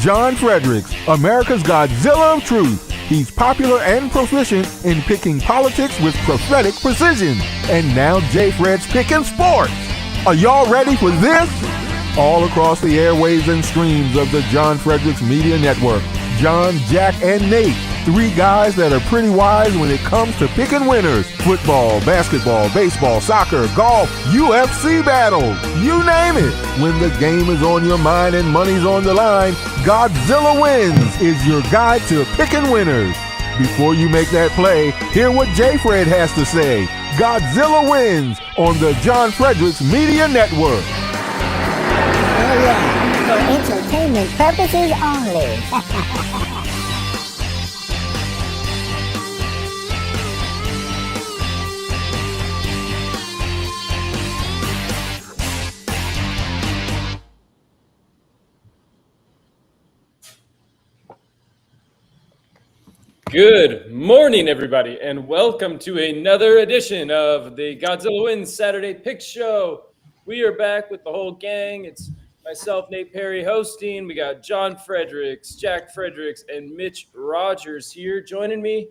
John Fredericks, America's Godzilla of Truth. He's popular and proficient in picking politics with prophetic precision. And now J. Fred's picking sports. Are y'all ready for this? All across the airwaves and streams of the John Fredericks Media Network, John, Jack, and Nate, three guys that are pretty wise when it comes to picking winners. Football, basketball, baseball, soccer, golf, UFC battles, you name it. When the game is on your mind and money's on the line, Godzilla Wins is your guide to picking winners. Before you make that play, hear what J. Fred has to say. Godzilla Wins on the John Fredericks Media Network. Oh yeah, for entertainment purposes only. Good morning, everybody, and welcome to another edition of the Godzilla Wins Saturday Pick Show. We are back with the whole gang. It's myself, Nate Perry, hosting. We got John Fredericks, Jack Fredericks, and Mitch Rogers here joining me.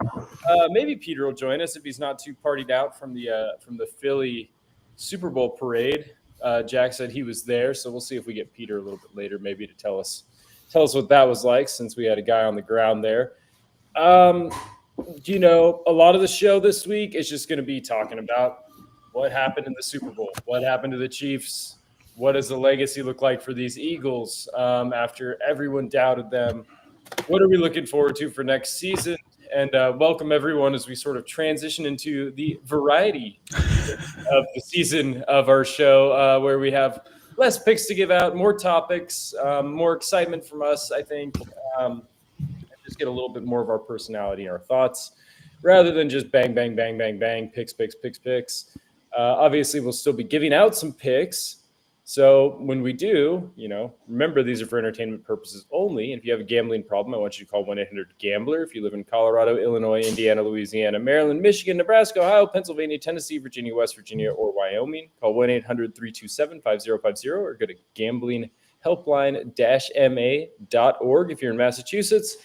Maybe Peter will join us if he's not too partied out from the Philly Super Bowl parade. Jack said he was there, so we'll see if we get Peter a little bit later, maybe to tell us what that was like, since we had a guy on the ground there. A lot of the show this week is just going to be talking about what happened in the Super Bowl, what happened to the Chiefs, what does the legacy look like for these Eagles after everyone doubted them, what are we looking forward to for next season, and welcome everyone as we sort of transition into the variety of the season of our show, where we have less picks to give out, more topics, more excitement from us, I think. Just get a little bit more of our personality and our thoughts rather than just bang, bang, bang, bang, bang, picks. Obviously, we'll still be giving out some picks. So when we do, remember these are for entertainment purposes only. And if you have a gambling problem, I want you to call 1-800-GAMBLER. If you live in Colorado, Illinois, Indiana, Louisiana, Maryland, Michigan, Nebraska, Ohio, Pennsylvania, Tennessee, Virginia, West Virginia, or Wyoming, call 1-800-327-5050 or go to gamblinghelpline-ma.org. If you're in Massachusetts,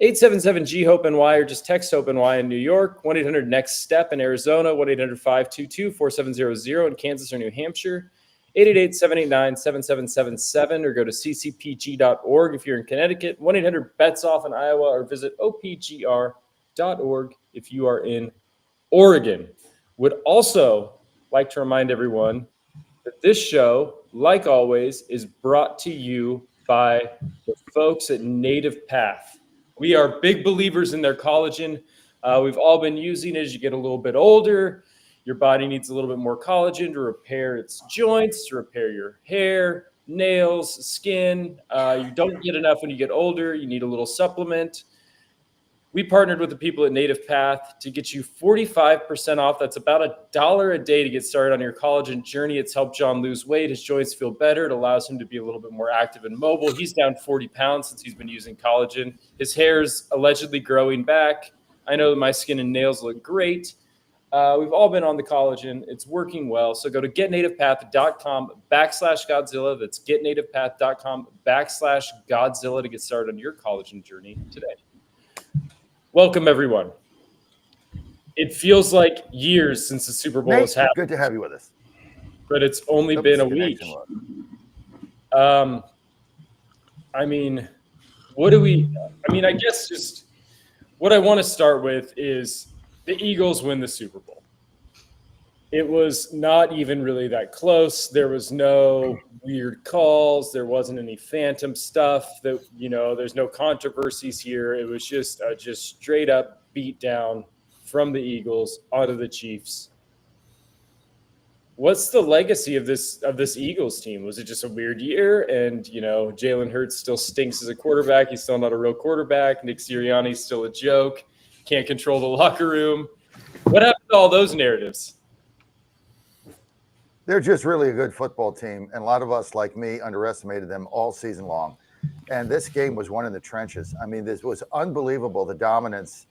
877-G-HOPE-NY or just text HOPE-NY in New York, 1-800-NEXT-STEP in Arizona, 1-800-522-4700 in Kansas or New Hampshire, 888-789-7777 or go to ccpg.org if you're in Connecticut, 1-800-BETS-OFF in Iowa or visit opgr.org if you are in Oregon. Would also like to remind everyone that this show, like always, is brought to you by the folks at Native Path. We are big believers in their collagen. We've all been using it as you get a little bit older. Your body needs a little bit more collagen to repair its joints, to repair your hair, nails, skin. You don't get enough when you get older. You need a little supplement. We partnered with the people at Native Path to get you 45% off. That's about $1 a day to get started on your collagen journey. It's helped John lose weight. His joints feel better. It allows him to be a little bit more active and mobile. He's down 40 pounds since he's been using collagen. His hair's allegedly growing back. I know that my skin and nails look great. We've all been on the collagen. It's working well. So go to getnativepath.com/Godzilla. That's getnativepath.com/Godzilla to get started on your collagen journey today. Welcome, everyone. It feels like years since the Super Bowl has happened. Good to have you with us. But it's only been a week. I guess just what I want to start with is the Eagles win the Super Bowl. It was not even really that close. There was no weird calls. There wasn't any phantom stuff. There's no controversies here. It was just straight up beat down from the Eagles onto the Chiefs. What's the legacy of this Eagles team? Was it just a weird year? And Jalen Hurts still stinks as a quarterback. He's still not a real quarterback. Nick Sirianni's still a joke. Can't control the locker room. What happened to all those narratives? They're just really a good football team, and a lot of us, like me, underestimated them all season long. And this game was won in the trenches. I mean, this was unbelievable, the dominance,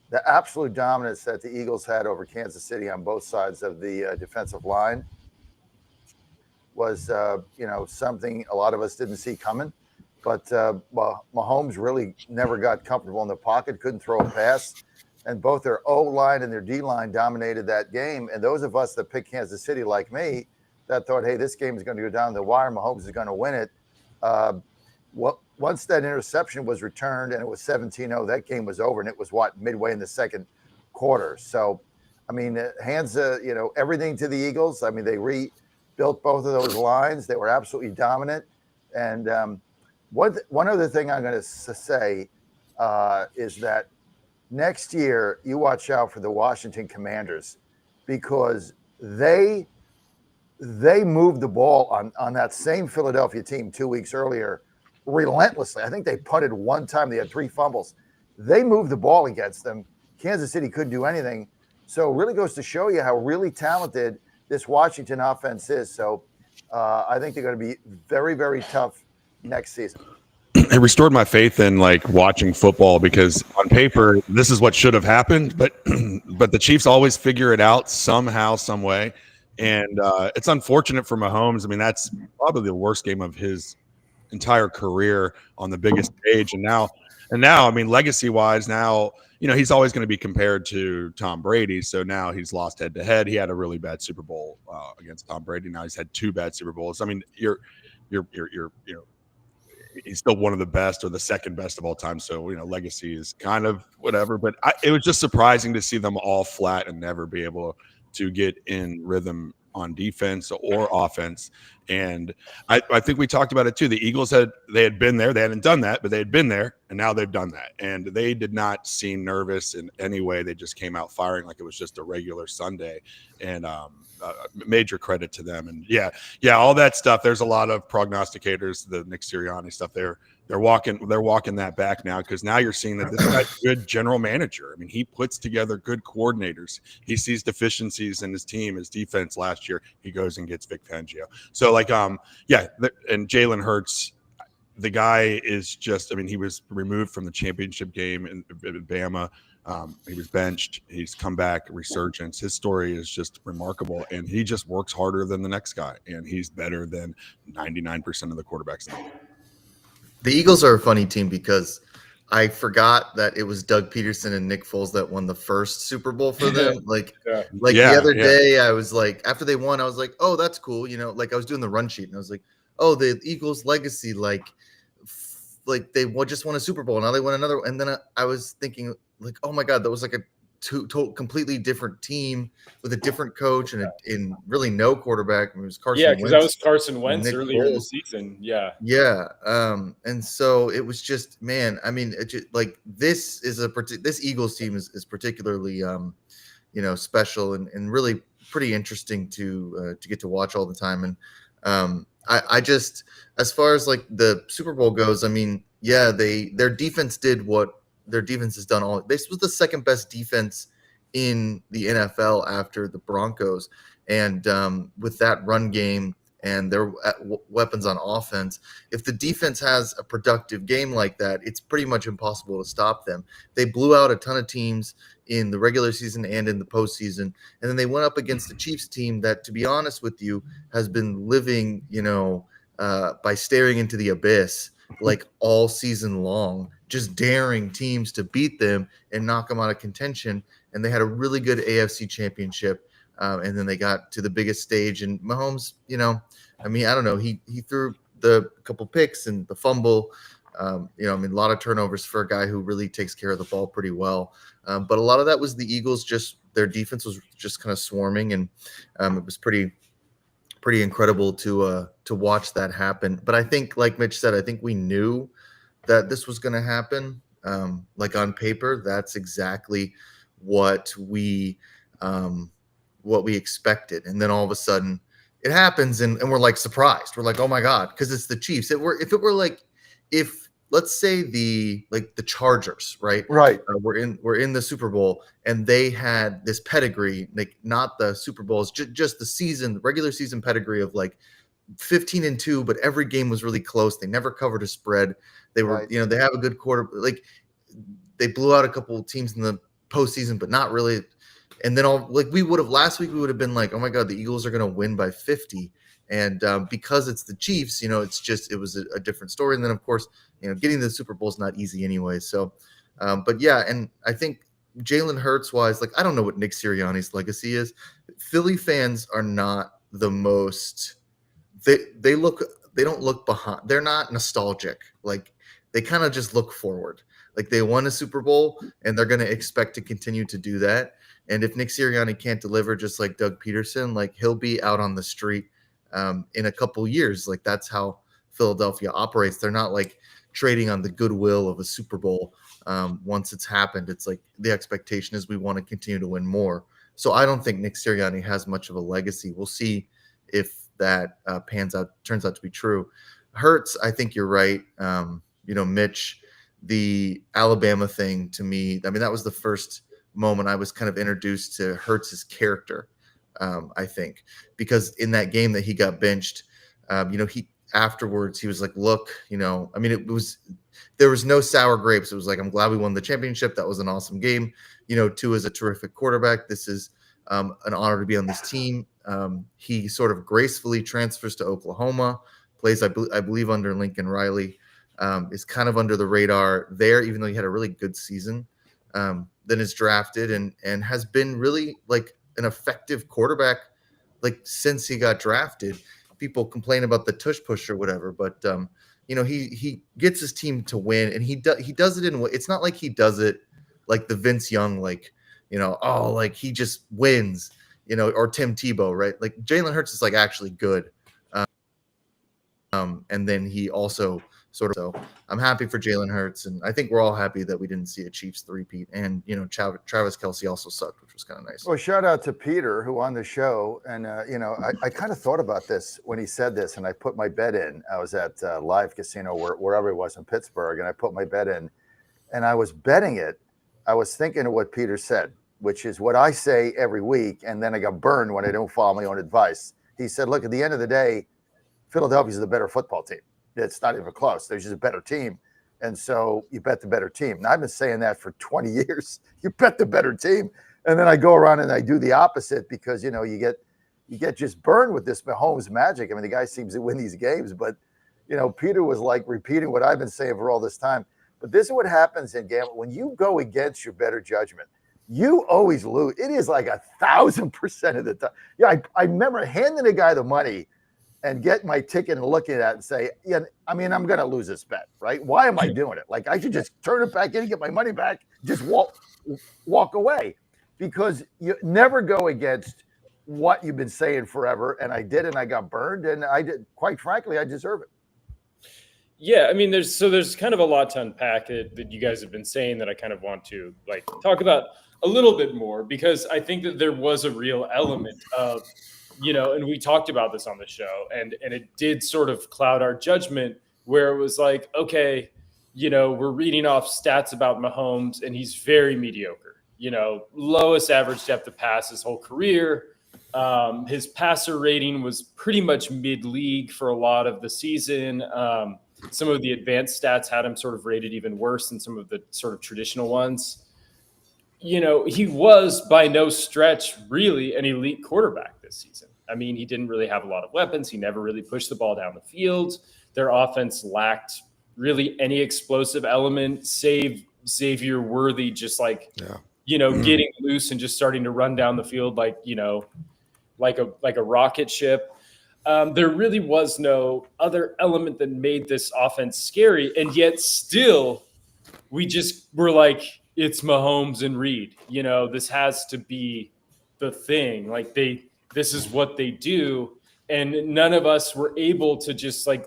the absolute dominance that the Eagles had over Kansas City on both sides of the defensive line was, something a lot of us didn't see coming. But Mahomes really never got comfortable in the pocket, couldn't throw a pass. And both their O-line and their D-line dominated that game. And those of us that picked Kansas City, like me, that thought, hey, this game is going to go down the wire, Mahomes is going to win it. Once that interception was returned and it was 17-0, that game was over. And it was midway in the second quarter. So, I mean, hands, everything to the Eagles. I mean, they rebuilt both of those lines. They were absolutely dominant. And one other thing I'm going to say is that next year, you watch out for the Washington Commanders because they moved the ball on that same Philadelphia team 2 weeks earlier relentlessly. I think they punted one time. They had 3 fumbles. They moved the ball against them. Kansas City couldn't do anything. So it really goes to show you how really talented this Washington offense is. So I think they're going to be very, very tough next season. It restored my faith in watching football because on paper this is what should have happened, but the Chiefs always figure it out somehow, some way, and it's unfortunate for Mahomes. I mean, that's probably the worst game of his entire career on the biggest stage, and now, I mean, legacy wise, now he's always going to be compared to Tom Brady. So now he's lost head to head. He had a really bad Super Bowl against Tom Brady. Now he's had 2 bad Super Bowls. I mean, you're he's still one of the best or the second best of all time. So, legacy is kind of whatever, but it was just surprising to see them all flat and never be able to get in rhythm on defense or offense. And I think we talked about it too. The Eagles had been there. They hadn't done that, but they had been there, and now they've done that. And they did not seem nervous in any way. They just came out firing like it was just a regular Sunday. And major credit to them. And yeah, all that stuff. There's a lot of prognosticators, the Nick Sirianni stuff. They're walking that back now because now you're seeing that this guy's a good general manager. I mean, he puts together good coordinators. He sees deficiencies in his team, his defense last year. He goes and gets Vic Fangio. So and Jalen Hurts, the guy is just, I mean, he was removed from the championship game in Bama. He was benched. He's come back, resurgence. His story is just remarkable, and he just works harder than the next guy, and he's better than 99% of the quarterbacks in the league. The Eagles are a funny team because I forgot that it was Doug Peterson and Nick Foles that won the first Super Bowl for them. The other day, I was like, after they won, I was like, oh, that's cool. I was doing the run sheet, and I was like, oh, the Eagles legacy, they just won a Super Bowl. Now they won another. And then I was thinking, oh my God, that was like a completely different team with a different coach and really no quarterback. I mean, it was Carson Wentz. Yeah, because that was Carson Wentz earlier in the season. Yeah. Yeah. And so it was just, man, I mean, this Eagles team is particularly, special and really pretty interesting to get to watch all the time. And I just, as far as the Super Bowl goes, I mean, yeah, their defense did what their defense has done all. This was the second best defense in the NFL after the Broncos, and with that run game and their weapons on offense, if the defense has a productive game like that, it's pretty much impossible to stop them. They blew out a ton of teams in the regular season and in the postseason, and then they went up against the Chiefs team that, to be honest with you, has been living, by staring into the abyss all season long, just daring teams to beat them and knock them out of contention. And they had a really good AFC championship. And then they got to the biggest stage, and Mahomes, I mean, I don't know. He threw the couple picks and the fumble, I mean, a lot of turnovers for a guy who really takes care of the ball pretty well. But a lot of that was the Eagles, just their defense was just kind of swarming. And it was pretty incredible to watch that happen. But I think, like Mitch said, I think we knew that this was going to happen. On paper, that's exactly what we what we expected, and then all of a sudden it happens, and we're like surprised. We're like, oh my god, because it's the Chiefs. If let's say the Chargers, right? Right. We're in the Super Bowl, and they had this pedigree, like not the Super Bowls, just the regular season pedigree of like 15-2, but every game was really close. They never covered a spread. They were, Right. they have a good quarter. Like they blew out a couple of teams in the postseason, but not really. And then last week we would have been like, oh my god, the Eagles are going to win by 50. And because it's the Chiefs, it was a different story. And then of course, getting to the Super Bowl is not easy anyway. So, but yeah, and I think Jalen Hurts wise, like I don't know what Nick Sirianni's legacy is. Philly fans are not the most. They don't look behind. They're not nostalgic. Like they kind of just look forward. Like they won a Super Bowl and they're going to expect to continue to do that. And if Nick Sirianni can't deliver, just like Doug Peterson, like he'll be out on the street in a couple years. Like that's how Philadelphia operates. They're not like trading on the goodwill of a Super Bowl. Once it's happened, it's like the expectation is we want to continue to win more. So I don't think Nick Sirianni has much of a legacy. We'll see if that turns out to be true. Hurts, I think you're right. Mitch, the Alabama thing to me, I mean, that was the first moment I was kind of introduced to Hurts's character. I think because in that game that he got benched, he afterwards he was like, look, I mean, there was no sour grapes. It was like, I'm glad we won the championship. That was an awesome game. Tua is a terrific quarterback. This is an honor to be on this team. He sort of gracefully transfers to Oklahoma, plays, I believe, under Lincoln Riley, is kind of under the radar there, even though he had a really good season. Then is drafted and has been really like an effective quarterback like since he got drafted. People complain about the tush push or whatever, but he gets his team to win, and he does it in. It's not like he does it like the Vince Young, like like he just wins, or Tim Tebow, right? Like Jalen Hurts is like actually good, and then he also so I'm happy for Jalen Hurts, and I think we're all happy that we didn't see a Chiefs three-peat. And Travis Kelce also sucked, which was kind of nice. Well, shout out to Peter who on the show, and I kind of thought about this when he said this, and I put my bet in. I was at Live Casino wherever it was in Pittsburgh, and I put my bet in, and I was betting it. I was thinking of what Peter said, which is what I say every week, and then I got burned when I don't follow my own advice. He said, "Look, at the end of the day, Philadelphia's the better football team. It's not even close. There's just a better team. And so you bet the better team." Now, I've been saying that for 20 years. You bet the better team. And then I go around and I do the opposite because, you get just burned with this Mahomes magic. I mean, the guy seems to win these games, but, Peter was like repeating what I've been saying for all this time. But this is what happens in gambling. When you go against your better judgment, you always lose. It is like 1,000% of the time. Yeah, I remember handing a guy the money and get my ticket and looking at it and say, yeah, I mean, I'm going to lose this bet, right? Why am I doing it? Like, I should just turn it back in and get my money back, just walk away, because you never go against what you've been saying forever. And I did, and I got burned, and I did, quite frankly, I deserve it. Yeah, I mean, there's kind of a lot to unpack that you guys have been saying that I kind of want to like talk about a little bit more, because I think that there was a real element of, and we talked about this on the show, and it did sort of cloud our judgment, where it was like, okay, we're reading off stats about Mahomes, and he's very mediocre, lowest average depth of pass his whole career. His passer rating was pretty much mid-league for a lot of the season. Some of the advanced stats had him sort of rated even worse than some of the sort of traditional ones. He was by no stretch really an elite quarterback this season. I mean, he didn't really have a lot of weapons. He never really pushed the ball down the field. Their offense lacked really any explosive element, save Xavier Worthy just like, getting loose and just starting to run down the field like a rocket ship. There really was no other element that made this offense scary. And yet still, we just were like, it's Mahomes and Reed. This has to be the thing. Like this is what they do. And none of us were able to just a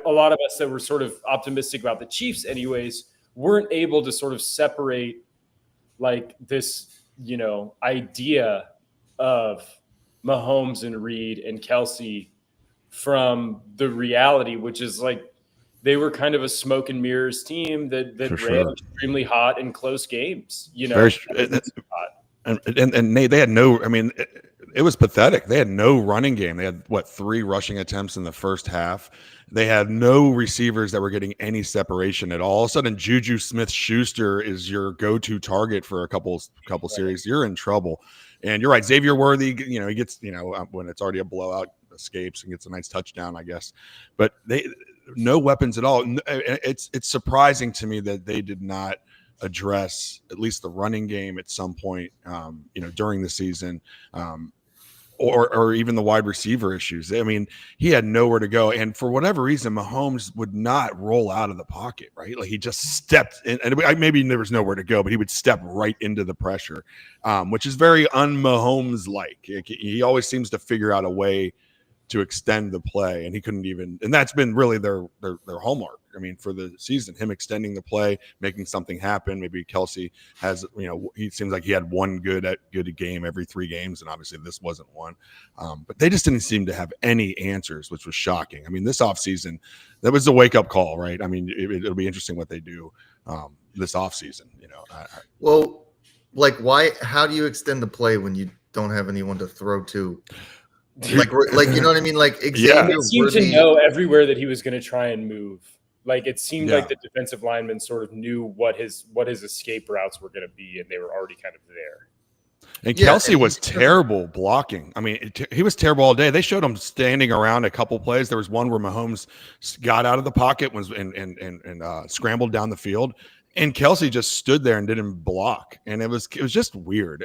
lot of us that were sort of optimistic about the Chiefs anyways, weren't able to sort of separate like this, idea of Mahomes and Reed and Kelsey from the reality, which is like they were kind of a smoke and mirrors team that For ran sure. extremely hot in close games. You know, Very, and they had no. I mean, it was pathetic. They had no running game. They had 3 rushing attempts in the first half. They had no receivers that were getting any separation at all. All of a sudden, Juju Smith-Schuster is your go-to target for a couple series. You're in trouble. And you're right, Xavier Worthy. You know, he gets when it's already a blowout, escapes and gets a nice touchdown, I guess. But they no weapons at all. It's surprising to me that they did not address at least the running game at some point, during the season, or even the wide receiver issues. I mean, he had nowhere to go, and for whatever reason, Mahomes would not roll out of the pocket. Right, like he just stepped in, and maybe there was nowhere to go, but he would step right into the pressure, which is very un-Mahomes like. He always seems to figure out a way to extend the play, and he couldn't even. And that's been really their hallmark. I mean, for the season, him extending the play, making something happen. Maybe Kelsey has, he seems like he had one good game every 3 games, and obviously this wasn't one. But they just didn't seem to have any answers, which was shocking. I mean, this offseason, that was a wake up call, right? I mean, it'll be interesting what they do this offseason. Well, like, why? How do you extend the play when you don't have anyone to throw to? Like you know what I mean? Like, Xavier He seemed to know everywhere that he was going to try and move. Like, it seemed like the defensive linemen sort of knew what his escape routes were going to be, and they were already kind of there. And Kelsey was terrible blocking. I mean, he was terrible all day. They showed him standing around a couple plays. There was one where Mahomes got out of the pocket and scrambled down the field, and Kelsey just stood there and didn't block. And it was just weird.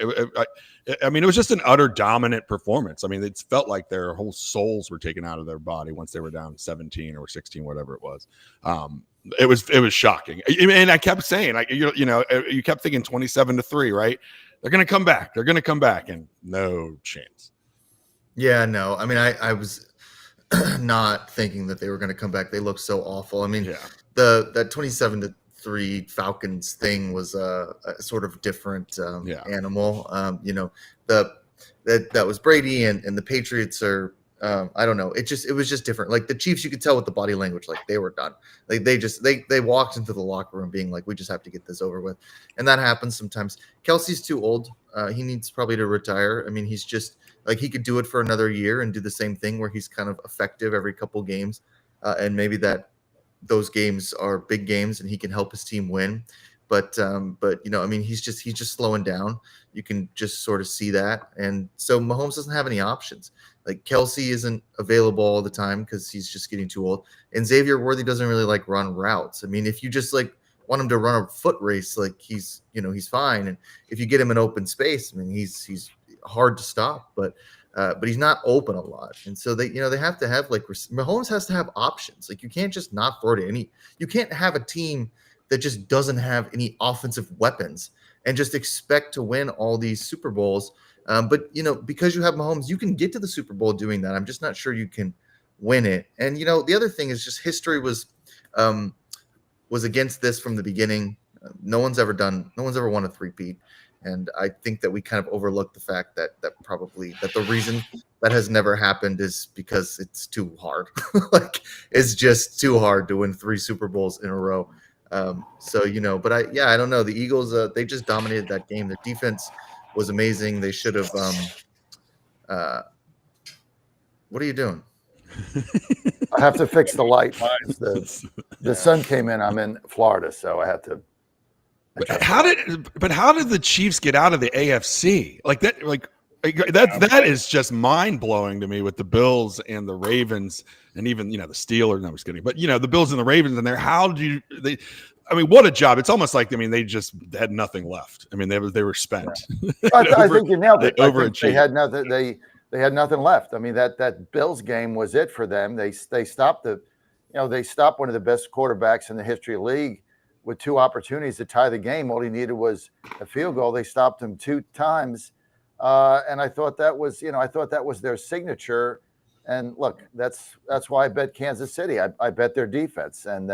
I mean, it was just an utter dominant performance. I mean, it felt like their whole souls were taken out of their body once they were down 17 or 16, whatever it was. It was shocking. And I kept saying, like, you kept thinking 27-3, right? They're going to come back. They're going to come back, and no chance. Yeah, no. I mean, I was not thinking that they were going to come back. They looked so awful. I mean, that 27-3 Falcons thing was a sort of different animal. That was Brady, and the Patriots are. I don't know. It was just different. Like the Chiefs, you could tell with the body language, like they were done. Like they walked into the locker room being like, we just have to get this over with. And that happens sometimes. Kelsey's too old. He needs probably to retire. I mean, he's just like, he could do it for another year and do the same thing where he's kind of effective every couple games. And maybe those games are big games and he can help his team win. But I mean, he's just slowing down. You can just sort of see that. And so Mahomes doesn't have any options. Like Kelsey isn't available all the time because he's just getting too old. And Xavier Worthy doesn't really like run routes. I mean, if you just like want him to run a foot race, like he's fine. And if you get him in open space, I mean, he's hard to stop, but he's not open a lot. And so they have to have Mahomes has to have options. Like you can't just not throw to any. You can't have a team that just doesn't have any offensive weapons and just expect to win all these Super Bowls. But because you have Mahomes, you can get to the Super Bowl doing that. I'm just not sure you can win it. And the other thing is just history was against this from the beginning. No one's ever won a three-peat. And I think that we kind of overlooked the fact that the reason that has never happened is because it's too hard. It's just too hard to win 3 Super Bowls in a row. But I don't know. The Eagles, they just dominated that game. Their defense was amazing. They should have. What are you doing? I have to fix the light. The sun came in. I'm in Florida, so I had to. How did the Chiefs get out of the AFC like that? That is just mind blowing to me with the Bills and the Ravens and even the Steelers. No, I'm just kidding. But the Bills and the Ravens in there. I mean, what a job! It's almost like they just had nothing left. I mean, they were spent. Yeah. I think you nailed it. They had nothing. They had nothing left. I mean, that Bills game was it for them. They stopped they stopped one of the best quarterbacks in the history of the league with 2 opportunities to tie the game. All he needed was a field goal. They stopped him 2 times, and I thought that was their signature. And look, that's why I bet Kansas City. I bet their defense, and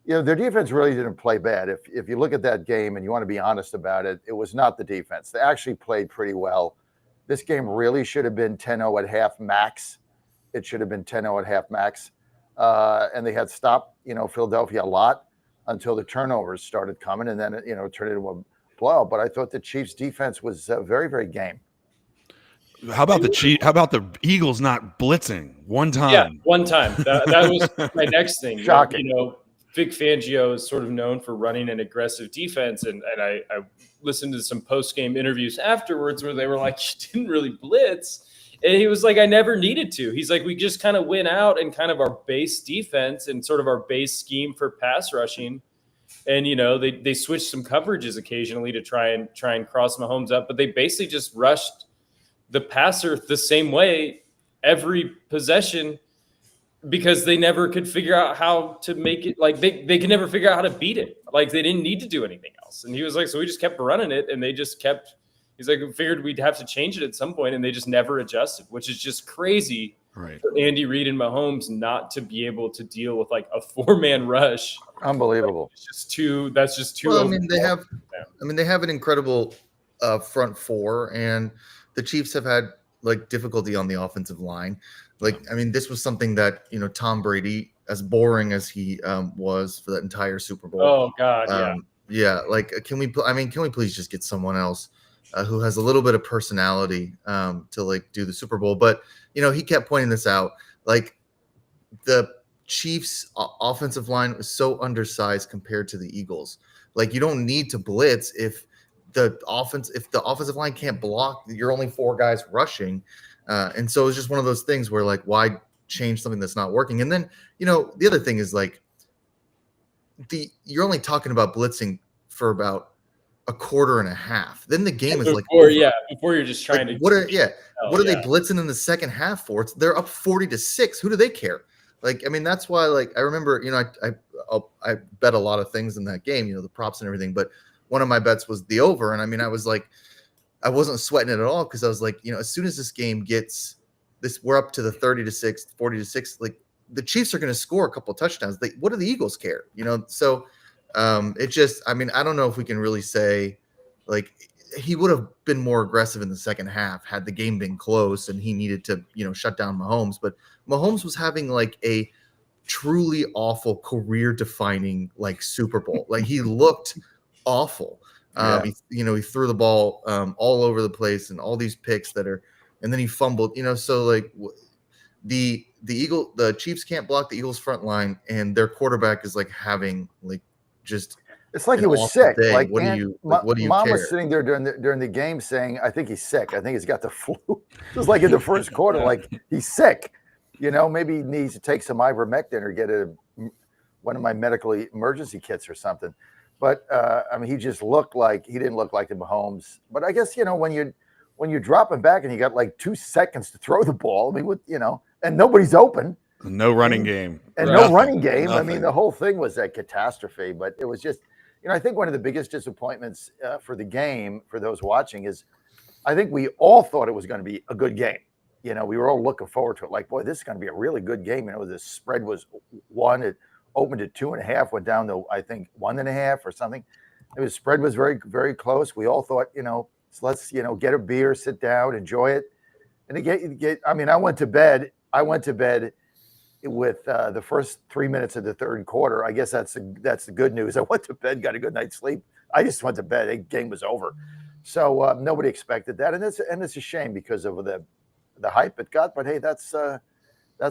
their defense really didn't play bad. If you look at that game and you want to be honest about it, it was not the defense. They actually played pretty well. This game really should have been 10-0 at half max. It should have been 10-0 at half max. And they had stopped, Philadelphia a lot until the turnovers started coming, and then, it turned into a blowout. But I thought the Chiefs' defense was very, very game. How about the Eagles not blitzing one time? Yeah, one time. That was my next thing. Shocking. Vic Fangio is sort of known for running an aggressive defense, and I listened to some post-game interviews afterwards where they were like, "You didn't really blitz," and he was like, "I never needed to." He's like, "We just kind of went out and kind of our base defense and sort of our base scheme for pass rushing, and they switched some coverages occasionally to try and cross Mahomes up, but they basically just rushed the passer the same way every possession." Because they never could figure out how to make it, like they could never figure out how to beat it. Like they didn't need to do anything else. And he was like, so we just kept running it, and they just kept. He's like, we figured we'd have to change it at some point, and they just never adjusted, which is just crazy for Andy Reid and Mahomes not to be able to deal with like a 4-man rush. Unbelievable. It's just too. That's just too. Well, they have an incredible front four, and the Chiefs have had like difficulty on the offensive line. This was something that, Tom Brady, as boring as he was for that entire Super Bowl. Oh God, yeah. Can we please just get someone else who has a little bit of personality to like do the Super Bowl? But he kept pointing this out. Like the Chiefs' offensive line was so undersized compared to the Eagles. Like you don't need to blitz if the offensive line can't block. You're only 4 guys rushing. And so it's just one of those things where like, why change something that's not working? And then, the other thing is like you're only talking about blitzing for about a quarter and a half. Then the game is like, before you're just trying to. What are they blitzing in the second half for? They're up 40-6. Who do they care? That's why, I remember, I bet a lot of things in that game, the props and everything, but one of my bets was the over. And I was like, I wasn't sweating it at all because I was like, as soon as this game gets this, we're up to the 30-6, 40-6. Like the Chiefs are going to score a couple of touchdowns. What do the Eagles care? So it just, I don't know if we can really say like he would have been more aggressive in the second half had the game been close and he needed to, shut down Mahomes. But Mahomes was having like a truly awful career-defining like Super Bowl. Like he looked awful. He threw the ball all over the place and all these picks and then he fumbled, so like the Chiefs can't block the Eagles front line, and their quarterback is like having like just it's like he was sick. Day. Like what do you Mom care? was sitting there during the game saying, I think he's sick. I think he's got the flu. It was like in the first quarter, like he's sick. Maybe he needs to take some ivermectin or get one of my medical emergency kits or something. But he just looked like he didn't look like the Mahomes. But I guess when you're dropping back and you got like 2 seconds to throw the ball, and nobody's open, no running game, and no running game. Nothing. The whole thing was a catastrophe. But it was just, I think one of the biggest disappointments for the game for those watching is, I think we all thought it was going to be a good game. We were all looking forward to it. Like, boy, this is going to be a really good game. The spread was 1. It opened at 2.5, went down to, I think, 1.5 or something. Spread was very, very close. We all thought, so let's, get a beer, sit down, enjoy it. And I went to bed with the first 3 minutes of the third quarter. I guess that's the good news. I went to bed, got a good night's sleep. I just went to bed. The game was over. So nobody expected that. And it's a shame because of the hype it got. But hey, that's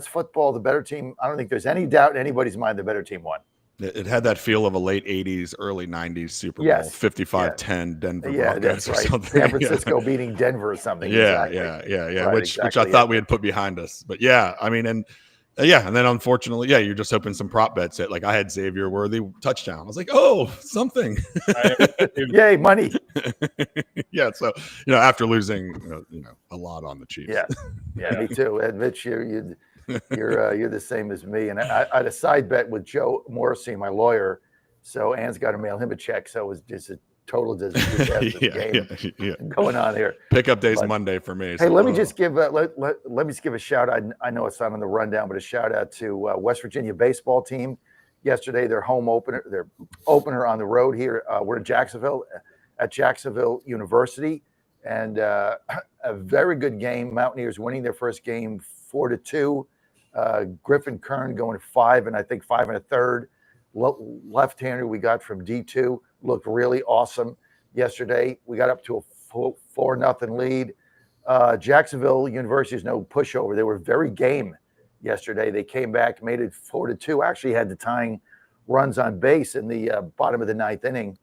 football. The better team. I don't think there's any doubt in anybody's mind the better team won. It had that feel of a late 80s, early 90s Super Bowl, yes. 55-10 Denver Broncos that's or right. something. San Francisco beating Denver or something. Yeah, exactly. yeah. Right, which I thought we had put behind us. But yeah, and then unfortunately, you're just hoping some prop bets that, like I had Xavier Worthy touchdown. I was like, oh, something. Yay, money. Yeah, so after losing a lot on the Chiefs. Yeah, me too. And Mitch, you're the same as me. And I had a side bet with Joe Morrissey, my lawyer. So Ann's got to mail him a check. So it was just a total disaster game going on here. Pickup day's Monday for me. Hey, let me just give a shout out. I know it's not on the rundown, but a shout out to West Virginia baseball team. Yesterday, their opener on the road here. We're in Jacksonville at Jacksonville University, and a very good game. Mountaineers winning their first game 4-2. Griffin Kern going 5 and I think 5 1/3. Left-hander we got from D2 looked really awesome yesterday. We got up to a 4-0 lead. Jacksonville University is no pushover. They were very game yesterday. They came back, made it 4-2. Actually had the tying runs on base in the bottom of the 9th inning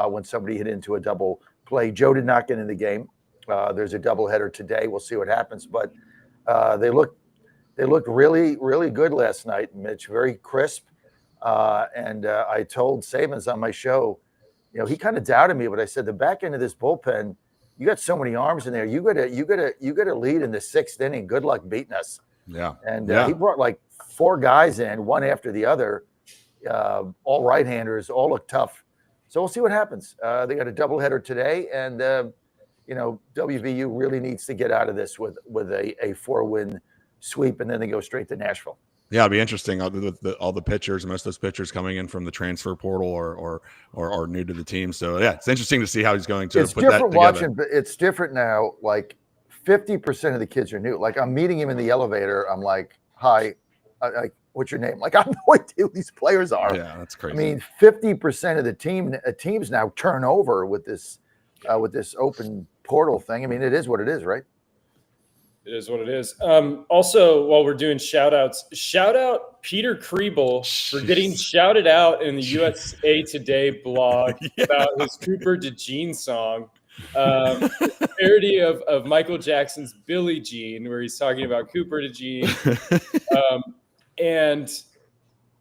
when somebody hit into a double play. Joe did not get in the game. There's a doubleheader today. We'll see what happens. But they looked really, really good last night, Mitch. Very crisp. And I told Sabins on my show, he kind of doubted me, but I said the back end of this bullpen, you got so many arms in there. You got to lead in the 6th inning. Good luck beating us. Yeah. And he brought like 4 guys in, one after the other, all right-handers, all look tough. So we'll see what happens. They got a doubleheader today, and WVU really needs to get out of this with a 4-win sweep, and then they go straight to Nashville. Yeah, it'll be interesting. All the pitchers, most of those pitchers coming in from the transfer portal or new to the team. So yeah, it's interesting to see how he's going to put that together. But it's different now. Like 50% of the kids are new. Like I'm meeting him in the elevator. I'm like, "Hi, what's your name?" Like I have no idea who these players are. Yeah, that's crazy. I mean, 50% of the teams now turn over with this open portal thing. I mean, it is what it is, right? It is what it is. Also, while we're doing shout outs, shout out Peter Kriebel for getting shouted out in the USA Today blog about his Cooper DeJean song. Parody of Michael Jackson's Billie Jean, where he's talking about Cooper DeJean. And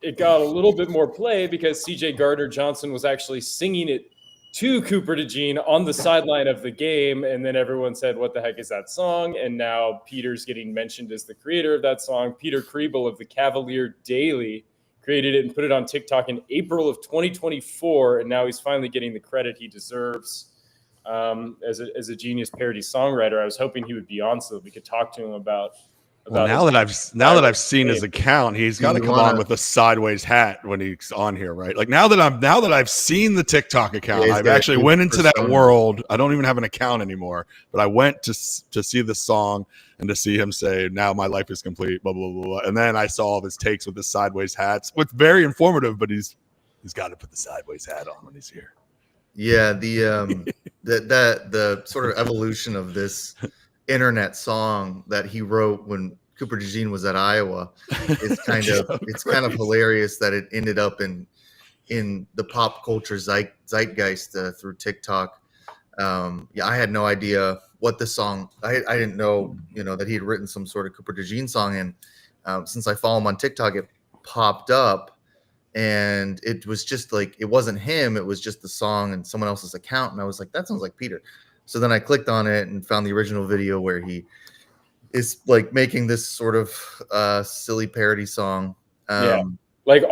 it got a little bit more play because CJ Gardner-Johnson was actually singing it to Cooper DeJean on the sideline of the game, and then everyone said, "What the heck is that song?" And now Peter's getting mentioned as the creator of that song. Peter Kriebel of the Cavalier Daily created it and put it on TikTok in April of 2024, and now he's finally getting the credit he deserves as a genius parody songwriter. I was hoping he would be on so that we could talk to him about. Well, now that I've seen his account, he's got to come on with a sideways hat when he's on here, right? Like now that I've seen the TikTok account, I've actually went into that world. I don't even have an account anymore, but I went to see the song and to see him say, "Now my life is complete," blah blah blah, blah. And then I saw all of his takes with the sideways hats. It's very informative, but he's got to put the sideways hat on when he's here. Yeah, the sort of evolution of this internet song that he wrote when Cooper DeJean was at Iowa is kind of hilarious that it ended up in the pop culture zeitgeist through TikTok. I had no idea what the song. I didn't know that he had written some sort of Cooper DeJean song, and since I follow him on TikTok, it popped up, and it was just like it wasn't him. It was just the song and someone else's account, and I was like, that sounds like Peter. So then I clicked on it and found the original video where he is like making this sort of silly parody song. Played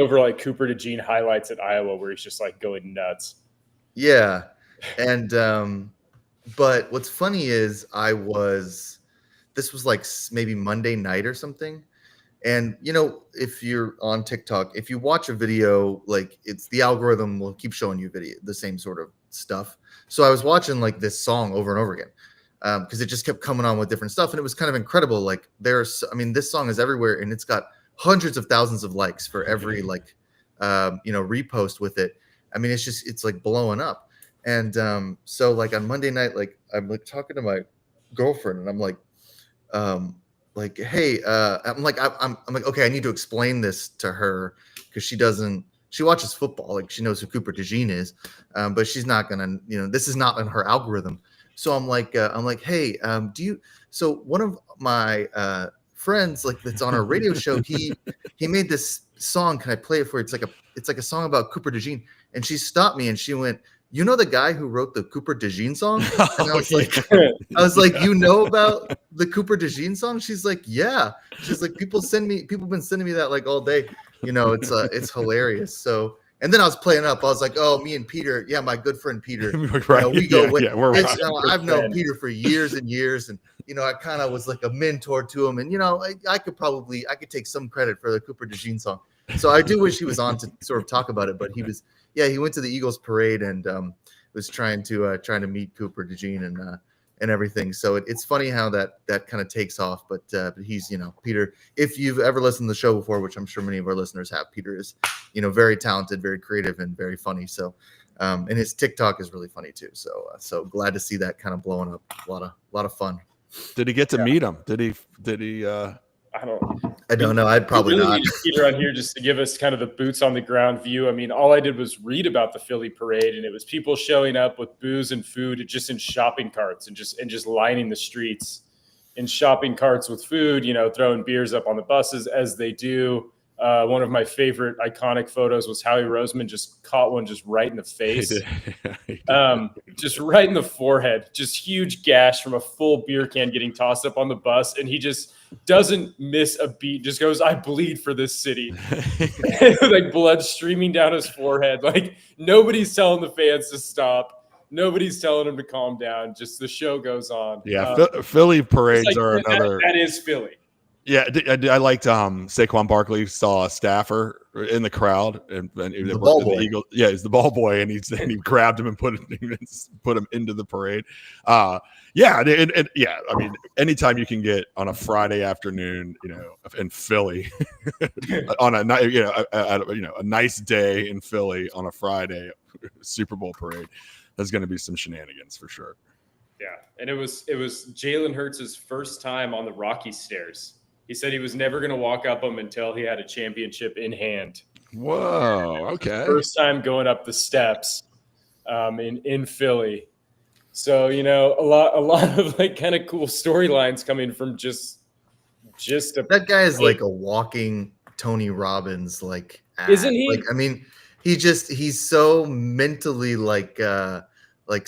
over like Cooper DeJean highlights at Iowa where he's just like going nuts. Yeah. And but what's funny is this was like maybe Monday night or something. And if you're on TikTok, if you watch a video, like it's the algorithm will keep showing you the same sort of stuff. So I was watching like this song over and over again because it just kept coming on with different stuff, and it was kind of incredible. Like this song is everywhere, and it's got hundreds of thousands of likes for every repost with it. I mean, it's like blowing up. And so like on Monday night, like I'm like talking to my girlfriend, and I'm like, hey, I'm like, okay, I need to explain this to her because she watches football, like she knows who Cooper DeJean is, but she's not gonna, this is not in her algorithm. So I'm like, hey, so one of my friends, like that's on our radio show, he made this song. Can I play it for you? It's like a song about Cooper DeJean. And she stopped me and she went, "You know the guy who wrote the Cooper DeJean song?" And I was like, "You know about the Cooper DeJean song?" She's like, "Yeah." She's like, people have been sending me that like all day. It's hilarious. So, and then I was playing up. I was like, "Oh, me and Peter, yeah, my good friend Peter, right. We go with. We're I've known Peter for years and years, and I kind of was like a mentor to him, and I could take some credit for the Cooper DeJean song. So I do wish he was on to sort of talk about it, but he went to the Eagles parade, and it was trying to meet Cooper DeJean and everything. So it's funny how that kind of takes off. But he's, Peter, if you've ever listened to the show before, which I'm sure many of our listeners have, Peter is, very talented, very creative, and very funny. So, and his TikTok is really funny too. So glad to see that kind of blowing up. A lot of fun. Did he get to meet him? Did he? I don't know. I'd probably really not. need Peter on here just to give us kind of the boots on the ground view. I mean, all I did was read about the Philly parade, and it was people showing up with booze and food just in shopping carts and just lining the streets in shopping carts with food, throwing beers up on the buses as they do. One of my favorite iconic photos was Howie Roseman just caught one just right in the face. He did. Just right in the forehead, just huge gash from a full beer can getting tossed up on the bus. And he just doesn't miss a beat, just goes, I bleed for this city. Like blood streaming down his forehead. Like nobody's telling the fans to stop. Nobody's telling him to calm down. Just the show goes on. Yeah, Philly parades are another. That is Philly. Yeah, I liked Saquon Barkley saw a staffer in the crowd and The ball boy. Eagles. Yeah, he's the ball boy, and he grabbed him and put him into the parade. I mean, anytime you can get on a Friday afternoon, in Philly, on a nice day in Philly on a Friday, Super Bowl parade, there's going to be some shenanigans for sure. Yeah, and it was Jalen Hurts' first time on the Rocky stairs. He said he was never going to walk up them until he had a championship in hand. Whoa, okay. First time going up the steps in Philly. So, a lot of like kind of cool storylines coming from just that guy is like a walking Tony Robbins, like, isn't he? Like, I mean, he's so mentally like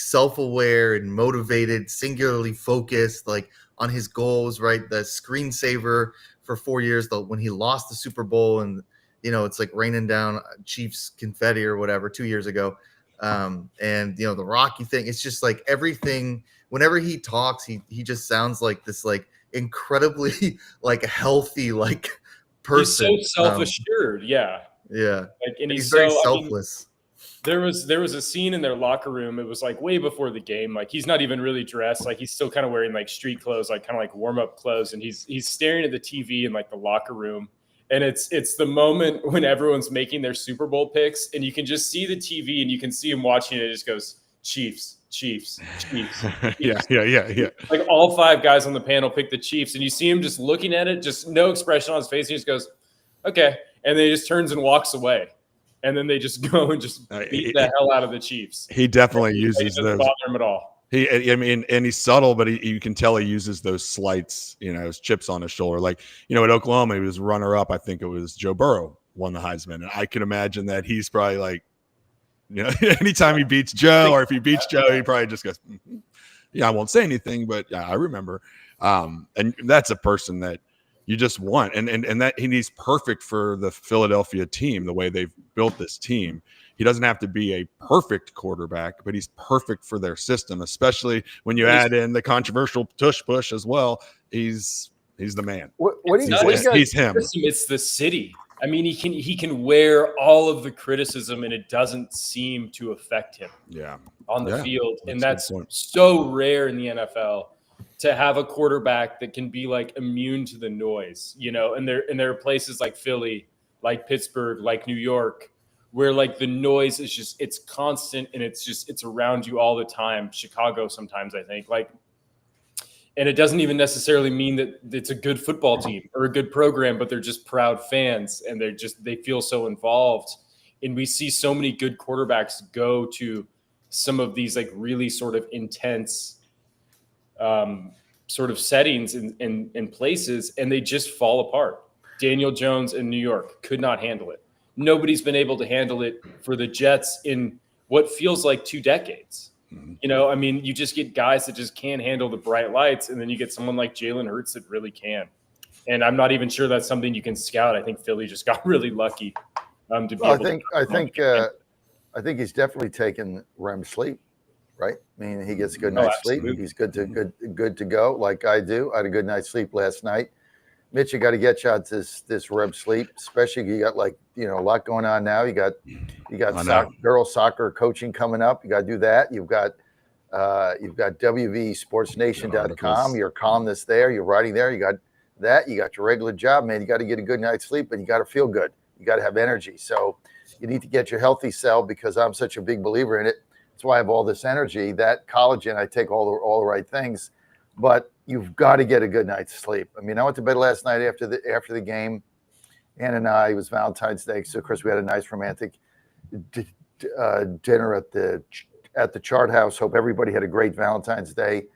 self-aware and motivated, singularly focused, like on his goals, right? The screensaver for 4 years, though, when he lost the Super Bowl and, it's like raining down Chiefs confetti or whatever 2 years ago. And, the Rocky thing, it's just like everything, whenever he talks, he just sounds like this, like incredibly like healthy, like person. He's so self-assured. Yeah. Yeah. Like, and he's very selfless. There was a scene in their locker room. It was like way before the game. Like he's not even really dressed. Like he's still kind of wearing like street clothes, like kind of like warm up clothes. And he's staring at the TV in like the locker room. And it's the moment when everyone's making their Super Bowl picks, and you can just see the TV and you can see him watching it. It just goes Chiefs. Chiefs. Yeah. Like all five guys on the panel pick the Chiefs, and you see him just looking at it, just no expression on his face. He just goes, okay, and then he just turns and walks away. And then they just go and just beat the hell out of the Chiefs. He definitely uses those. those. Bother him at all. And he's subtle, but you can tell he uses those slights, his chips on his shoulder. Like, at Oklahoma, he was runner up. I think it was Joe Burrow won the Heisman. And I can imagine that he's probably like, anytime he beats Joe, or if he beats Joe, he probably just goes, yeah, I won't say anything, but yeah, I remember. And that's a person that you just want. And that he's perfect for the Philadelphia team, the way they've built this team. He doesn't have to be a perfect quarterback, but he's perfect for their system, especially when you add in the controversial tush push as well. He's the man. He's him. It's the city. I mean, he can wear all of the criticism, and it doesn't seem to affect him. On the field, and that's so rare in the NFL to have a quarterback that can be like immune to the noise. And there are places like Philly, like Pittsburgh, like New York, where like the noise is just, it's constant and it's around you all the time. Chicago sometimes, I think, like, and it doesn't even necessarily mean that it's a good football team or a good program, but they're just proud fans and they feel so involved. And we see so many good quarterbacks go to some of these like really sort of intense sort of settings and places, and they just fall apart. Daniel Jones in New York could not handle it. Nobody's been able to handle it for the Jets in what feels like 2 decades. I mean, you just get guys that just can't handle the bright lights, and then you get someone like Jalen Hurts that really can. And I'm not even sure that's something you can scout. I think Philly just got really lucky to be able I think he's definitely taken REM sleep, right? I mean, he gets a good night's sleep. He's good to go, like I do. I had a good night's sleep last night. Mitch, you got to get you out this REM sleep, especially you got a lot going on now. You got girls soccer coaching coming up. You got to do that. You've got WVSportsNation.com. Your columnist there. You're writing there. You got that. You got your regular job, man. You got to get a good night's sleep, and you got to feel good. You got to have energy. So you need to get your healthy cell because I'm such a big believer in it. That's why I have all this energy. That collagen, I take all the right things, but you've got to get a good night's sleep. I mean, I went to bed last night after the game. Ann and I, it was Valentine's Day, so of course we had a nice romantic dinner at the Chart House. Hope everybody had a great Valentine's Day.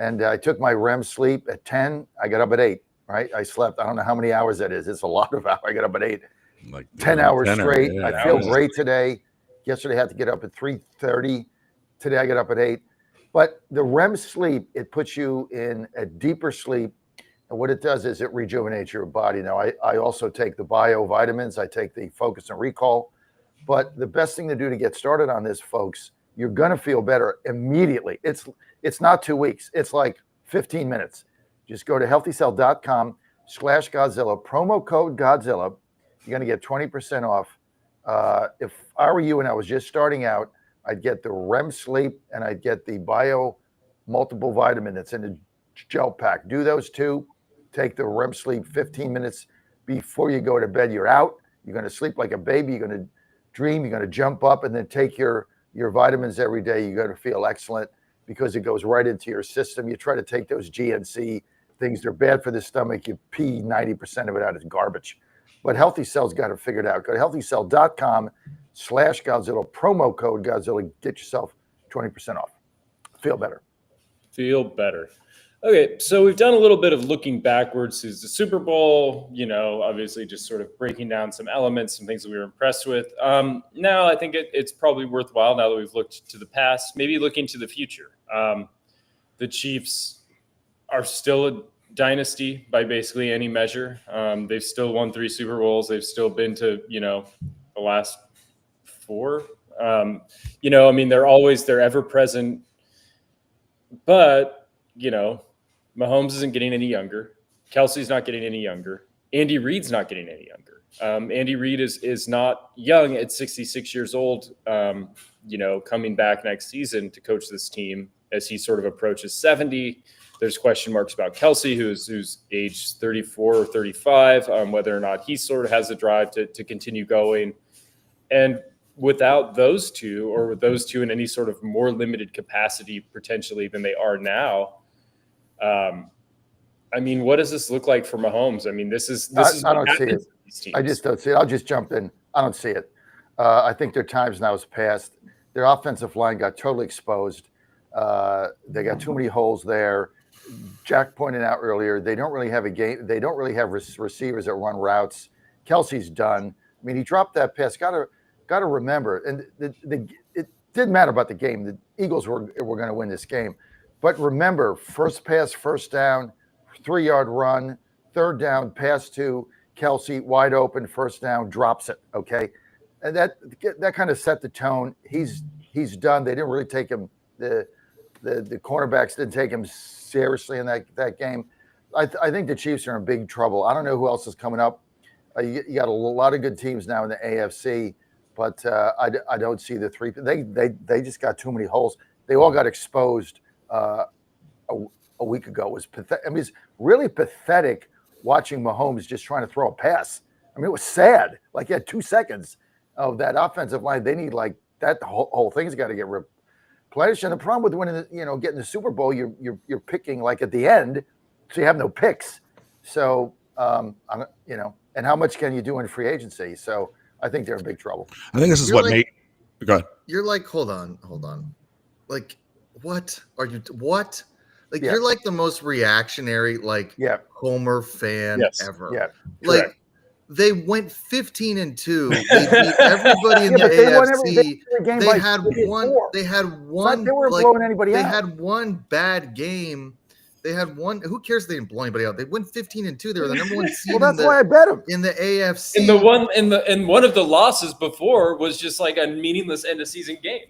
And I took my REM sleep at 10. I got up at 8. Right? I slept. I don't know how many hours that is. It's a lot of hours. I got up at 8. Like 10 hours straight. Yeah, I feel great today. Yesterday I had to get up at 3:30. Today I got up at 8. But the REM sleep, it puts you in a deeper sleep. And what it does is it rejuvenates your body. Now, I also take the bio vitamins. I take the Focus and Recall. But the best thing to do to get started on this, folks, you're going to feel better immediately. It's not 2 weeks. It's like 15 minutes. Just go to healthycell.com/Godzilla, promo code Godzilla. You're going to get 20% off. If I were you and I was just starting out, I'd get the REM sleep and I'd get the bio multiple vitamin that's in the gel pack. Do those two. Take the REM sleep 15 minutes before you go to bed. You're out. You're going to sleep like a baby. You're going to dream. You're going to jump up and then take your vitamins every day. You're going to feel excellent because it goes right into your system. You try to take those GNC things. They're bad for the stomach. You pee 90% of it out. It's garbage. But Healthy Cell's got it figured out. Go to healthycell.com/Godzilla, promo code Godzilla. Get yourself 20% off. Feel better. Feel better. Okay, so we've done a little bit of looking backwards to the Super Bowl, obviously just sort of breaking down some elements, some things that we were impressed with. Now I think it's probably worthwhile, now that we've looked to the past, maybe looking to the future. The Chiefs are still a dynasty by basically any measure. They've still won 3 Super Bowls. They've still been to, the last 4. They're ever present, but, Mahomes isn't getting any younger. Kelsey's not getting any younger. Andy Reid's not getting any younger. Andy Reid is not young at 66 years old, coming back next season to coach this team as he sort of approaches 70. There's question marks about Kelsey, who's age 34 or 35, whether or not he sort of has the drive to continue going. And without those two, or with those two in any sort of more limited capacity potentially than they are now, what does this look like for Mahomes? This is I don't see it. I just don't see it. I'll just jump in. I don't see it. I think their times now is past. Their offensive line got totally exposed. They got too many holes there. Jack pointed out earlier, they don't really have a game. They don't really have receivers that run routes. Kelsey's done. He dropped that pass. Got to remember, and it didn't matter about the game. The Eagles were going to win this game. But remember, first pass, first down, 3-yard run, third down, pass to Kelsey, wide open, first down, drops it, okay? And that kind of set the tone. He's done. They didn't really take him, the cornerbacks didn't take him seriously in that game. I think the Chiefs are in big trouble. I don't know who else is coming up. You got a lot of good teams now in the AFC, but I don't see the 3. They just got too many holes. They all got exposed a week ago. It was pathetic. It's really pathetic watching Mahomes just trying to throw a pass. It was sad. Like, he had 2 seconds of that offensive line. They need that whole thing's got to get replenished. And the problem with winning, getting the Super Bowl, you're picking at the end, so you have no picks. So and how much can you do in free agency? So I think they're in big trouble. I think this is what Nate. Go ahead. You're like, hold on. Like, what are you? What? Like, you're like the most reactionary, Homer fan ever. Yeah. Correct. They went 15-2. They beat everybody in the AFC. They had one. They weren't blowing anybody out. They had one bad game. They had one. Who cares? They didn't blow anybody out. They went 15-2. They were the number 1 seed. Well, that's why I bet them in the AFC. And one of the losses before was just like a meaningless end of season game.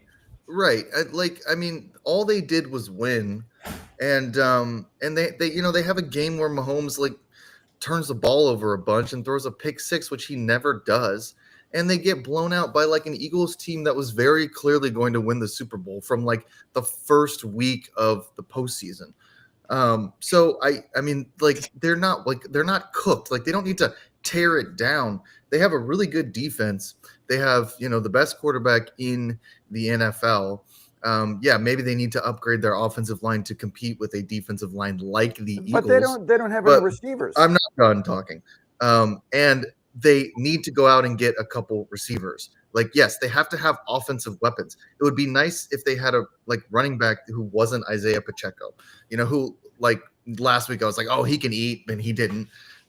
Right. All they did was win, and they have a game where Mahomes turns the ball over a bunch and throws a pick six, which he never does. And they get blown out by like an Eagles team that was very clearly going to win the Super Bowl from like the first week of the postseason. So I mean, like they're not cooked. Like they don't need to tear it down. They have a really good defense. They have, the best quarterback in the NFL. Yeah, maybe they need to upgrade their offensive line to compete with a defensive line like the Eagles. But they don't have any receivers. I'm not done talking. And they need to go out and get a couple receivers. Like, yes, they have to have offensive weapons. It would be nice if they had a running back who wasn't Isaiah Pacheco, who like last week I was like, oh, he can eat, and he didn't.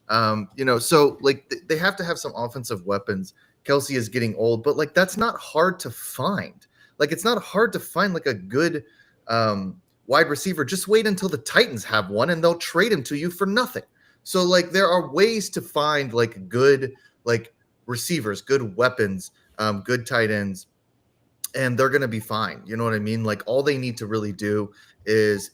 So like they have to have some offensive weapons. Kelsey is getting old, but like that's not hard to find. Like it's not hard to find like a good wide receiver. Just wait until the Titans have one, and they'll trade him to you for nothing. So like there are ways to find like good receivers, good weapons, good tight ends, and they're gonna be fine. You know what I mean? Like all they need to really do is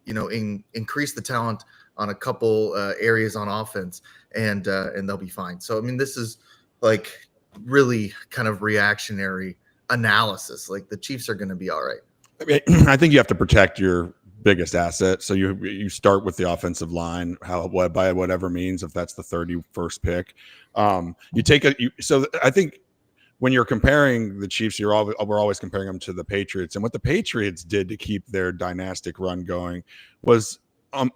increase the talent on a couple areas on offense, and they'll be fine. So I mean, this is like really kind of reactionary analysis. Like the Chiefs are going to be all right. I mean, I think you have to protect your biggest asset. So you start with the offensive line, by whatever means, if that's the 31st pick. So I think when you're comparing the Chiefs, we're always comparing them to the Patriots. And what the Patriots did to keep their dynastic run going was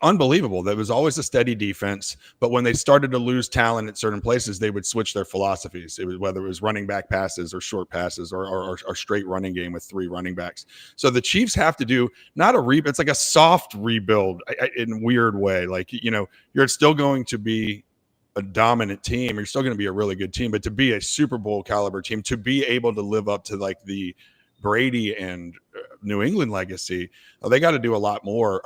unbelievable. There was always a steady defense, but when they started to lose talent at certain places, they would switch their philosophies. Whether it was running back passes or short passes or straight running game with 3 running backs. So the Chiefs have to do not a rebuild. It's like a soft rebuild in a weird way. Like, you're still going to be a dominant team. You're still going to be a really good team, but to be a Super Bowl caliber team, to be able to live up to like the Brady and New England legacy, they got to do a lot more.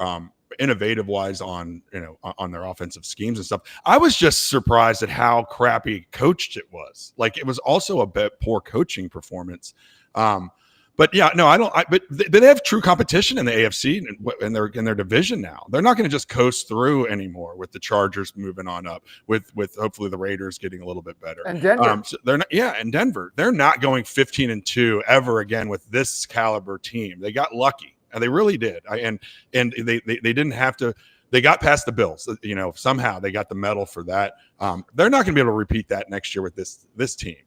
Innovative wise on their offensive schemes and stuff. I was just surprised at how crappy coached it was. Like it was also a bit poor coaching performance. But yeah, no, I don't. But they have true competition in the AFC in their division now. They're not going to just coast through anymore with the Chargers moving on up. With hopefully the Raiders getting a little bit better. And Denver, so they're not. Yeah, and Denver, they're not going 15-2 ever again with this caliber team. They got lucky. And they really did. And they didn't have to. They got past the Bills. Somehow they got the medal for that. They're not going to be able to repeat that next year with this team.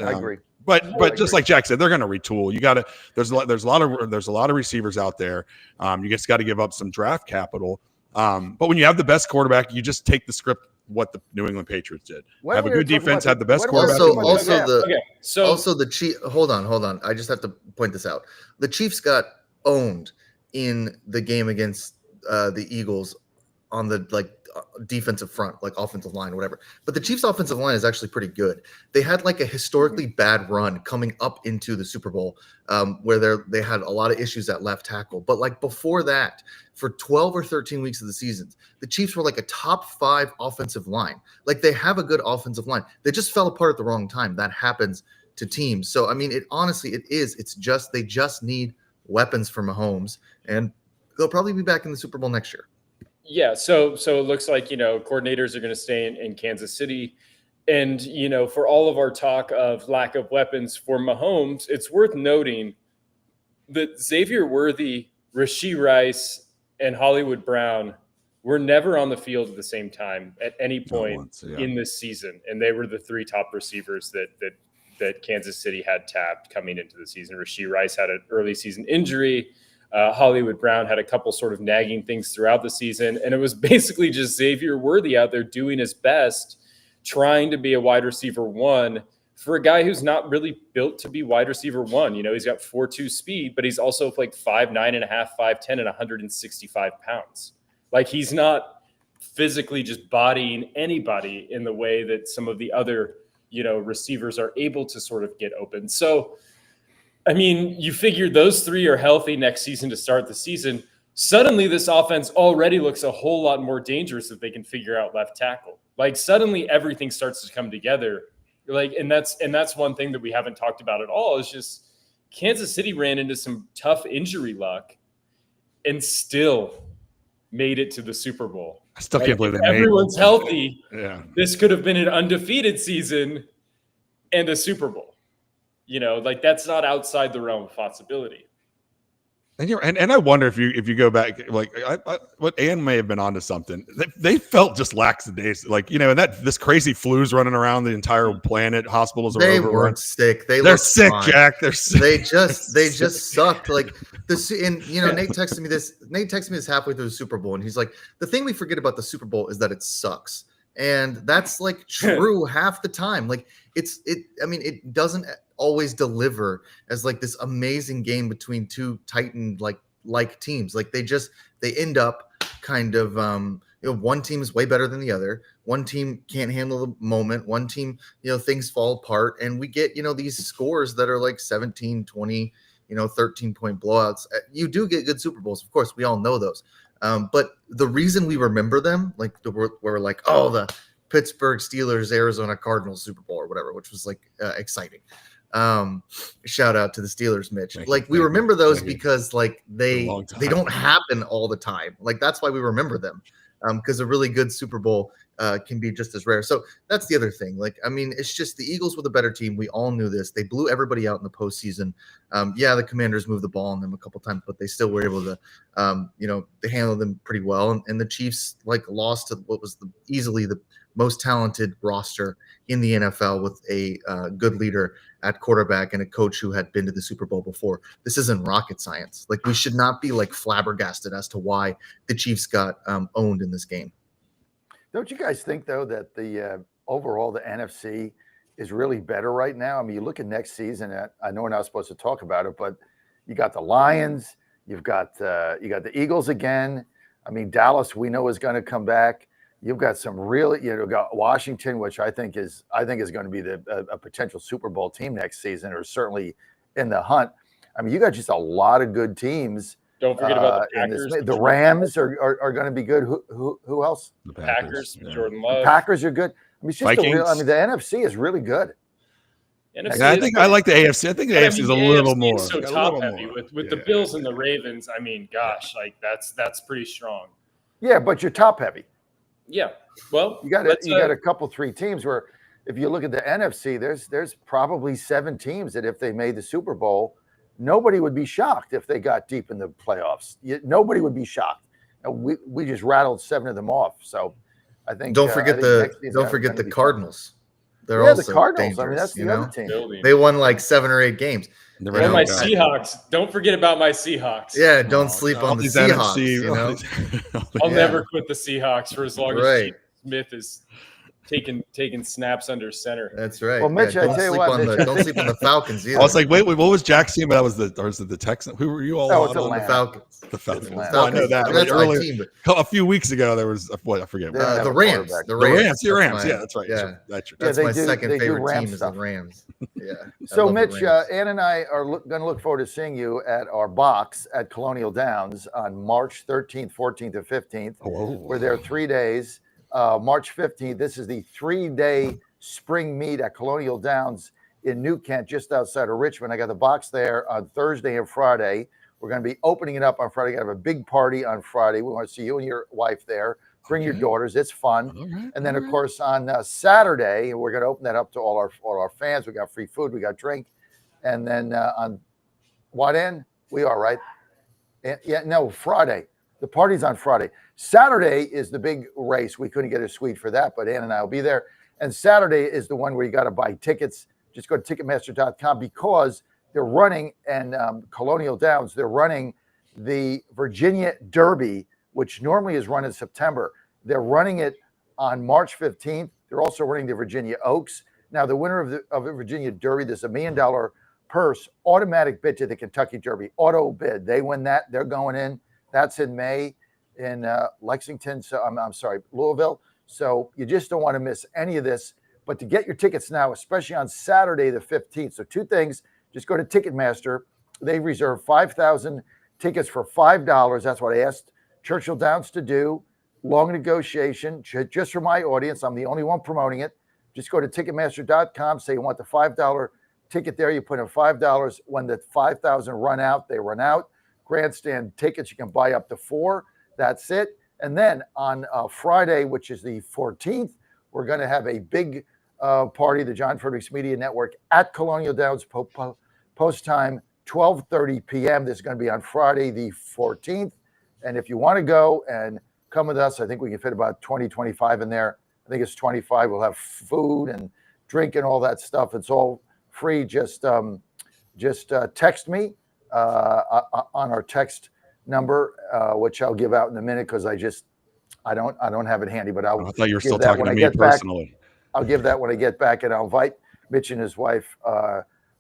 I agree. But just like Jack said, they're going to retool. You got to. There's a lot of receivers out there. You just got to give up some draft capital. But when you have the best quarterback, you just take the script. What the New England Patriots did. Have a good defense. Have the best quarterback. Also the Chiefs. Hold on. I just have to point this out. The Chiefs got owned in the game against the Eagles on the defensive front, like offensive line, whatever. But the Chiefs' offensive line is actually pretty good. They had like a historically bad run coming up into the Super Bowl, where they had a lot of issues at left tackle. But like before that, for 12 or 13 weeks of the season, the Chiefs were like a top 5 offensive line. Like they have a good offensive line. They just fell apart at the wrong time. That happens to teams. So I mean, it's just they just need weapons for Mahomes, and they'll probably be back in the Super Bowl next year. Yeah, so it looks like coordinators are going to stay in Kansas City, and for all of our talk of lack of weapons for Mahomes, it's worth noting that Xavier Worthy, Rashee Rice, and Hollywood Brown were never on the field at the same time at any point in this season, and they were the 3 top receivers that Kansas City had tapped coming into the season. Rashee Rice had an early season injury. Hollywood Brown had a couple sort of nagging things throughout the season. And it was basically just Xavier Worthy out there doing his best, trying to be a wide receiver 1 for a guy who's not really built to be wide receiver 1. He's got 4.2 speed, but he's also like 5'9.5", 5'10", and 165 pounds. Like he's not physically just bodying anybody in the way that some of the other receivers are able to sort of get open. So, I mean, you figure those 3 are healthy next season to start the season. Suddenly this offense already looks a whole lot more dangerous if they can figure out left tackle. Like suddenly everything starts to come together. And that's one thing that we haven't talked about at all is just Kansas City ran into some tough injury luck and still made it to the Super Bowl. I still can't believe if they made everyone's healthy, Yeah. this could have been an undefeated season and a Super Bowl. Like that's not outside the realm of possibility. And I wonder if you go back, like what Ann may have been onto something. They felt just lackadaisical, like and that this crazy flu's running around the entire planet. Hospitals are They overrun. weren't sick. They're They're sick, fine. Jack. They're sick. They just sucked. Like this, and Nate texted me this. Nate texted me this halfway through the Super Bowl, and he's like, "The thing we forget about the Super Bowl is that it sucks." And that's like true half the time. Like I mean, it doesn't always deliver as like this amazing game between two Titan like teams. Like they end up kind of one team is way better than the other. One team can't handle the moment. One team, things fall apart, and we get these scores that are like 17, 20, 13-point blowouts. You do get good Super Bowls, of course. We all know those. But the reason we remember them, like we're like, oh, the Pittsburgh Steelers, Arizona Cardinals Super Bowl or whatever, which was like exciting. Shout out to the Steelers, Mitch. We remember those because like they don't happen all the time. Like that's why we remember them. Because a really good Super Bowl can be just as rare. So that's the other thing. Like, I mean, it's just the Eagles were the better team. We all knew this. They blew everybody out in the postseason. The Commanders moved the ball on them a couple times, but they still were able to, they handled them pretty well. And the Chiefs lost to what was easily the most talented roster in the NFL with a good leader at quarterback and a coach who had been to the Super Bowl before. This isn't rocket science. Like we should not be flabbergasted as to why the Chiefs got owned in this game. Don't you guys think though that the overall the NFC is really better right now? I mean, you look at next season. I know we're not supposed to talk about it, but you got the Lions, you've got the Eagles again. I mean, Dallas we know is going to come back. You've got some really, got Washington, which I think is going to be a potential Super Bowl team next season, or certainly in the hunt. I mean, you got just a lot of good teams. Don't forget about the Packers. The Rams are going to be good. Who else? The Packers. Yeah. Jordan Love. The Packers are good. I mean, it's just Vikings. the NFC is really good. I like the AFC. I think the AFC is a little more so top heavy with the Bills and the Ravens. I mean, gosh, that's pretty strong. Yeah, but you're top heavy. Yeah, well, you got a couple 3 teams where, if you look at the NFC, there's probably 7 teams that if they made the Super Bowl, nobody would be shocked if they got deep in the playoffs. Nobody would be shocked. We just rattled 7 of them off. So I think don't forget the Cardinals. They're also the Cardinals. Dangerous, I mean, that's the other team. They won 7 or 8 games. And my Seahawks. Don't forget about my Seahawks. Yeah, don't sleep on the Seahawks. I'll never quit the Seahawks for as long as Smith is taking snaps under center. That's right. Well, Mitch, I tell you what, don't sleep on the Falcons either. I was like, wait, what was Jack's team? But was it the Texans? Who were you all on? The Falcons. The Falcons. Well, I know that. That's my team, but a few weeks ago, there was I forget. The Rams. The Rams. Yeah, that's right. Yeah, that's my second favorite team is the Rams. Yeah. So, Mitch, Ann and I are going to look forward to seeing you at our box at Colonial Downs on March 13th, 14th, and 15th. We're there 3 days. March 15th, this is the 3-day spring meet at Colonial Downs in New Kent, just outside of Richmond. I got the box there on Thursday and Friday. We're going to be opening it up on Friday. We're going to have a big party on Friday. We want to see you and your wife there. Bring your daughters. It's fun. And then, of course, on Saturday, we're going to open that up to all our fans. We got free food. We got drink. And then on what end? We are, right? Friday. The party's on Friday. Saturday is the big race. We couldn't get a suite for that, but Ann and I will be there. And Saturday is the one where you got to buy tickets. Just go to Ticketmaster.com because they're running, and Colonial Downs, they're running the Virginia Derby, which normally is run in September. They're running it on March 15th. They're also running the Virginia Oaks. Now, the winner of the Virginia Derby, there's $1 million purse, automatic bid to the Kentucky Derby, auto bid. They win that. They're going in. That's in May in Lexington. So I'm sorry, Louisville. So you just don't want to miss any of this. But to get your tickets now, especially on Saturday the 15th. So 2 things. Just go to Ticketmaster. They reserve 5,000 tickets for $5. That's what I asked Churchill Downs to do. Long negotiation, just for my audience. I'm the only one promoting it. Just go to Ticketmaster.com. Say you want the $5 ticket there. You put in $5. When the 5,000 run out, they run out. Grandstand tickets, you can buy up to 4. That's it. And then on Friday, which is the 14th, we're going to have a big party, the John Fredericks Media Network at Colonial Downs, post time, 12:30 p.m. This is going to be on Friday, the 14th. And if you want to go and come with us, I think we can fit about 20, 25 in there. I think it's 25. We'll have food and drink and all that stuff. It's all free. Just text me on our text number, which I'll give out in a minute because I don't have it handy, but I thought you were still that talking when to I me get back. personally. I'll give that when I get back, and I'll invite Mitch and his wife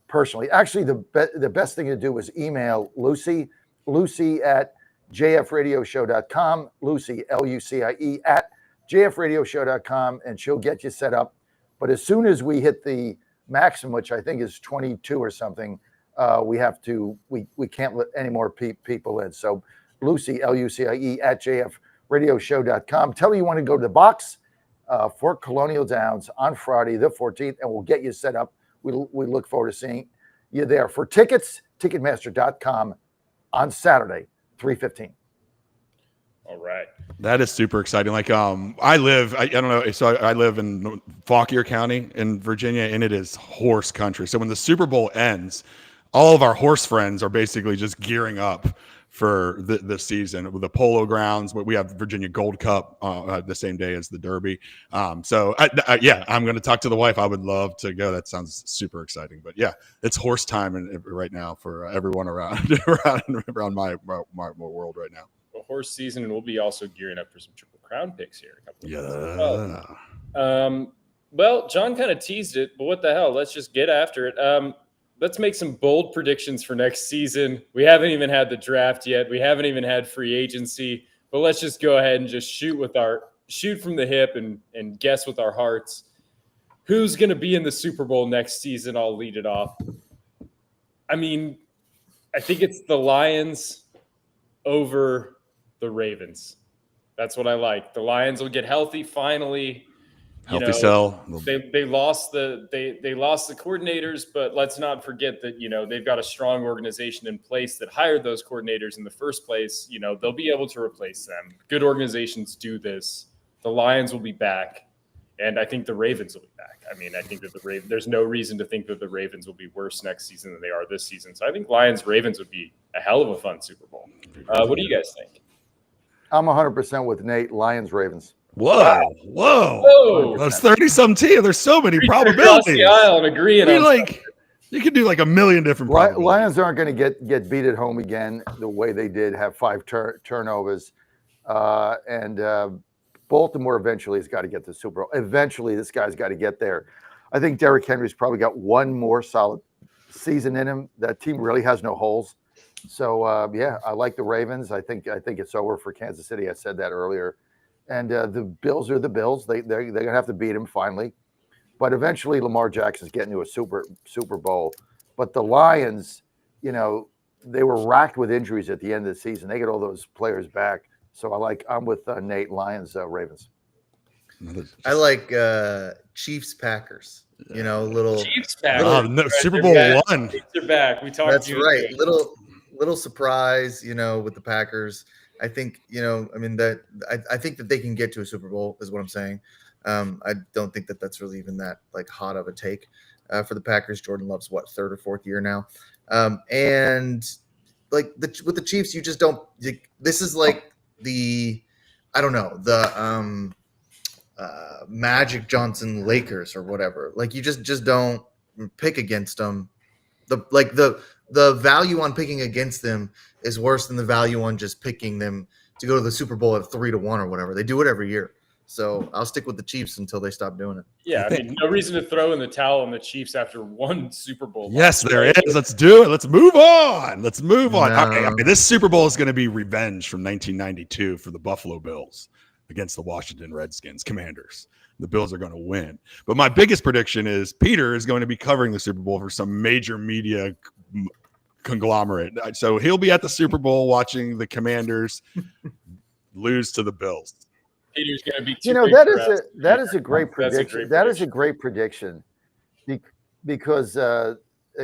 personally. Actually, the best thing to do is email Lucy at jfradioshow.com, Lucie, Lucie, at jfradioshow.com, and she'll get you set up. But as soon as we hit the maximum, which I think is 22 or something, we can't let any more people in. So Lucie, Lucie, at jfradioshow.com. Tell her you want to go to the box for Colonial Downs on Friday, the 14th, and we'll get you set up. We look forward to seeing you there. For tickets, Ticketmaster.com on Saturday, 3:15. All right. That is super exciting. Like, I don't know. So I live in Fauquier County in Virginia, and it is horse country. So when the Super Bowl ends, all of our horse friends are basically just gearing up for the season with the polo grounds. We have Virginia Gold Cup the same day as the Derby. So yeah, I'm going to talk to the wife. I would love to go. That sounds super exciting. But yeah, it's horse time right now for everyone around my world right now. Well, horse season, and we'll be also gearing up for some Triple Crown picks here in a couple of Yeah. months. Well, John kind of teased it, but what the hell? Let's just get after it. Let's make some bold predictions for next season. We haven't even had the draft yet. We haven't even had free agency, but let's just go ahead and just shoot from the hip and guess with our hearts. Who's going to be in the Super Bowl next season? I'll lead it off. I mean, I think it's the Lions over the Ravens. That's what I like. The Lions will get healthy finally. Healthy cell. They lost the coordinators, but let's not forget that they've got a strong organization in place that hired those coordinators in the first place. They'll be able to replace them. Good organizations do this. The Lions will be back, and I think the Ravens will be back. I mean, I think that there's no reason to think that the Ravens will be worse next season than they are this season. So I think Lions-Ravens would be a hell of a fun Super Bowl. What do you guys think? I'm 100% with Nate. Lions-Ravens. Whoa! That's 30-some team. There's so many probabilities. The aisle and agreeing you could do like a million different probabilities. Lions aren't going to get beat at home again the way they did, have 5 turnovers, and Baltimore eventually has got to get to the Super Bowl. Eventually, this guy's got to get there. I think Derrick Henry's probably got one more solid season in him. That team really has no holes. So yeah, I like the Ravens. I think it's over for Kansas City. I said that earlier. And the Bills are the Bills. They're going to have to beat him finally. But eventually Lamar Jackson's getting to a Super Bowl. But the Lions, they were racked with injuries at the end of the season. They get all those players back. So I'm with Nate. Lions, Ravens. I like Chiefs Packers. Little Chiefs Packers. No, Super Bowl one. Chiefs are back. We talked. That's right. Little surprise. With the Packers. I think, I think that they can get to a Super Bowl is what I'm saying. I don't think that that's really even that hot of a take for the Packers. Jordan Love's third or fourth year now. And with the Chiefs, you just don't, this is like the Magic Johnson Lakers or whatever. You just don't pick against them. The value on picking against them is worse than the value on just picking them to go to the Super Bowl at 3-1 or whatever. They do it every year. So I'll stick with the Chiefs until they stop doing it. Yeah, I mean, no reason to throw in the towel on the Chiefs after one Super Bowl. Yes, there is. Let's do it. Let's move on. No. Okay, this Super Bowl is going to be revenge from 1992 for the Buffalo Bills against the Washington Redskins, Commanders. The Bills are going to win. But my biggest prediction is Peter is going to be covering the Super Bowl for some major media conglomerate. So he'll be at the Super Bowl watching the Commanders lose to the Bills. Peter's going to be that is a great prediction. That is a great prediction because a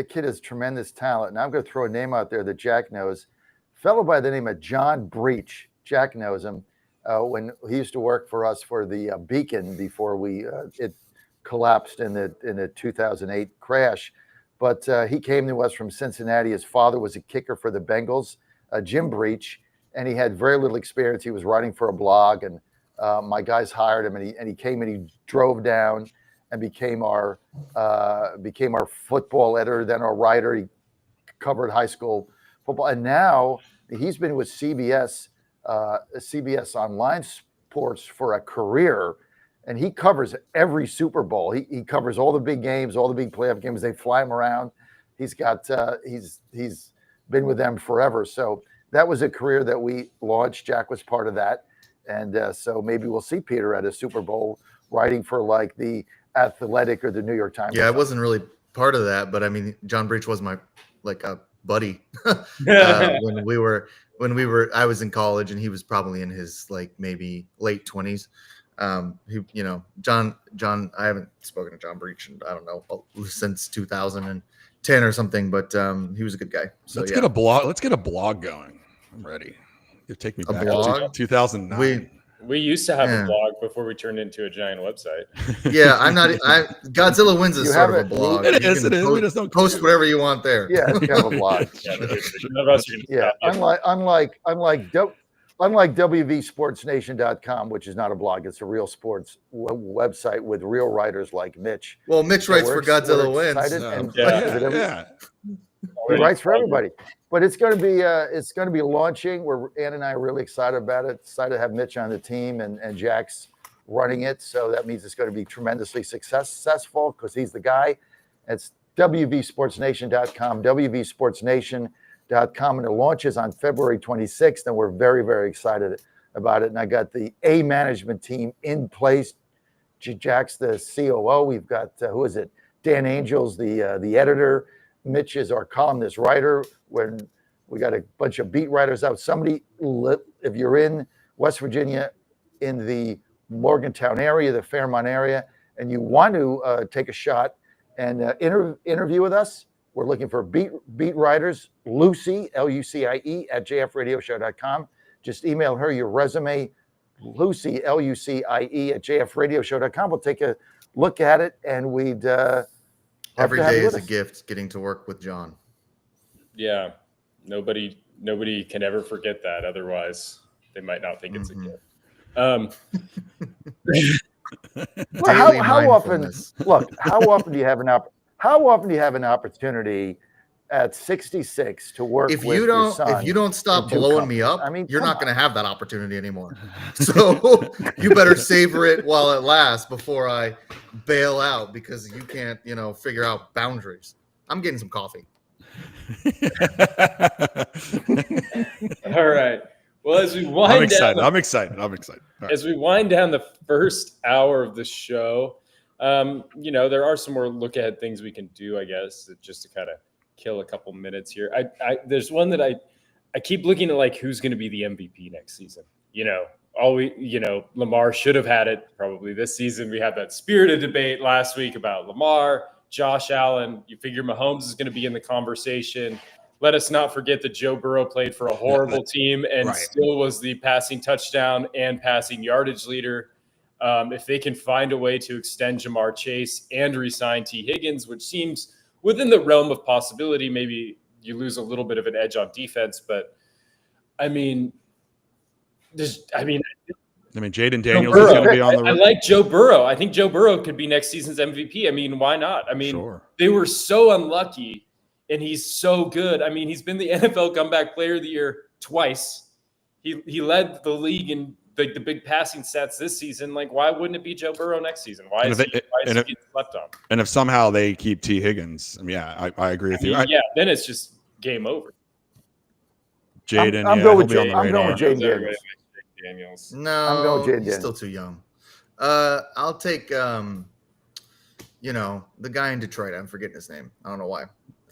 kid has tremendous talent. And I'm going to throw a name out there that Jack knows. A fellow by the name of John Breach. Jack knows him. when he used to work for us for the Beacon before it collapsed in the 2008 crash. But he came to us from Cincinnati. His father was a kicker for the Bengals, Jim Breach, and he had very little experience. He was writing for a blog, and my guys hired him, and he came and he drove down and became our football editor, then our writer. He covered high school football, and now he's been with CBS Online Sports for a career, and he covers every Super Bowl. He covers all the big games, all the big playoff games. They fly him around. He's been with them forever. So that was a career that we launched. Jack was part of that, and so maybe we'll see Peter at a Super Bowl writing for like the Athletic or the New York Times. Yeah, I wasn't really part of that, but I mean, John Breach was my a buddy when we were I was in college and he was probably in his like maybe late 20s. John, I haven't spoken to John Breach in, I don't know, since 2010 or something, but he was a good guy. So let's get a blog going. I'm ready. You take me back to 2009. We used to have a blog before we turned into a giant website. Yeah, Godzilla Wins is sort of a blog. It is. We just don't post whatever you want there. Yeah, it's kind of a blog. Unlike WVSportsNation.com, which is not a blog, it's a real sports website with real writers like Mitch. Well, Mitch writes for Godzilla Wins. He writes for everybody. But it's going to be launching. Ann and I are really excited about it. Excited to have Mitch on the team and Jack's running it. So that means it's going to be tremendously successful because he's the guy. It's WVSportsNation.com, WVSportsNation.com, and it launches on February 26th. And we're very, very excited about it. And I got the A management team in place. Jack's the COO. We've got Dan Angels, the editor. Mitch is our columnist writer. When we got a bunch of beat writers out. If you're in West Virginia, in the Morgantown area, the Fairmont area, and you want to take a shot and interview with us, we're looking for beat writers. Lucy, Lucie, at jfradioshow.com. Just email her your resume, Lucy, Lucie, at jfradioshow.com. We'll take a look at it, and we'd every day is a gift getting to work with John. Yeah, nobody can ever forget that. Otherwise, they might not think it's a gift. How often do you have an opportunity at 66 to work with your son? If you don't stop blowing me up, you're not going to have that opportunity anymore. So you better savor it while it lasts before I bail out because you can't, figure out boundaries. I'm getting some coffee. All right. Well, as we wind I'm excited. Right. As we wind down the first hour of the show, there are some more look ahead things we can do, I guess, just to kind of kill a couple minutes here. There's one that I keep looking at, like, who's going to be the MVP next season. Lamar should have had it probably this season. We had that spirited debate last week about Lamar, Josh Allen. You figure Mahomes is going to be in the conversation. Let us not forget that Joe Burrow played for a horrible team and still was the passing touchdown and passing yardage leader. If they can find a way to extend Jamar Chase and re-sign T. Higgins, which seems within the realm of possibility, maybe you lose a little bit of an edge on defense. But Jaden Daniels is going to be on the. I like Joe Burrow. I think Joe Burrow could be next season's MVP. Why not? They were so unlucky. And he's so good. He's been the NFL Comeback Player of the Year twice. He led the league in the big passing stats this season. Like, why wouldn't it be Joe Burrow next season? Why is he getting slept on? And if somehow they keep T. Higgins, I agree with you. Then it's just game over. Jaden, I'm going with Jaden Daniels. No, I'm going with Jaden. He's still too young. I'll take the guy in Detroit. I'm forgetting his name. I don't know why.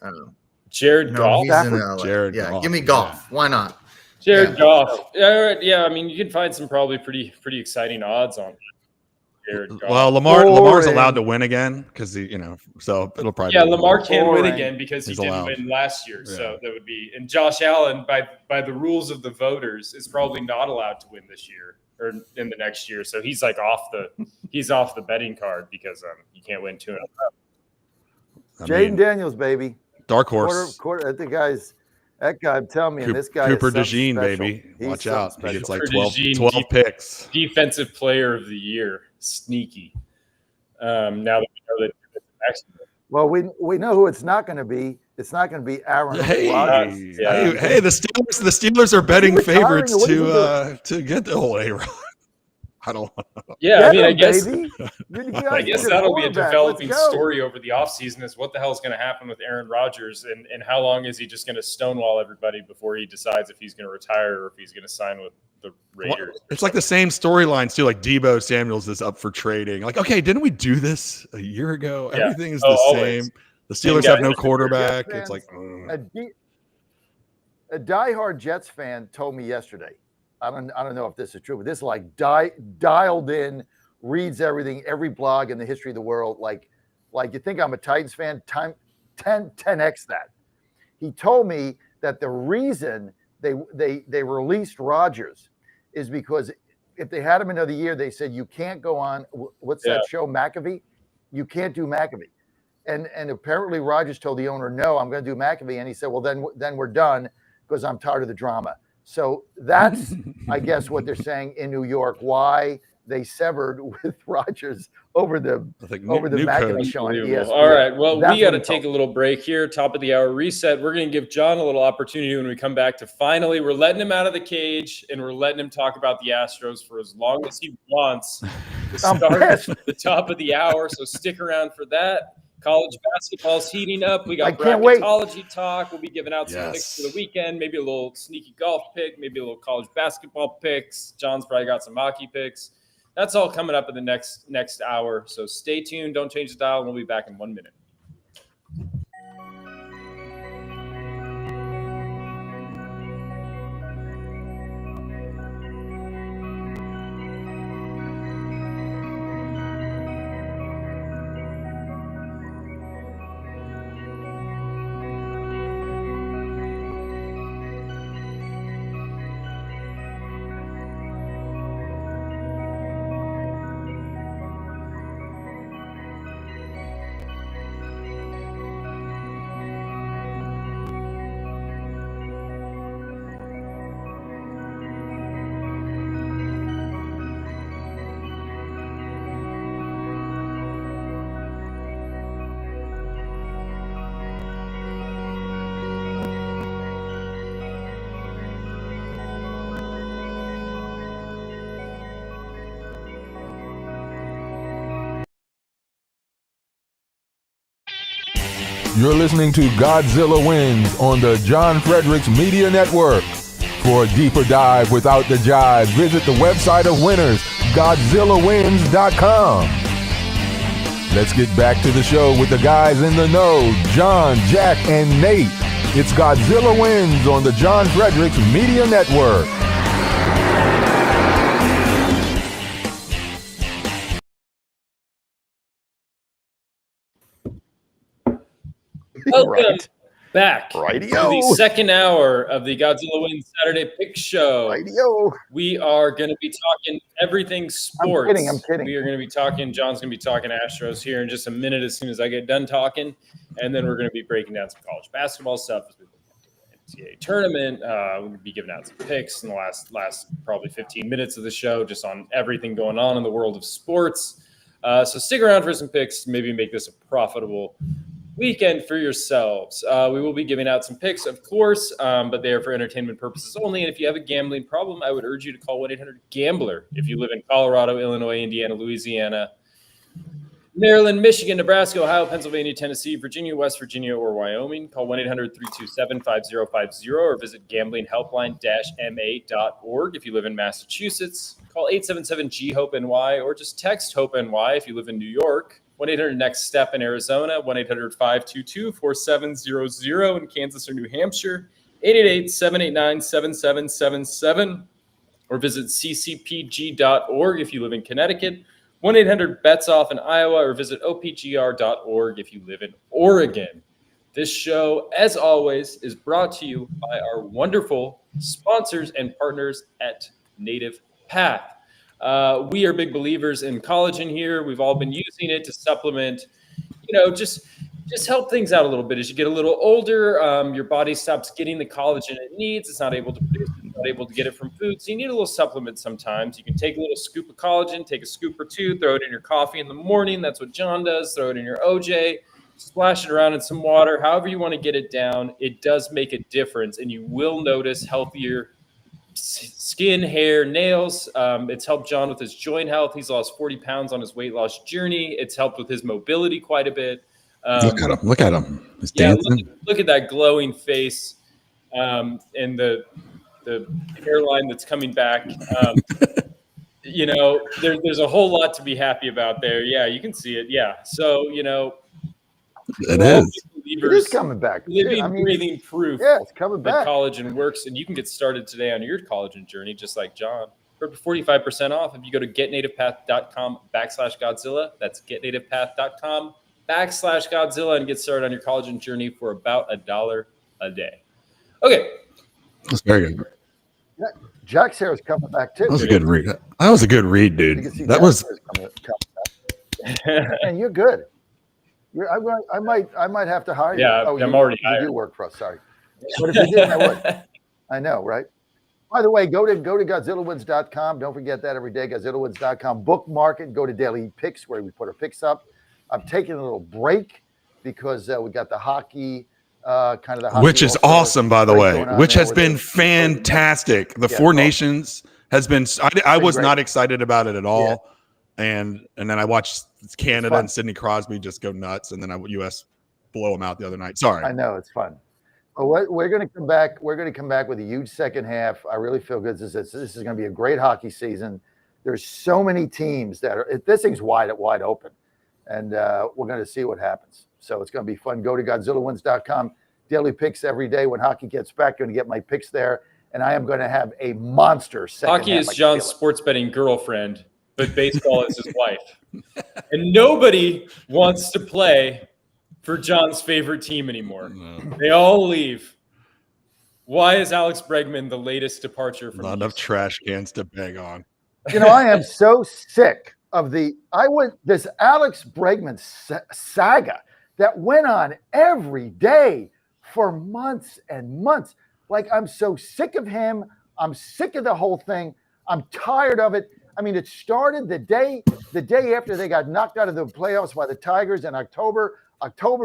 I don't know. Jared Goff. He's in LA. Goff. Give me Goff. Why not? Jared Goff. Yeah, you can find some probably pretty exciting odds on Jared Goff. Well, Lamar's allowed to win again because so it'll probably. Yeah, Lamar can win again because he didn't win last year. Yeah. So that would be, and Josh Allen by the rules of the voters is probably not allowed to win this year. or in the next year. So he's like off the betting card because you can't win 2 in a row. Jaden Daniels, baby. Dark horse. Quarter. That guy, tell me, and this guy Cooper is DeJean, special. baby. He's Watch out. special. He gets like Cooper 12 DeJean, picks. Defensive player of the year. Sneaky. Now that we know that it's next year. Well, we know who it's not going to be. It's not going to be Aaron Rodgers. Hey, the Steelers are betting favorites to get the whole A-Rod. I don't know. Yeah, I mean, I guess I guess that'll be a developing story over the offseason is what the hell is going to happen with Aaron Rodgers and how long is he just going to stonewall everybody before he decides if he's going to retire or if he's going to sign with the Raiders. Well, it's like the same storylines too, like Debo Samuels is up for trading. Like, okay, didn't we do this a year ago? Yeah. Everything is the same. The Steelers have no quarterback. It's like a diehard Jets fan told me yesterday. I don't know if this is true, but this is like dialed in, reads everything, every blog in the history of the world. Like you think I'm a Titans fan, 10x that. He told me that the reason they released Rodgers is because if they had him another year, they said you can't go on. What's that show, McAfee? You can't do McAfee. And apparently Rodgers told the owner, no, I'm going to do McAfee. And he said, well, then we're done because I'm tired of the drama. So that's, I guess, what they're saying in New York, why they severed with Rodgers over the McAfee show on ESPN. All right, well, we got to take a little break here, top of the hour reset. We're going to give John a little opportunity when we come back to finally, we're letting him out of the cage and we're letting him talk about the Astros for as long as he wants to start at the top of the hour. So stick around for that. College basketball's heating up. We got bracketology talk. We'll be giving out some picks for the weekend. Maybe a little sneaky golf pick. Maybe a little college basketball picks. John's probably got some hockey picks. That's all coming up in the next hour. So stay tuned. Don't change the dial. We'll be back in 1 minute. You're listening to Godzilla Wins on the John Fredericks Media Network. For a deeper dive without the jive, visit the website of winners, GodzillaWins.com. Let's get back to the show with the guys in the know, John, Jack, and Nate. It's Godzilla Wins on the John Fredericks Media Network. Welcome back to the second hour of the Godzilla Wins Saturday Pick Show. We are going to be talking everything sports. I'm kidding. We are going to be talking, John's going to be talking Astros here in just a minute as soon as I get done talking. And then we're going to be breaking down some college basketball stuff as we look at the NCAA tournament. We're going to be giving out some picks in the last probably 15 minutes of the show just on everything going on in the world of sports. So stick around for some picks, maybe make this a profitable weekend for yourselves. We will be giving out some picks, of course, but they are for entertainment purposes only. And if you have a gambling problem, I would urge you to call 1-800-GAMBLER. If you live in Colorado, Illinois, Indiana, Louisiana, Maryland, Michigan, Nebraska, Ohio, Pennsylvania, Tennessee, Virginia, West Virginia, or Wyoming, call 1-800-327-5050 or visit gamblinghelpline-ma.org. If you live in Massachusetts, call 877-GHOPE-NY or just text HOPE-NY if you live in New York. 1-800-NEXT-STEP in Arizona, 1-800-522-4700 in Kansas or New Hampshire, 888-789-7777, or visit ccpg.org if you live in Connecticut, 1-800-BETS-OFF in Iowa, or visit opgr.org if you live in Oregon. This show, as always, is brought to you by our wonderful sponsors and partners at Native Path. We are big believers in collagen here. We've all been using it to supplement, just help things out a little bit. As you get a little older, your body stops getting the collagen it needs. It's not able to produce it, it's not able to get it from food. So you need a little supplement sometimes. You can take a little scoop of collagen, take a scoop or two, throw it in your coffee in the morning. That's what John does. Throw it in your OJ, splash it around in some water. However you want to get it down, it does make a difference. And you will notice healthier skin, hair, nails. It's helped John with his joint health. He's lost 40 pounds on his weight loss journey. It's helped with his mobility quite a bit. Look at him. He's Yeah, dancing. look at that glowing face, and the hairline that's coming back. There's a whole lot to be happy about there. Yeah, you can see it. Yeah. So, It we're all is. big It believers, is coming back. living, I mean, breathing proof yeah, it's coming that back. collagen works, and you can get started today on your collagen journey, just like John. For up to 45% off if you go to getnativepath.com/Godzilla. That's getnativepath.com/Godzilla and get started on your collagen journey for about $1 a day. Okay. That's very good. Jack's hair is coming back too. That was a good read. That was a good read, You dude. can see That Jack's was hair is coming back. And you're good. I might have to hire you. Yeah, I'm already you hired. do work for us. Sorry, but if you didn't, I would. I know, right? By the way, go to GodzillaWins.com. Don't forget that every day. GodzillaWins.com. Bookmark it. Go to Daily Picks where we put our picks up. I'm taking a little break because we got the hockey. Which is awesome, by the way, which has been fantastic. fantastic. The Yeah, Four it's awesome. Nations has been. I was great. not excited about it at all, and then I watched Canada fun. and Sidney Crosby just go nuts, and then U.S. blow them out the other night. Sorry, I know it's fun. But we're going to come back. We're going to come back with a huge second half. I really feel good. This is going to be a great hockey season. There's so many teams that are. This thing's wide open, and we're going to see what happens. So it's going to be fun. Go to GodzillaWins.com. Daily picks every day. When hockey gets back, going to get my picks there, and I am going to have a monster second Hockey half. is John's sports betting girlfriend, but baseball is his wife. And nobody wants to play for John's favorite team anymore. No. They all leave. Why is Alex Bregman the latest departure from not enough trash cans to beg on. I am so sick of this Alex Bregman saga that went on every day for months and months. Like, I'm so sick of him. I'm sick of the whole thing. I'm tired of it. I mean, it started the day after they got knocked out of the playoffs by the Tigers in October,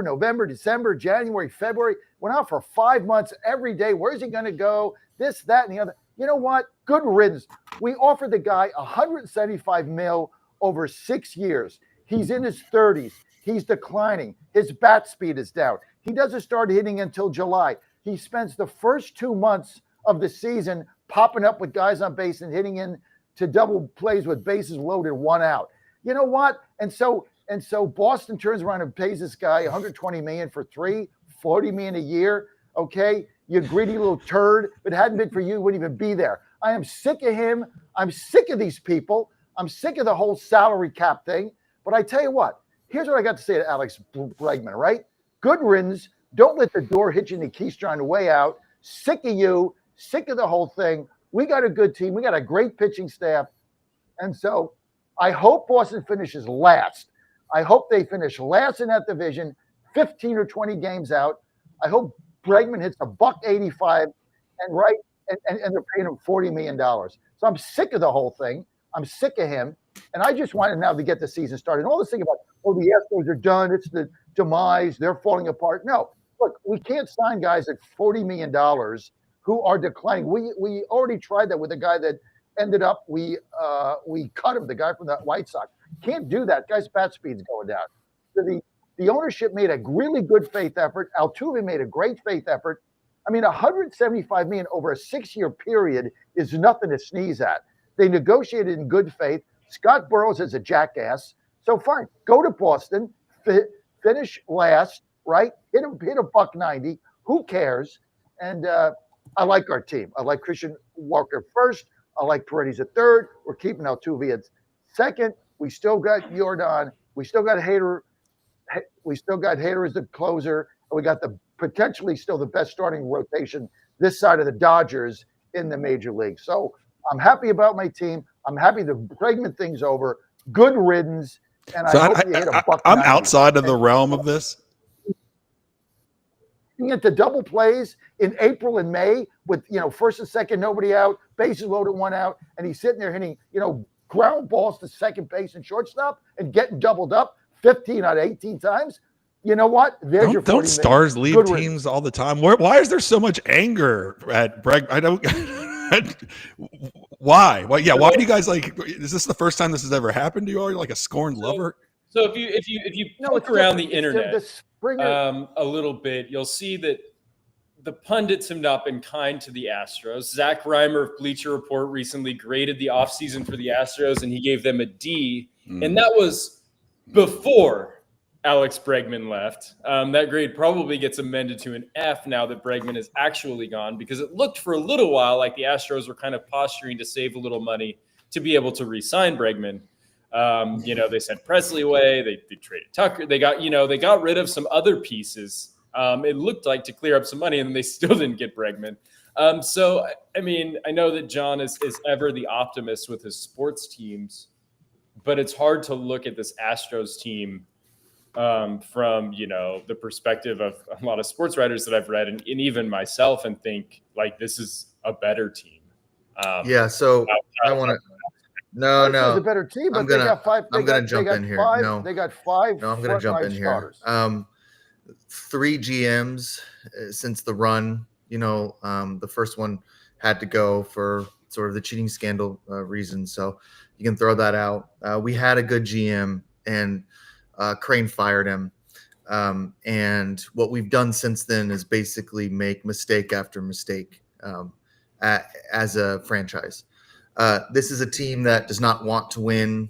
November, December, January, February. Went on for 5 months every day. Where's he going to go? This, that, and the other. You know what? Good riddance. We offered the guy $175 million over 6 years. He's in his 30s. He's declining. His bat speed is down. He doesn't start hitting until July. He spends the first 2 months of the season popping up with guys on base and hitting in to double plays with bases loaded, 1 out. You know what? And so Boston turns around and pays this guy $120 million for $40 million a year. Okay, you greedy little turd. If it hadn't been for you, he wouldn't even be there. I am sick of him. I'm sick of these people. I'm sick of the whole salary cap thing. But I tell you what, here's what I got to say to Alex Bregman, right? Good riddance. Don't let the door hit you in the keister on the way out. Sick of you. Sick of the whole thing. We got a good team. We got a great pitching staff. And so I hope Boston finishes last. I hope they finish last in that division, 15 or 20 games out. I hope Bregman hits $185 and they're paying him $40 million. So I'm sick of the whole thing. I'm sick of him. And I just wanted now to get the season started. And all this thing about, the Astros are done. It's the demise. They're falling apart. No, look, we can't sign guys at $40 million who are declining. We already tried that with a guy that ended up, we cut him, the guy from the White Sox. Can't do that. Guy's bat speed's going down. So the ownership made a really good faith effort. Altuve made a great faith effort. I mean, $175 million over a 6-year period is nothing to sneeze at. They negotiated in good faith. Scott Burrows is a jackass. So fine, go to Boston, finish last, right? Hit a $190. Who cares? And I like our team. I like Christian Walker first. I like Paredes at third. We're keeping Altuve at second. We still got Jordan. We still got Hader. We still got Hader as the closer. And we got the potentially still the best starting rotation this side of the Dodgers in the major league. So I'm happy about my team. I'm happy the Bregman thing's over. Good riddance. And So I hope you hit a buck. I'm 90. outside of the realm of this. Into double plays in April and May with, first and second, nobody out, bases loaded, one out, and he's sitting there hitting, ground balls to second base and shortstop and getting doubled up 15 out of 18 times. You know what? There's your 40 Don't stars million. leave Good teams riddance. all the time? Why is there so much anger at Breg? I don't. Why? Yeah. Why do you guys like? Is this the first time this has ever happened to you? Are you like a scorned lover? So if you look it's around the different. It's internet Springer. a little bit, you'll see that the pundits have not been kind to the Astros. Zach Reimer of Bleacher Report recently graded the offseason for the Astros, and he gave them a D. And that was before Alex Bregman left. That grade probably gets amended to an F now that Bregman is actually gone, because it looked for a little while like the Astros were kind of posturing to save a little money to be able to re-sign Bregman. They sent Presley away. They traded Tucker. They got rid of some other pieces. It looked like to clear up some money, and then they still didn't get Bregman. So, I mean, I know that John is ever the optimist with his sports teams, but it's hard to look at this Astros team from, the perspective of a lot of sports writers that I've read and even myself, and think like this is a better team. So I want to. No. It's a better team, but they got five. I'm going to jump in here. They got five. No, I'm going to jump in here. Starters. 3 GMs since the run. The first one had to go for sort of the cheating scandal reasons. So you can throw that out. We had a good GM, and Crane fired him. And what we've done since then is basically make mistake after mistake as a franchise. This is a team that does not want to win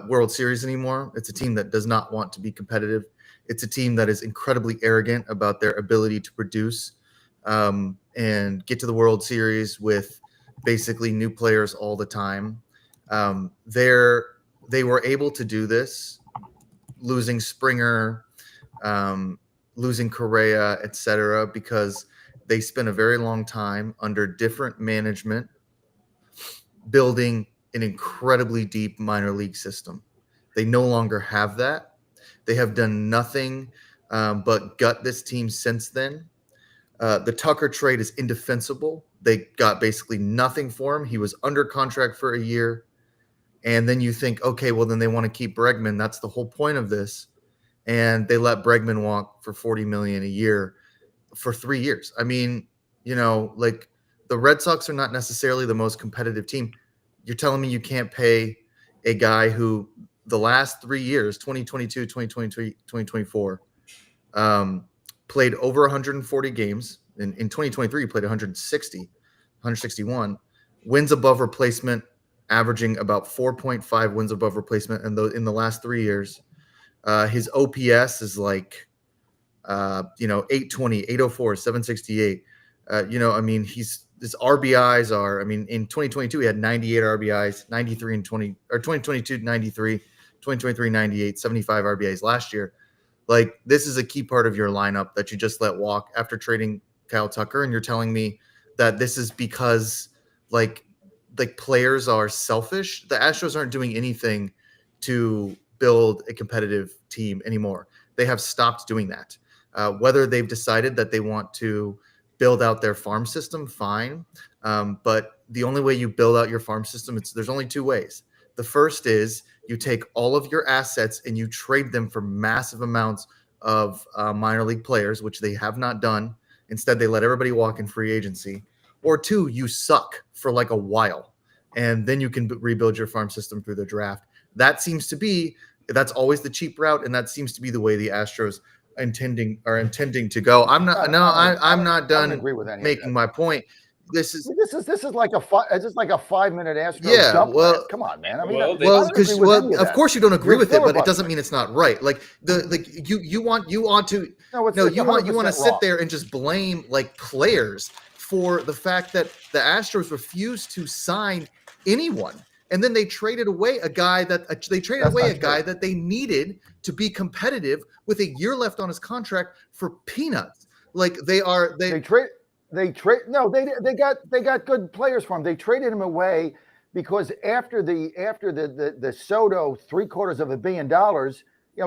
World Series anymore. It's a team that does not want to be competitive. It's a team that is incredibly arrogant about their ability to produce and get to the World Series with basically new players all the time. They were able to do this, losing Springer, losing Correa, etc., because they spent a very long time under different management building an incredibly deep minor league system. They no longer have that. They have done nothing but gut this team since then. The Tucker trade is indefensible. They got basically nothing for him. He was under contract for a year. And then you think, okay, well, then they want to keep Bregman. That's the whole point of this. And they let Bregman walk for $40 million a year for 3 years. I mean, like the Red Sox are not necessarily the most competitive team. You're telling me you can't pay a guy who the last 3 years, 2022, 2023, 2024, played over 140 games. In 2023, he played 161, wins above replacement, averaging about 4.5 wins above replacement. And in the last 3 years, his OPS is like, 820, 804, 768. His RBIs are, in 2022, he had 98 RBIs, 93 in 2022, 93, 2023, 98, 75 RBIs last year. Like, this is a key part of your lineup that you just let walk after trading Kyle Tucker. And you're telling me that this is because like players are selfish. The Astros aren't doing anything to build a competitive team anymore. They have stopped doing that. Whether they've decided that they want to build out their farm system, fine. But the only way you build out your farm system, there's only 2 ways. The first is you take all of your assets and you trade them for massive amounts of minor league players, which they have not done. Instead, they let everybody walk in free agency. Or 2, you suck for like a while, and then you can rebuild your farm system through the draft. That's always the cheap route, and that seems to be the way the Astros are intending to go. I'm not done making my point. This is like a 5-minute Astros. Yeah, dump well, rant. Come on, man. Of course you don't agree with it, but it doesn't filibuster. mean it's not right. Like you want to sit there and just blame like players for the fact that the Astros refused to sign anyone. And then they traded away a guy that they needed to be competitive with a year left on his contract for peanuts. Like they got good players for him. They traded him away because after the Soto $750 million,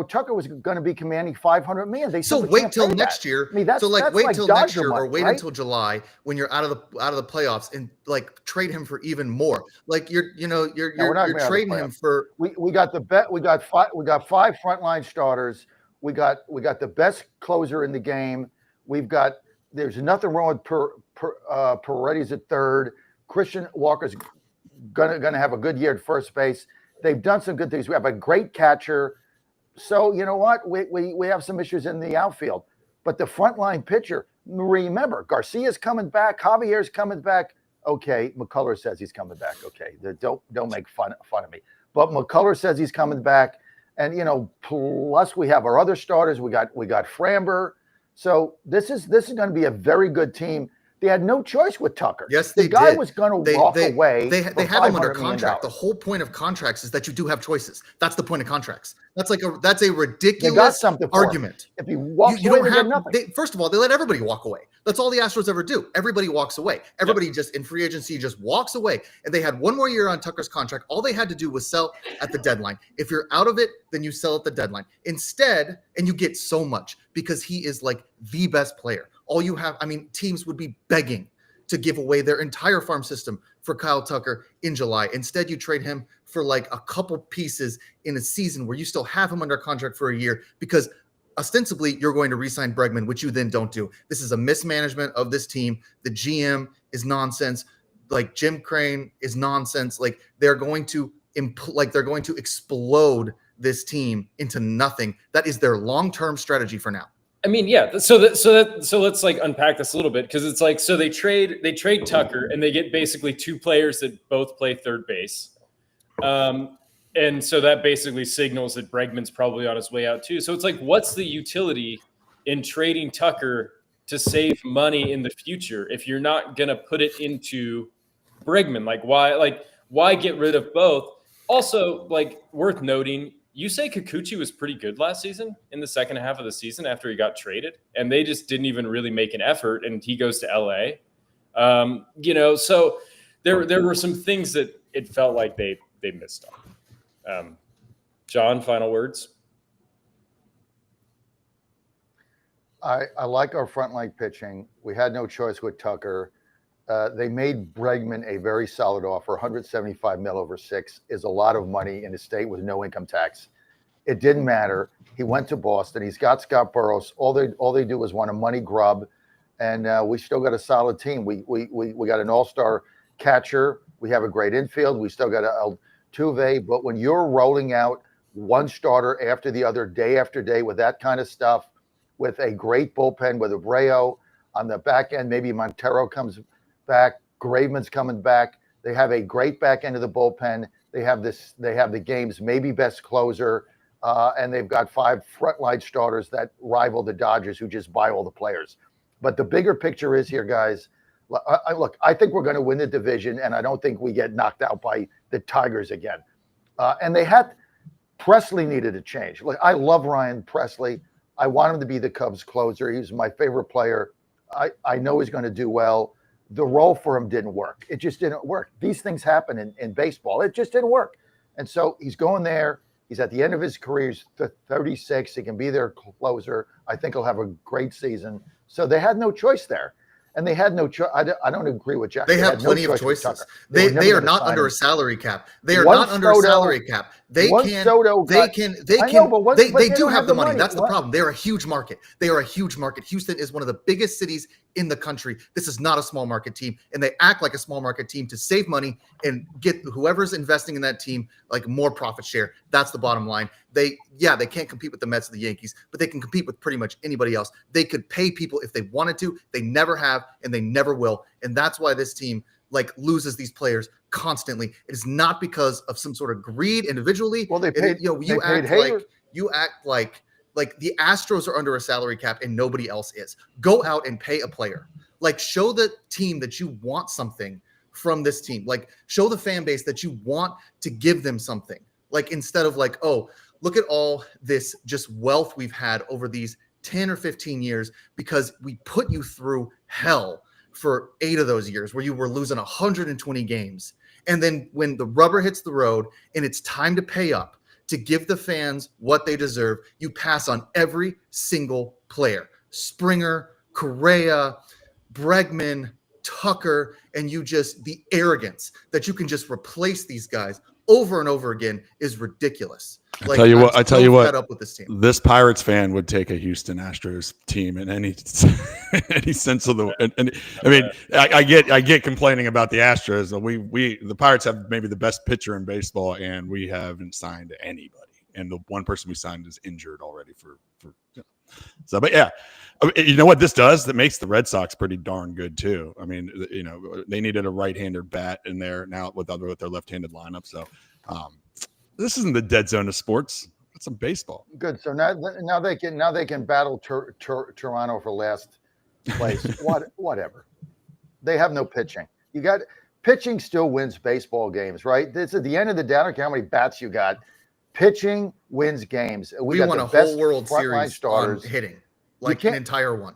Tucker was going to be commanding $500 million. They So simply wait can't till pay next that. year. I mean, that's wait till next Dodger year, or money, wait right? until July when you're out of the playoffs, and like trade him for even more. Like you're No, we're not you're gonna be out of the trading him playoffs. for. We got the bet. We got five frontline starters. We got the best closer in the game. There's nothing wrong with Paredes at third. Christian Walker's gonna have a good year at first base. They've done some good things. We have a great catcher. So you know what? We have some issues in the outfield, but the frontline pitcher. Remember, Garcia's coming back. Javier's coming back. Okay, McCullers says he's coming back. Okay, don't make fun of me. But McCullers says he's coming back, and plus we have our other starters. We got Framber. So this is going to be a very good team. They had no choice with Tucker. Yes, the guy did. was going to walk away. They have him under contract. The whole point of contracts is that you do have choices. That's the point of contracts. That's a ridiculous argument. If he walks you away, don't have nothing. First of all, they let everybody walk away. That's all the Astros ever do. Everybody walks away. Everybody just in free agency just walks away. And they had one more year on Tucker's contract. All they had to do was sell at the deadline. If you're out of it, then you sell at the deadline. Instead, and you get so much because he is like the best player. All you have, teams would be begging to give away their entire farm system for Kyle Tucker in July. Instead, you trade him for like a couple pieces in a season where you still have him under contract for a year because ostensibly you're going to re-sign Bregman, which you then don't do. This is a mismanagement of this team. The GM is nonsense. Like Jim Crane is nonsense. Like they're going to explode this team into nothing. That is their long-term strategy for now. Yeah. So let's like unpack this a little bit because it's like so they trade Tucker and they get basically two players that both play third base, and so that basically signals that Bregman's probably on his way out too. So it's like, what's the utility in trading Tucker to save money in the future if you're not gonna put it into Bregman? Like why get rid of both? Also, like worth noting. Yusei Kikuchi was pretty good last season in the second half of the season after he got traded, and they just didn't even really make an effort. And he goes to LA, So there were some things that it felt like they missed on. John, final words. I like our frontline pitching. We had no choice with Tucker. They made Bregman a very solid offer. $175 million over 6 is a lot of money in a state with no income tax. It didn't matter. He went to Boston. He's got Scott Burrows. All they do is want a money grub, and we still got a solid team. We got an all-star catcher. We have a great infield. We still got Altuve. But when you're rolling out one starter after the other, day after day, with that kind of stuff, with a great bullpen, with Abreu on the back end, maybe Montero comes back, Graveman's coming back. They have a great back end of the bullpen. They have the game's maybe best closer, and they've got 5 frontline starters that rival the Dodgers, who just buy all the players. But the bigger picture is here, guys. I think we're going to win the division, and I don't think we get knocked out by the Tigers again. And Presley needed a change. Look, I love Ryan Presley. I want him to be the Cubs closer. He's my favorite player. I know he's going to do well. The role for him didn't work. It just didn't work. These things happen in baseball. It just didn't work. And so he's going there. He's at the end of his career. He's 36. He can be their closer. I think he'll have a great season. So they had no choice there. And they had no choice. I don't agree with Jack. They have plenty of choices. They are not under a salary cap. They are not under a salary cap. They do have the money. That's the problem. They're a huge market. They are a huge market. Houston is one of the biggest cities in the country. This is not a small market team, and they act like a small market team to save money and get whoever's investing in that team like more profit share. That's the bottom line. They can't compete with the Mets and the Yankees, but they can compete with pretty much anybody else. They could pay people if they wanted to. They never have, and they never will. And that's why this team loses these players constantly. It is not because of some sort of greed individually. Well, they paid. You act like the Astros are under a salary cap and nobody else is. Go out and pay a player. Show the team that you want something from this team. Show the fan base that you want to give them something. Instead of look at all this just wealth we've had over these 10 or 15 years because we put you through hell for 8 of those years where you were losing 120 games And then when the rubber hits the road and it's time to pay up to give the fans what they deserve, you pass on every single player. Springer, Correa, Bregman, Tucker, and the arrogance that you can just replace these guys over and over again is ridiculous. I tell you what, fed up with this team. This Pirates fan would take a Houston Astros team in any sense of the. And I mean, I get complaining about the Astros. The Pirates have maybe the best pitcher in baseball, and we haven't signed anybody. And the one person we signed is injured already for. So, but yeah, you know what this does? That makes the Red Sox pretty darn good too. I mean, they needed a right-handed bat in there now with their left-handed lineup. So. This isn't the dead zone of sports. It's some baseball. Good. So now they can battle Toronto for last place. Whatever. They have no pitching. You got pitching still wins baseball games, right? This at the end of the day. I don't care how many bats you got. Pitching wins games. We got won the a best whole World Series starters on hitting, like an entire one.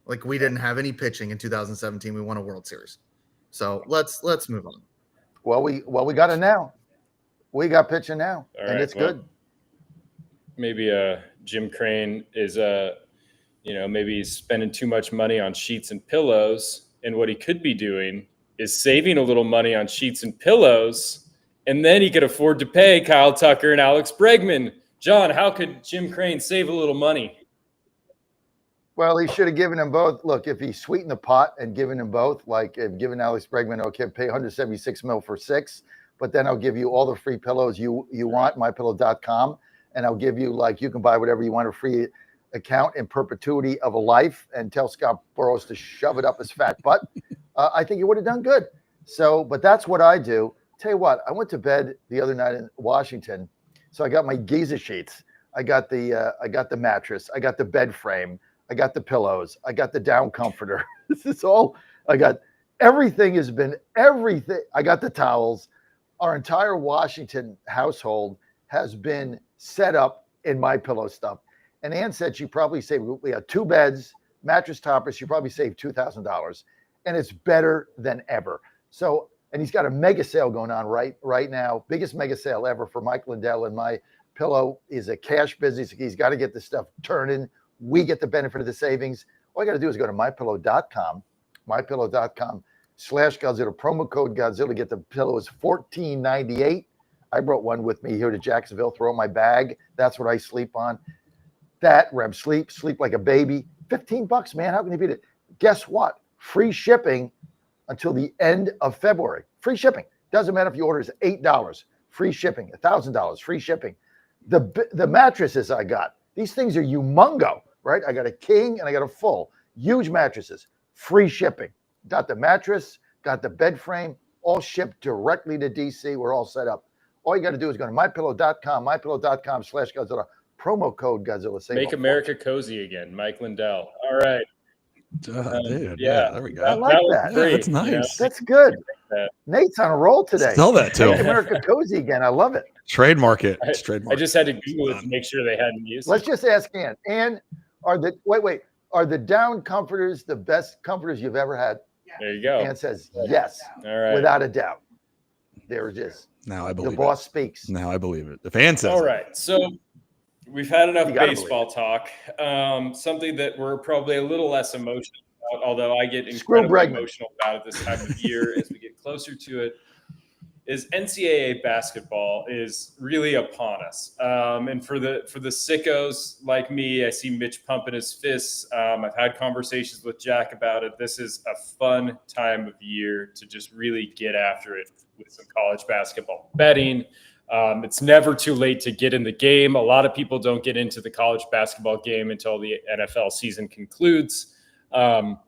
Like we didn't have any pitching in 2017. We won a World Series. So let's move on. Well, we got it now. We got pitching now, and it's good. Maybe Jim Crane is maybe he's spending too much money on sheets and pillows, and what he could be doing is saving a little money on sheets and pillows, and then he could afford to pay Kyle Tucker and Alex Bregman. John, how could Jim Crane save a little money? Well, he should have given them both. Look, if he sweetened the pot and given them both, like if given Alex Bregman, okay, pay $176 million for 6. But then I'll give you all the free pillows you want, mypillow.com, and I'll give you, like, you can buy whatever you want, a free account in perpetuity of a life, and tell Scott Burrows to shove it up his fat butt. I think he would have done good. So, but that's what I do. Tell you what, I went to bed the other night in Washington, so I got my Giza sheets, I got the mattress, I got the bed frame, I got the pillows, I got the down comforter. This is all I got. Everything has been everything. I got the towels. Our entire Washington household has been set up in My Pillow stuff. And Ann said she probably saved, we had 2 beds, mattress toppers, she probably saved $2,000. And it's better than ever. So, and he's got a mega sale going on right now. Biggest mega sale ever for Mike Lindell. And My Pillow is a cash business. He's got to get the stuff turning. We get the benefit of the savings. All you got to do is go to mypillow.com, mypillow.com/Godzilla, promo code Godzilla. Get the pillows $14.98. I brought one with me here to Jacksonville, throw in my bag. That's what I sleep on. That Rem sleep like a baby. $15, man. How can you beat it? Guess what? Free shipping until the end of February. Free shipping. Doesn't matter if your order is $8. Free shipping. $1,000. Free shipping. The mattresses I got. These things are humongo, right? I got a king and I got a full. Huge mattresses. Free shipping. Got the mattress, got the bed frame, all shipped directly to DC. We're all set up. All you got to do is go to mypillow.com, mypillow.com/Godzilla, promo code Godzilla. Make America cozy again, Mike Lindell. All right. Dude, yeah, there we go. I like that. Yeah, that's nice. You know? That's good. Nate's on a roll today. Tell that to Make him. America cozy again. I love it. Trademark it. It's trademark. I just had to Google it to make sure they hadn't used Let's it. just ask Ann. Ann, are the down comforters the best comforters you've ever had? There you go. Ann says yes, All right. without a doubt. There it is. Now I The believe boss it. speaks. Now I believe it. The fan says All it. right. So we've had enough You gotta baseball talk. Something that we're probably a little less emotional about, although I get Screw incredibly Bregman. emotional about it this time of year as we get closer to it, is NCAA basketball is really upon us. And for the sickos like me, I see Mitch pumping his fists. I've had conversations with Jack about it. This is a fun time of year to just really get after it with some college basketball betting. It's never too late to get in the game. A lot of people don't get into the college basketball game until the NFL season concludes. And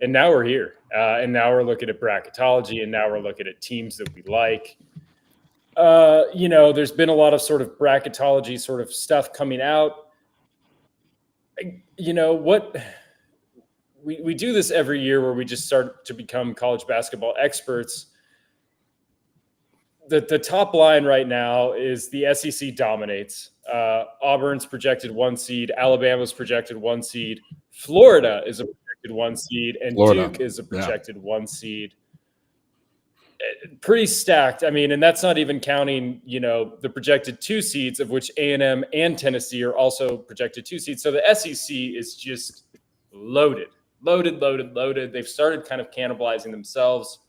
now we're here. And now we're looking at bracketology, and now we're looking at teams that we like. There's been a lot of sort of bracketology sort of stuff coming out. What we do this every year where we just start to become college basketball experts. The top line right now is the SEC dominates. Auburn's projected 1 seed. Alabama's projected 1 seed. Florida is a projected 1 seed. And Florida. Duke is a projected 1 seed. pretty stacked. I mean, and that's not even counting, the projected 2 seeds, of which A&M and Tennessee are also projected 2 seeds. So the SEC is just loaded. They've started kind of cannibalizing themselves,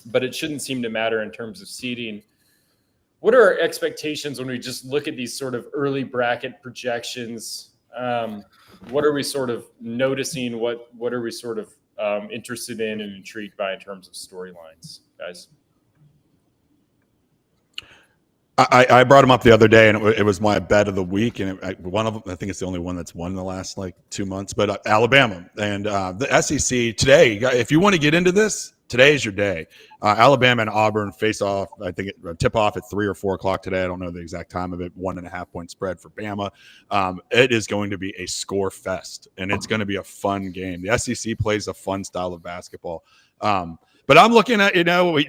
but it shouldn't seem to matter in terms of seeding. What are our expectations when we just look at these sort of early bracket projections? What are we sort of noticing? What are we sort of interested in and intrigued by in terms of storylines, guys? I brought him up the other day, and it was my bet of the week, and one of them, I think it's the only one that's won in the last 2 months. But Alabama and the SEC today. If you want to get into this, today is your day. Alabama and Auburn face off. I think tip off at 3 or 4 o'clock today. I don't know the exact time of it. 1.5 point spread for Bama. It is going to be a score fest, and it's going to be a fun game. The SEC plays a fun style of basketball. But I'm looking at,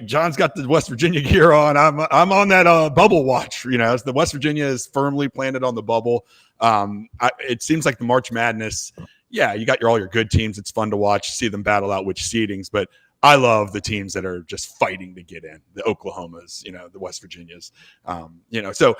John's got the West Virginia gear on. I'm on that bubble watch. As the West Virginia is firmly planted on the bubble. It seems like the March Madness. Yeah, you got all your good teams. It's fun to watch, see them battle out which seedings. But I love the teams that are just fighting to get in. The Oklahomas, the West Virginias. So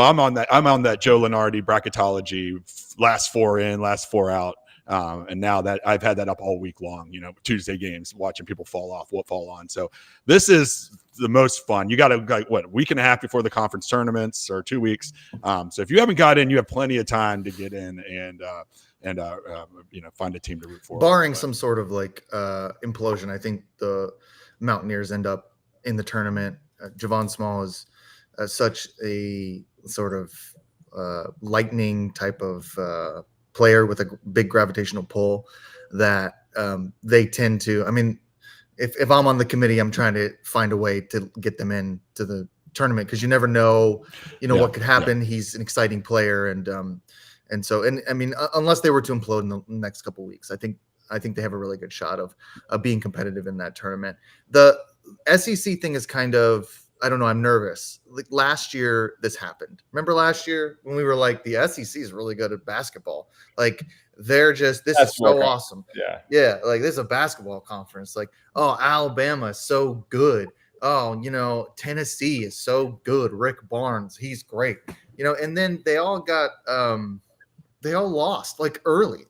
I'm on that. I'm on that Joe Lunardi bracketology. Last 4 in, last 4 out. And now that I've had that up all week long, Tuesday games, watching people fall off, what fall on. So this is the most fun. You got to a week and a half before the conference tournaments, or 2 weeks. So if you haven't got in, you have plenty of time to get in and find a team to root for. Barring some sort of implosion, I think the Mountaineers end up in the tournament. Javon Small is such a sort of lightning type of player with a big gravitational pull that they tend to. I mean, if I'm on the committee, I'm trying to find a way to get them into the tournament, because you never know, what could happen. Yeah. He's an exciting player, and I mean, unless they were to implode in the next couple of weeks, I think they have a really good shot of being competitive in that tournament. The SEC thing is kind of, I don't know, I'm nervous. Like last year, this happened. Remember last year when we were like, the SEC is really good at basketball. Like this is so awesome. Yeah. Yeah. Like this is a basketball conference. Like, oh, Alabama is so good. Oh, Tennessee is so good. Rick Barnes, he's great. And then they all got, they all lost early.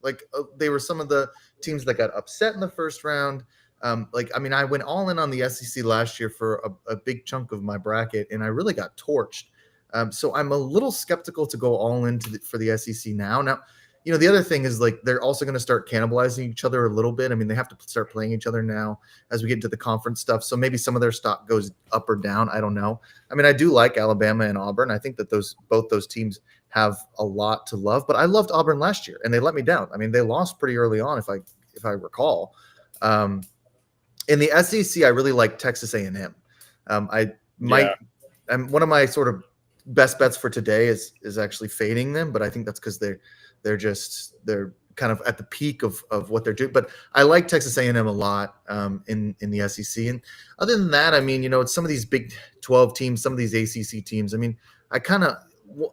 They were some of the teams that got upset in the first round. I went all in on the SEC last year for a big chunk of my bracket, and I really got torched. So I'm a little skeptical to go all in for the SEC now. Now, the other thing is they're also going to start cannibalizing each other a little bit. I mean, they have to start playing each other now as we get into the conference stuff. So maybe some of their stock goes up or down. I don't know. I mean, I do like Alabama and Auburn. I think that both those teams have a lot to love, but I loved Auburn last year and they let me down. I mean, they lost pretty early on, if I recall. In the SEC, I really like Texas A&M. One of my sort of best bets for today is actually fading them, but I think that's because they're kind of at the peak of what they're doing. But I like Texas A&M a lot in the SEC. And other than that, I mean, it's some of these Big 12 teams, some of these ACC teams. I mean,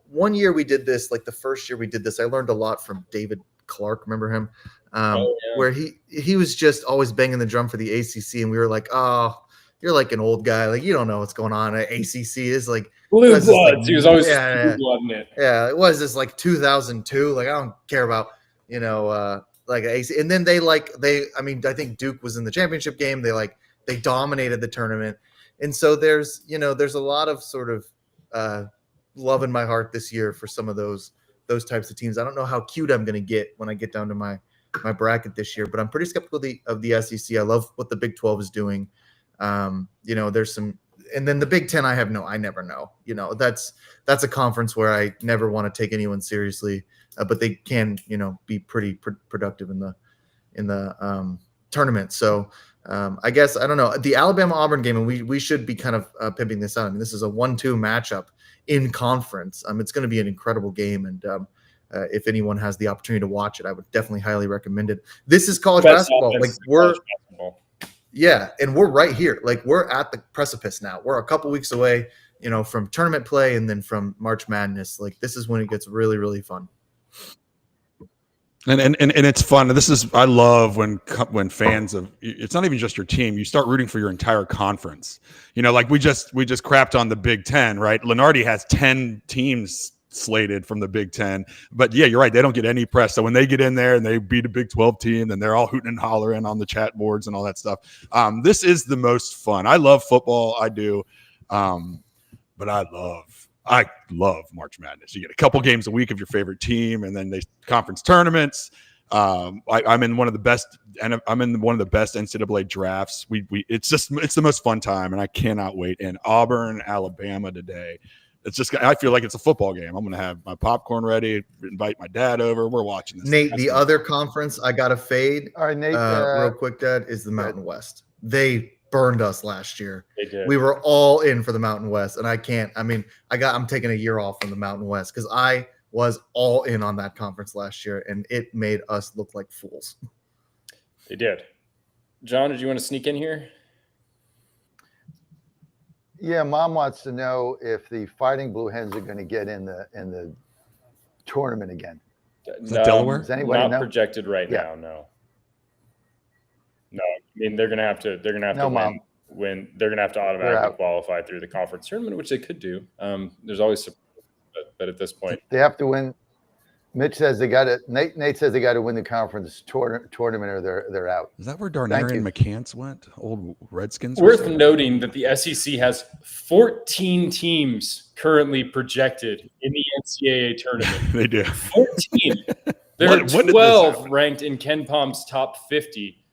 one year we did this, the first year we did this, I learned a lot from David Clark. Remember him? Where he was just always banging the drum for the ACC, and we were like, "Oh, you're like an old guy. Like you don't know what's going on at ACC." Is like blue bloods. He was always blue blooding it. Yeah, it was this 2002. Like I don't care about AC. And then I think Duke was in the championship game. They dominated the tournament, and so there's a lot of sort of love in my heart this year for some of those types of teams. I don't know how cute I'm going to get when I get down to my bracket this year, but I'm pretty skeptical of the SEC. I love what the Big 12 is doing. There's some, and then the Big 10, I never know. That's a conference where I never want to take anyone seriously, but they can, be pretty productive in the tournament. So I guess, I don't know, the Alabama Auburn game, and we should be kind of pimping this out. I mean, this is a 1-2 matchup in conference. It's going to be an incredible game. And if anyone has the opportunity to watch it, I would definitely highly recommend it. This is college basketball. Yeah. And we're right here. We're at the precipice now. We're a couple weeks away, from tournament play and then from March Madness. This is when it gets really, really fun. And it's fun. This is I love when fans of it's not even just your team. You start rooting for your entire conference. Like we just crapped on the Big Ten, right? Lenardi has 10 teams slated from the Big Ten, but yeah, you're right. They don't get any press. So when they get in there and they beat a Big 12 team, then they're all hooting and hollering on the chat boards and all that stuff. This is the most fun. I love football. I do, but I love March Madness. You get a couple games a week of your favorite team, and then they conference tournaments. I'm in one of the best, and I'm in one of the best NCAA drafts. It's the most fun time, and I cannot wait. And Auburn, Alabama today. I feel like it's a football game. I'm going to have my popcorn ready, invite my dad over. We're watching this. Nate, the other conference I got to fade. All right, Nate. Real quick, Dad, is the Mountain West. They burned us last year. They did. We were all in for the Mountain West, and I'm taking a year off from the Mountain West because I was all in on that conference last year, and it made us look like fools. They did. John, did you want to sneak in here? Yeah, Mom wants to know if the Fighting Blue Hens are going to get in the tournament again. Is that Delaware? Does anybody Not know? projected right Yeah. now. No. I mean, they're gonna have to. They're gonna have No, to Mom. win. They're gonna have to They're automatically out. qualify through the conference tournament, which they could do. There's always, but at this point, They have to win. Mitch says they got to. Nate says they got to win the conference tournament, or they're out. Is that where Thank Darnarian you. McCants went? Old Redskins. worth noting that the SEC has 14 teams currently projected in the NCAA tournament. They do. 14. There When are did this 12 happen? ranked in Ken Palm's top 50.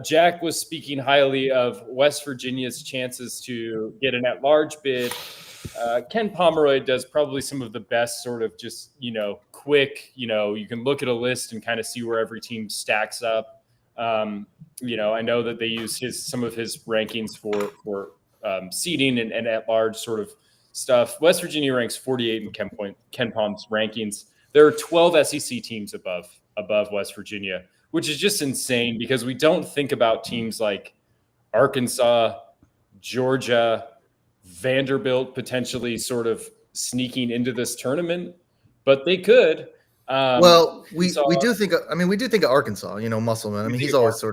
Jack was speaking highly of West Virginia's chances to get an at-large bid. Ken Pomeroy does probably some of the best sort of just, quick, you can look at a list and kind of see where every team stacks up. I know that they use some of his rankings for seeding and at-large sort of stuff. West Virginia ranks 48 in Ken Palm's rankings. There are 12 SEC teams above West Virginia, which is just insane because we don't think about teams like Arkansas, Georgia, Vanderbilt potentially sort of sneaking into this tournament, but they could. We do think of Arkansas, Musselman. I mean, he's always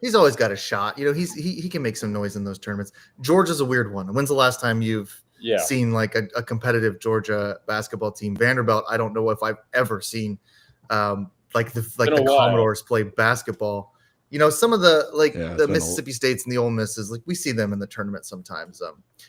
he's always got a shot. He can make some noise in those tournaments. Georgia's a weird one. When's the last time you've seen like a competitive Georgia basketball team? Vanderbilt, I don't know if I've ever seen the Commodores play basketball. Some of the Mississippi States and the Ole Misses, like we see them in the tournament sometimes.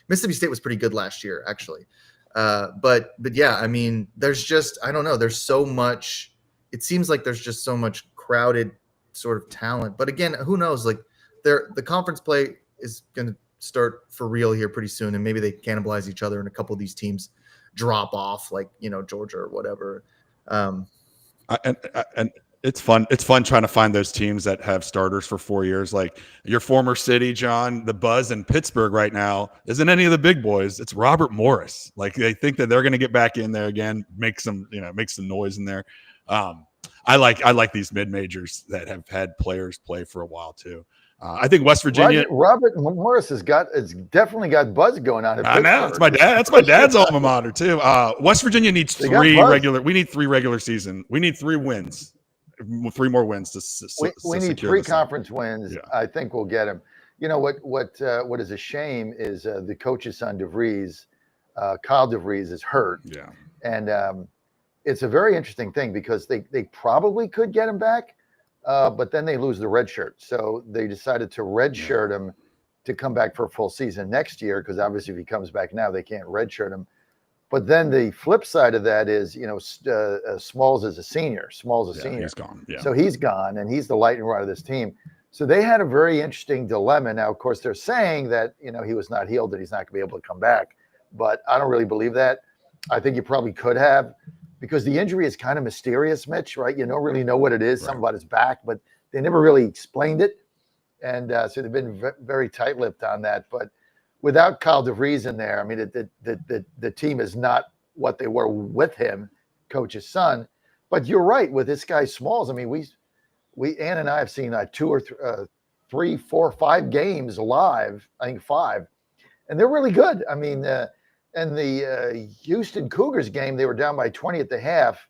Mississippi State was pretty good last year, actually. But yeah, I mean, there's just, I don't know. There's so much, it seems like there's just so much crowded sort of talent, but again, who knows? Like the conference play is going to start for real here pretty soon. And maybe they cannibalize each other and a couple of these teams drop off like, Georgia or whatever. And it's fun. It's fun trying to find those teams that have starters for 4 years. Like your former city, John, the buzz in Pittsburgh right now isn't any of the big boys. It's Robert Morris. Like they think that they're going to get back in there again, make some noise in there. I like these mid majors that have had players play for a while too. I think West Virginia. Robert Morris has definitely got buzz going on. I know it's my dad. That's my dad's alma mater too. West Virginia needs three regular. We need 3 regular season. We need 3 wins. 3 more wins to we need 3 conference wins. Yeah. I think we'll get them. What is a shame is the coach's son DeVries, Kyle DeVries, is hurt. Yeah, and it's a very interesting thing because they probably could get him back, but then they lose the red shirt. So they decided to red shirt him to come back for a full season next year because obviously if he comes back now they can't red shirt him. But then the flip side of that is, Smalls is a senior. Smalls is a senior. He's gone. Yeah. So he's gone, and he's the lightning rod of this team. So they had a very interesting dilemma. Now, of course, they're saying that, he was not healed, that he's not going to be able to come back. But I don't really believe that. I think you probably could have, because the injury is kind of mysterious, Mitch, right? You don't really know what it is. Right. Something about his back, but they never really explained it. And so they've been very tight-lipped on that. But without Kyle DeVries in there, I mean, the team is not what they were with him, coach's son. But you're right with this guy Smalls. I mean, Ann and I have seen 2 or 3, 4, 5 games live. I think 5, and they're really good. I mean, and the Houston Cougars game, they were down by 20 at the half,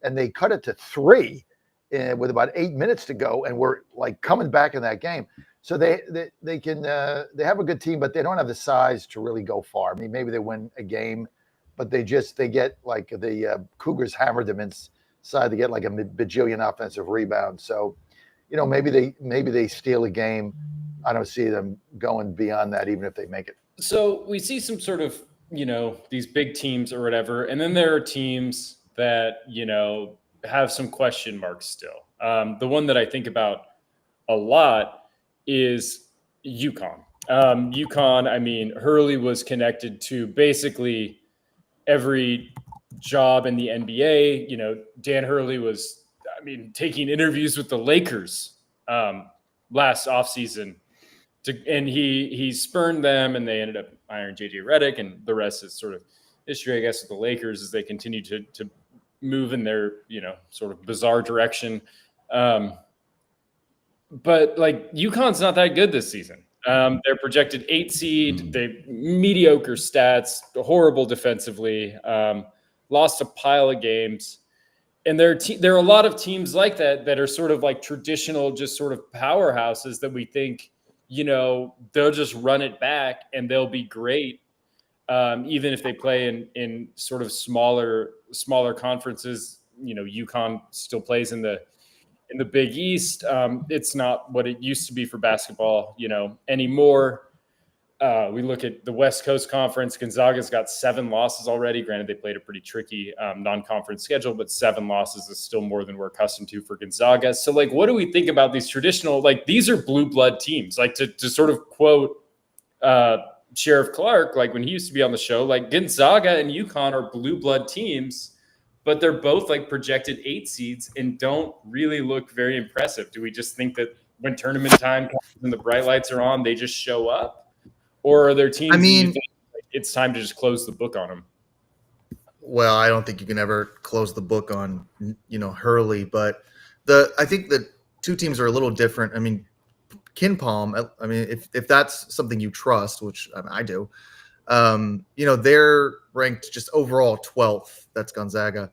and they cut it to 3. with about 8 minutes to go, and we're like coming back in that game. So they have a good team, but they don't have the size to really go far. I mean, maybe they win a game, but they get like the Cougars hammered them inside to get like a bajillion offensive rebounds. So, maybe they steal a game. I don't see them going beyond that, even if they make it. So we see some sort of, these big teams or whatever, and then there are teams that, have some question marks still. The one that I think about a lot is UConn. UConn, I mean, Hurley was connected to basically every job in the NBA. Dan Hurley was, taking interviews with the Lakers last offseason. And he spurned them, and they ended up hiring JJ Redick, and the rest is sort of history, I guess, with the Lakers as they continue to move in their, sort of bizarre direction. But like UConn's not that good this season. They're projected 8 seed. They mediocre stats, horrible defensively, lost a pile of games. And there are a lot of teams like that are sort of like traditional, just sort of powerhouses that we think, they'll just run it back and they'll be great. Even if they play in sort of smaller conferences. UConn still plays in the Big East. It's not what it used to be for basketball, anymore. We look at the West Coast Conference. Gonzaga's got 7 losses already. Granted, they played a pretty tricky non-conference schedule, but 7 losses is still more than we're accustomed to for Gonzaga. So, like, what do we think about these traditional, like, these are blue blood teams? Like, to sort of quote Sheriff Clark, like when he used to be on the show, like Gonzaga and UConn are blue blood teams, but they're both like projected 8 seeds and don't really look very impressive. Do we just think that when tournament time comes and the bright lights are on, they just show up? Or are there teams think it's time to just close the book on them? Well, I don't think you can ever close the book on, Hurley, but I think the two teams are a little different. I mean, KenPom, if that's something you trust, which I do, they're ranked just overall 12th. That's Gonzaga.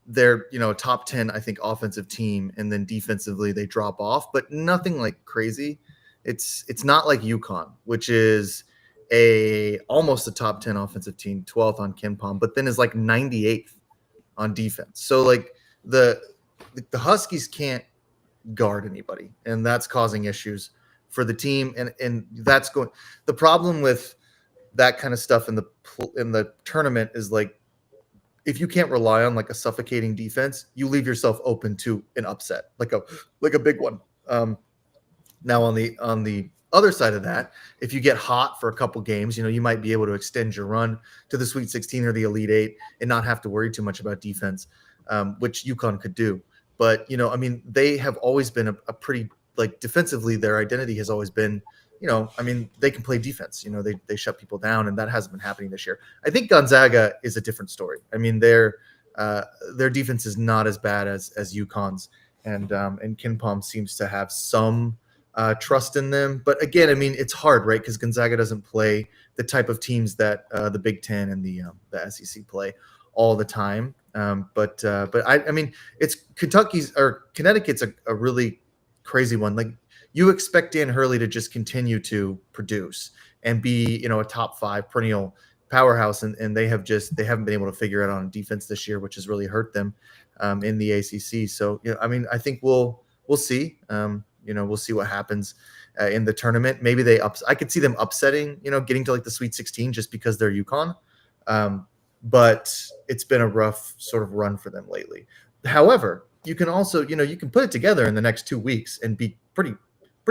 They're, a top 10, I think, offensive team, and then defensively they drop off, but nothing like crazy. It's not like UConn, which is almost a top 10 offensive team, 12th on KenPom, but then is like 98th on defense. So like the Huskies can't guard anybody, and that's causing issues for the team. And that's going. The problem with that kind of stuff in the tournament is like, if you can't rely on like a suffocating defense, you leave yourself open to an upset, like a big one. Now on the other side of that, if you get hot for a couple games, you might be able to extend your run to the Sweet 16 or the Elite 8 and not have to worry too much about defense, which UConn could do. But, they have always been a pretty, like, defensively, their identity has always been, they can play defense. They shut people down, and that hasn't been happening this year. I think Gonzaga is a different story. I mean, their defense is not as bad as UConn's, and KenPom seems to have some trust in them. But again, it's hard, right? Because Gonzaga doesn't play the type of teams that the Big Ten and the SEC play all the time. But it's Connecticut's a really crazy one. Like, you expect Dan Hurley to just continue to produce and be, a top 5 perennial powerhouse. And they haven't been able to figure it out on defense this year, which has really hurt them in the ACC. So, I think we'll see, we'll see what happens in the tournament. Maybe I could see them upsetting, getting to like the Sweet 16 just because they're UConn. But it's been a rough sort of run for them lately. However, you can also, you can put it together in the next 2 weeks and be pretty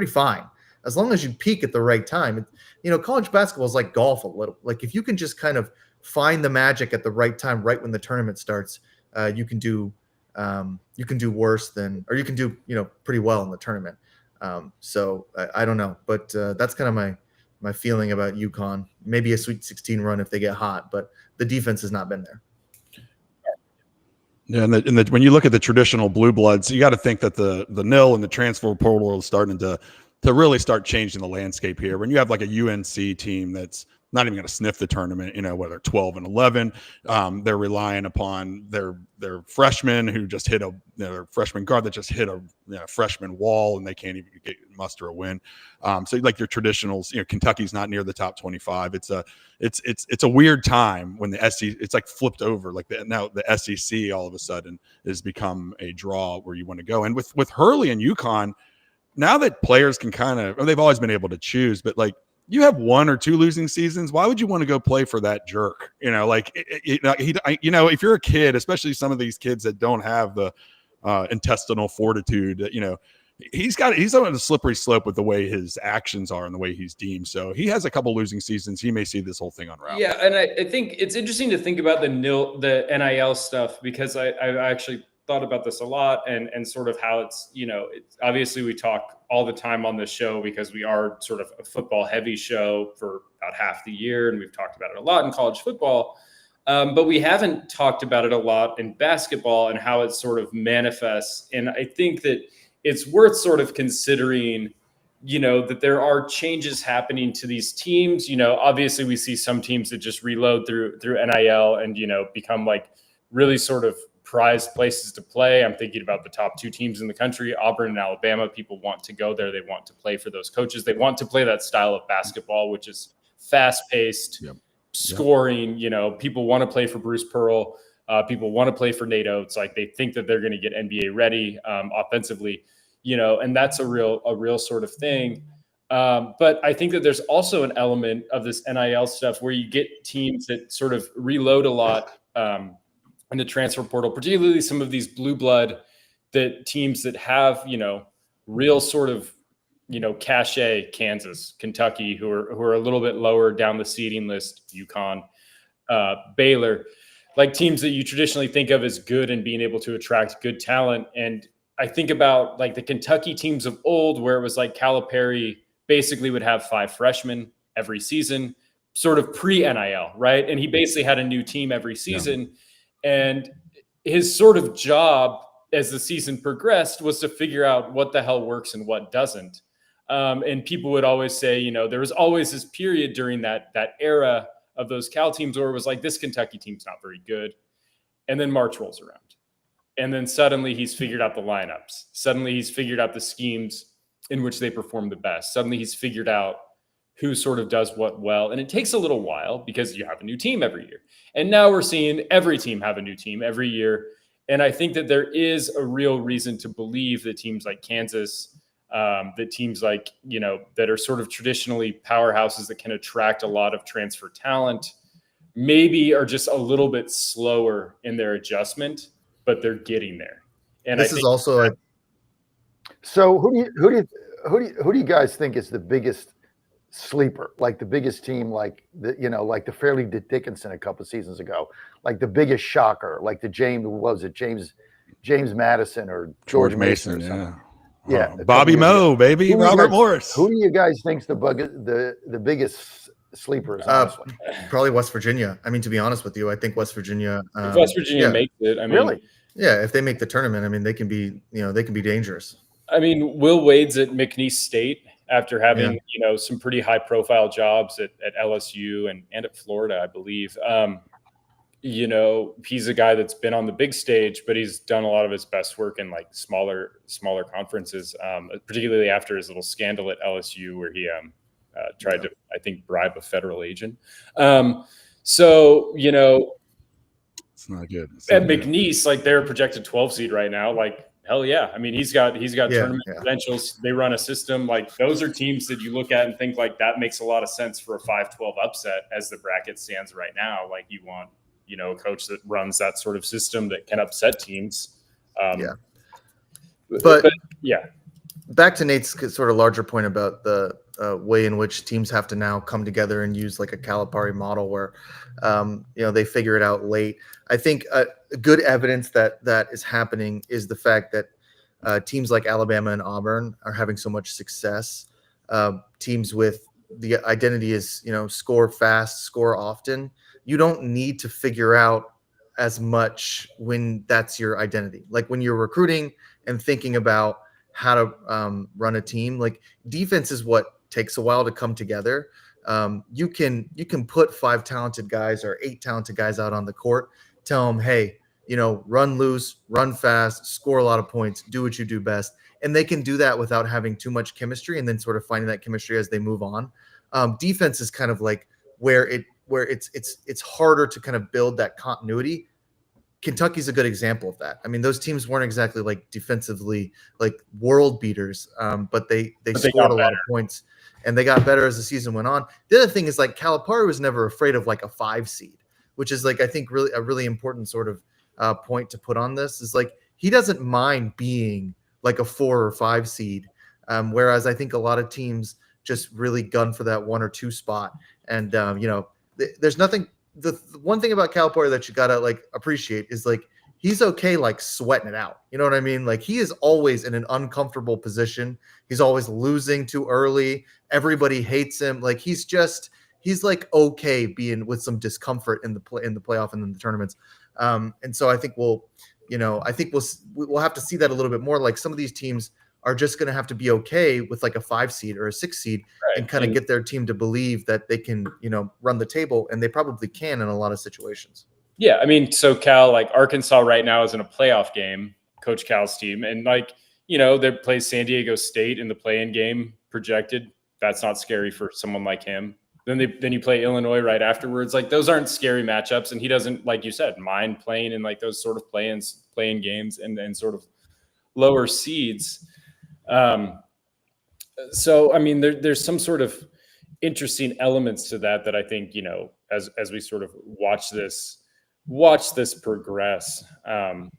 fine, as long as you peak at the right time. College basketball is like golf a little. Like, if you can just kind of find the magic at the right time, right when the tournament starts, you can do worse than, or you can do, pretty well in the tournament. So I don't know, but that's kind of my feeling about UConn. Maybe a Sweet 16 run if they get hot, but the defense has not been there. Yeah, and when you look at the traditional blue bloods, you got to think that the NIL and the transfer portal is starting to really start changing the landscape here. When you have like a UNC team that's not even going to sniff the tournament, whether 12 and 11. They're relying upon their freshmen who just hit their freshman guard that just hit a freshman wall, and they can't even muster a win. So like your traditionals, Kentucky's not near the top 25. It's a weird time when the SEC, it's like flipped over. Like now the SEC all of a sudden has become a draw where you want to go. And with Hurley and UConn, now that players can they've always been able to choose, but like you have 1 or 2 losing seasons, why would you want to go play for that jerk? If you're a kid, especially some of these kids that don't have the intestinal fortitude, he's on a slippery slope with the way his actions are and the way he's deemed. So he has a couple losing seasons. He may see this whole thing unravel. Yeah, and I think it's interesting to think about the NIL stuff, because I actually thought about this a lot, and sort of how it's obviously we talk all the time on this show because we are sort of a football heavy show for about half the year, and we've talked about it a lot in college football, but we haven't talked about it a lot in basketball and how it sort of manifests. And I think that it's worth sort of considering that there are changes happening to these teams. Obviously we see some teams that just reload through NIL and become like really sort of prized places to play. I'm thinking about the top 2 teams in the country, Auburn and Alabama. People want to go there. They want to play for those coaches. They want to play that style of basketball, which is fast-paced, scoring. People want to play for Bruce Pearl. People want to play for Nate Oates. Like they think that they're going to get NBA ready offensively, and that's a real sort of thing. But I think that there's also an element of this NIL stuff where you get teams that sort of reload a lot in the transfer portal, particularly some of these blue blood teams that have, real sort of, cachet, Kansas, Kentucky, who are a little bit lower down the seeding list, UConn, Baylor, like teams that you traditionally think of as good and being able to attract good talent. And I think about like the Kentucky teams of old, where it was like Calipari basically would have 5 freshmen every season, sort of pre-NIL, right? And he basically had a new team every season. Yeah. And his sort of job as the season progressed was to figure out what the hell works and what doesn't. And people would always say, there was always this period during that era of those Cal teams where it was like, this Kentucky team's not very good. And then March rolls around. And then suddenly he's figured out the lineups. Suddenly he's figured out the schemes in which they perform the best. Suddenly he's figured out who sort of does what well. And it takes a little while because you have a new team every year. And now we're seeing every team have a new team every year. And I think that there is a real reason to believe that teams like Kansas, that teams like, that are sort of traditionally powerhouses that can attract a lot of transfer talent, maybe are just a little bit slower in their adjustment, but they're getting there. And this is also So who do you guys think is the biggest sleeper, like the biggest team, like like the Fairleigh Dickinson a couple of seasons ago, like the biggest shocker, like the James Madison or George Mason or something. Yeah, Bobby Moe, baby, Robert Morris. Who do you guys think's the biggest sleepers? Probably West Virginia. I mean, to be honest with you, I think West Virginia. If West Virginia makes it, I mean, really, yeah, if they make the tournament, I mean, they can be, they can be dangerous. I mean, Will Wade's at McNeese State after having, some pretty high profile jobs at LSU and at Florida, I believe. He's a guy that's been on the big stage, but he's done a lot of his best work in like smaller conferences, particularly after his little scandal at LSU where he tried to, I think, bribe a federal agent. It's not good. At McNeese, like they're a projected 12 seed right now. Like, hell yeah. I mean, he's got tournament credentials. They run a system. Like those are teams that you look at and think like that makes a lot of sense for a 5-12 upset as the bracket stands right now. Like you want, a coach that runs that sort of system that can upset teams. But yeah, back to Nate's sort of larger point about the way in which teams have to now come together and use like a Calipari model where, they figure it out late. I think good evidence that is happening is the fact that teams like Alabama and Auburn are having so much success. Teams with the identity is, score fast, score often. You don't need to figure out as much when that's your identity. Like when you're recruiting and thinking about how to run a team, like defense is what takes a while to come together. You can put 5 talented guys or 8 talented guys out on the court, tell them, hey, run loose, run fast, score a lot of points, do what you do best. And they can do that without having too much chemistry and then sort of finding that chemistry as they move on. Defense is kind of like where it's harder to kind of build that continuity. Kentucky's a good example of that. I mean, those teams weren't exactly like defensively like world beaters, but they scored a lot of points and they got better as the season went on. The other thing is like Calipari was never afraid of like a 5 seed, which is like I think really a really important sort of point to put on this is like he doesn't mind being like a 4 or 5 seed, whereas I think a lot of teams just really gun for that 1 or 2 spot. And there's nothing. The one thing about Calipari that you gotta like appreciate is like he's okay like sweating it out. You know what I mean? Like he is always in an uncomfortable position. He's always losing too early. Everybody hates him. Like he's like okay being with some discomfort in the playoff and in the tournaments. And so I think we'll have to see that a little bit more. Like some of these teams are just going to have to be okay with like a 5 seed or a 6 seed and kind of get their team to believe that they can, run the table, and they probably can in a lot of situations. Yeah. I mean, so Cal, like Arkansas right now is in a playoff game, Coach Cal's team. And like, they play San Diego State in the play-in game projected. That's not scary for someone like him. Then you play Illinois right afterwards. Like those aren't scary matchups. And he doesn't, like you said, mind playing in like those sort of play-in games and sort of lower seeds. So, I mean, there's some sort of interesting elements to that I think, as we sort of watch this progress, that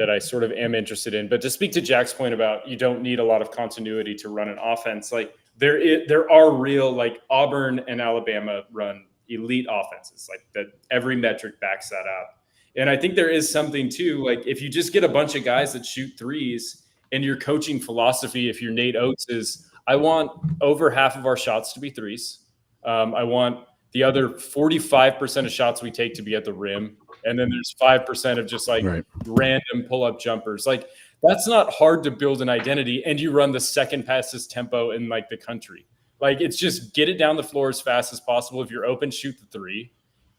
I sort of am interested in. But to speak to Jack's point about you don't need a lot of continuity to run an offense, like there are real, like Auburn and Alabama run elite offenses, like that every metric backs that up. And I think there is something too, like if you just get a bunch of guys that shoot threes and your coaching philosophy, if you're Nate Oates, is I want over half of our shots to be threes. I want the other 45% of shots we take to be at the rim. And then there's 5% of just like random pull-up jumpers. Like that's not hard to build an identity. And you run the second fastest tempo in like the country. Like it's just get it down the floor as fast as possible. If you're open, shoot the 3.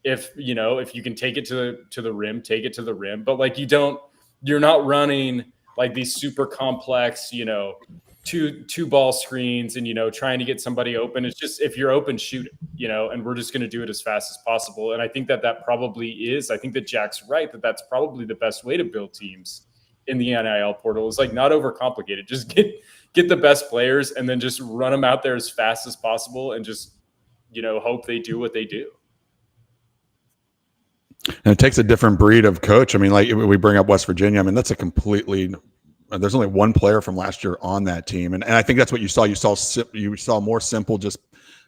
If you can take it to the rim, take it to the rim. But like you're not running like these super complex, two ball screens and, trying to get somebody open. It's just, if you're open, shoot it, and we're just going to do it as fast as possible. And I think that probably is, I think that Jack's right, that's probably the best way to build teams in the NIL portal is like not overcomplicated. Just get the best players and then just run them out there as fast as possible and just, hope they do what they do. And it takes a different breed of coach. I mean, like we bring up West Virginia. I mean, that's a completely there's only one player from last year on that team. And I think that's what you saw. You saw more simple, just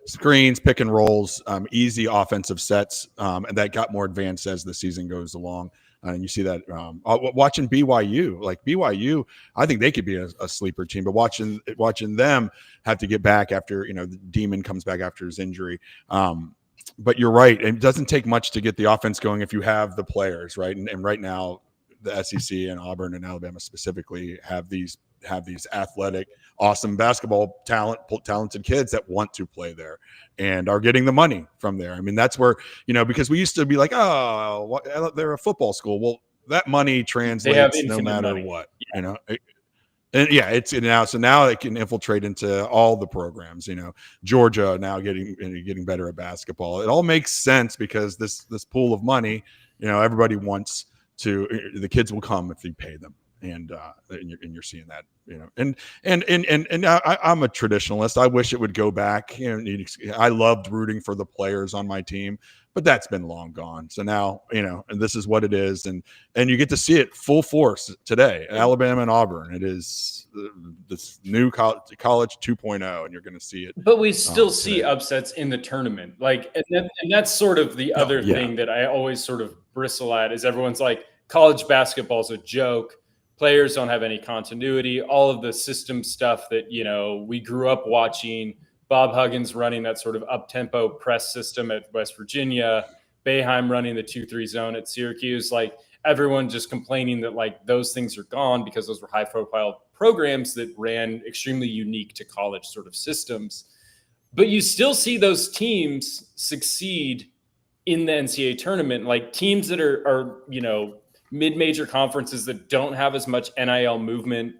screens, pick and rolls, easy offensive sets. And that got more advanced as the season goes along. And you see that watching BYU, like BYU, I think they could be a sleeper team, but watching them have to get back after, the Demon comes back after his injury. But you're right. It doesn't take much to get the offense going if you have the players, right? And right now, the SEC and Auburn and Alabama specifically have these athletic, awesome basketball talented kids that want to play there and are getting the money from there. I mean, that's where, because we used to be like, they're a football school. Well, that money translates no matter what, it's now. So now it can infiltrate into all the programs. Georgia now getting better at basketball. It all makes sense because this pool of money. Everybody wants to. The kids will come if you pay them, and you're seeing that. And I'm a traditionalist. I wish it would go back. I loved rooting for the players on my team, but that's been long gone. So now, and this is what it is. And you get to see it full force today, Alabama and Auburn. It is this new college 2.0, and you're going to see it. But we still see upsets in the tournament. Like, and that's sort of the other thing that I always sort of bristle at is everyone's like, college basketball is a joke. Players don't have any continuity. All of the system stuff that, we grew up watching. Bob Huggins running that sort of up-tempo press system at West Virginia, Boeheim running the 2-3 zone at Syracuse, like everyone just complaining that like those things are gone because those were high-profile programs that ran extremely unique to college sort of systems. But you still see those teams succeed in the NCAA tournament, like teams that are mid-major conferences that don't have as much NIL movement,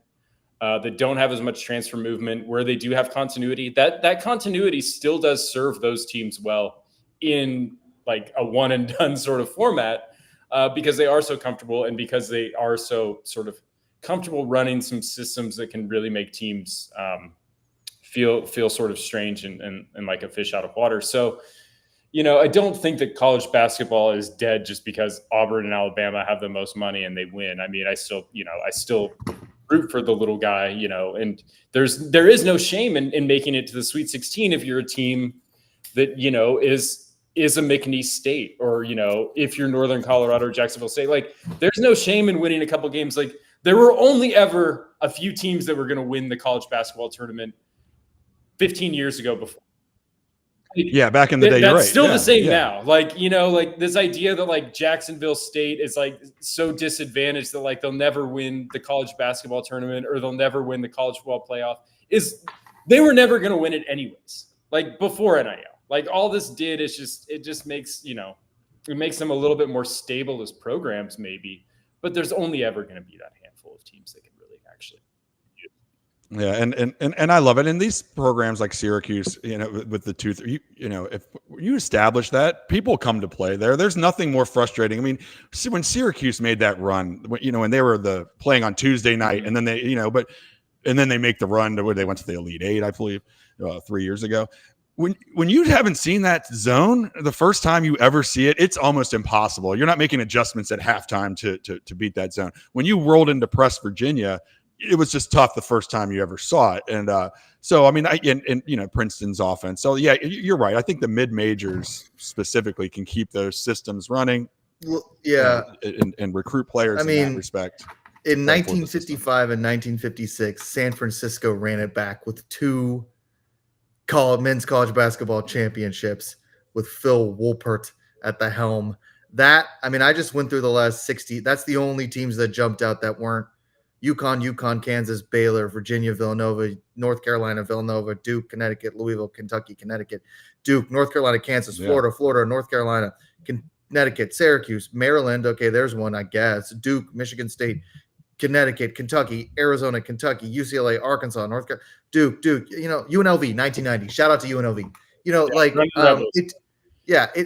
that don't have as much transfer movement, where they do have continuity. That continuity still does serve those teams well in like a one and done sort of format, because they are so comfortable and because they are so sort of comfortable running some systems that can really make teams feel sort of strange and like a fish out of water. So, I don't think that college basketball is dead just because Auburn and Alabama have the most money and they win. I mean, I still root for the little guy, and there is no shame in making it to the Sweet 16 if you're a team that, is a McNeese State, or, if you're Northern Colorado or Jacksonville State. Like, there's no shame in winning a couple games. Like, there were only ever a few teams that were going to win the college basketball tournament 15 years ago before. Yeah, back in the day, that's you're right. Still the same now. Like, like this idea that like Jacksonville State is like so disadvantaged that like they'll never win the college basketball tournament or they'll never win the college football playoff, is they were never going to win it anyways. Like before NIL, like all this did is it just makes, it makes them a little bit more stable as programs maybe, but there's only ever going to be that handful of teams that can really actually. Yeah, and I love it. And these programs like Syracuse, with the two, if you establish that, people come to play there. There's nothing more frustrating. I mean, when Syracuse made that run, when they were playing on Tuesday night, and then they, and then they make the run to where they went to the Elite Eight, I believe, 3 years ago. When you haven't seen that zone the first time you ever see it, it's almost impossible. You're not making adjustments at halftime to beat that zone. When you rolled into Press Virginia, it was just tough the first time you ever saw it. And so, I mean, Princeton's offense. So yeah, you're right. I think the mid majors specifically can keep those systems running. Well, yeah. And recruit players in that respect. In 1955 and 1956, San Francisco ran it back with two men's college basketball championships with Phil Wolpert at the helm. I just went through the last 60. That's the only teams that jumped out that weren't UConn, Kansas, Baylor, Virginia, Villanova, North Carolina, Villanova, Duke, Connecticut, Louisville, Kentucky, Connecticut, Duke, North Carolina, Kansas, Florida, North Carolina, Connecticut, Syracuse, Maryland. Okay, there's one, I guess. Duke, Michigan State, Connecticut, Kentucky, Arizona, Kentucky, UCLA, Arkansas, North Carolina, Duke, UNLV, 1990. Shout out to UNLV.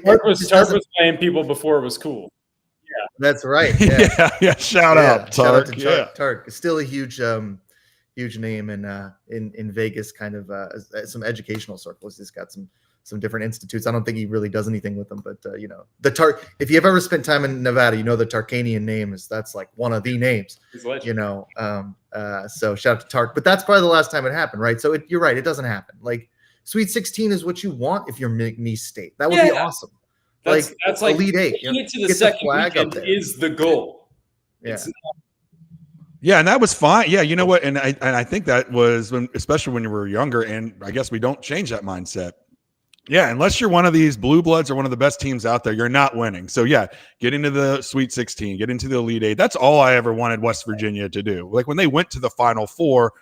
Tark was playing people before it was cool. Yeah, that's right. Yeah. Shout out Tark. Tark. Still a huge name in Vegas, kind of some educational circles. He's got some different institutes. I don't think he really does anything with them, but the Tark. If you've ever spent time in Nevada, the Tarkanian name that's like one of the names. So shout out to Tark. But that's probably the last time it happened, right? So you're right. It doesn't happen. Like Sweet 16 is what you want if you're McNeese State. That would be awesome. That's like Elite Eight. Get to the second weekend is the goal. Yeah. Yeah, and that was fine. Yeah, you know what? And I think that was especially when you were younger, and I guess we don't change that mindset. Yeah, unless you're one of these blue bloods or one of the best teams out there, you're not winning. So yeah, get into the Sweet 16, get into the Elite Eight. That's all I ever wanted West Virginia to do. Like when they went to the Final Four,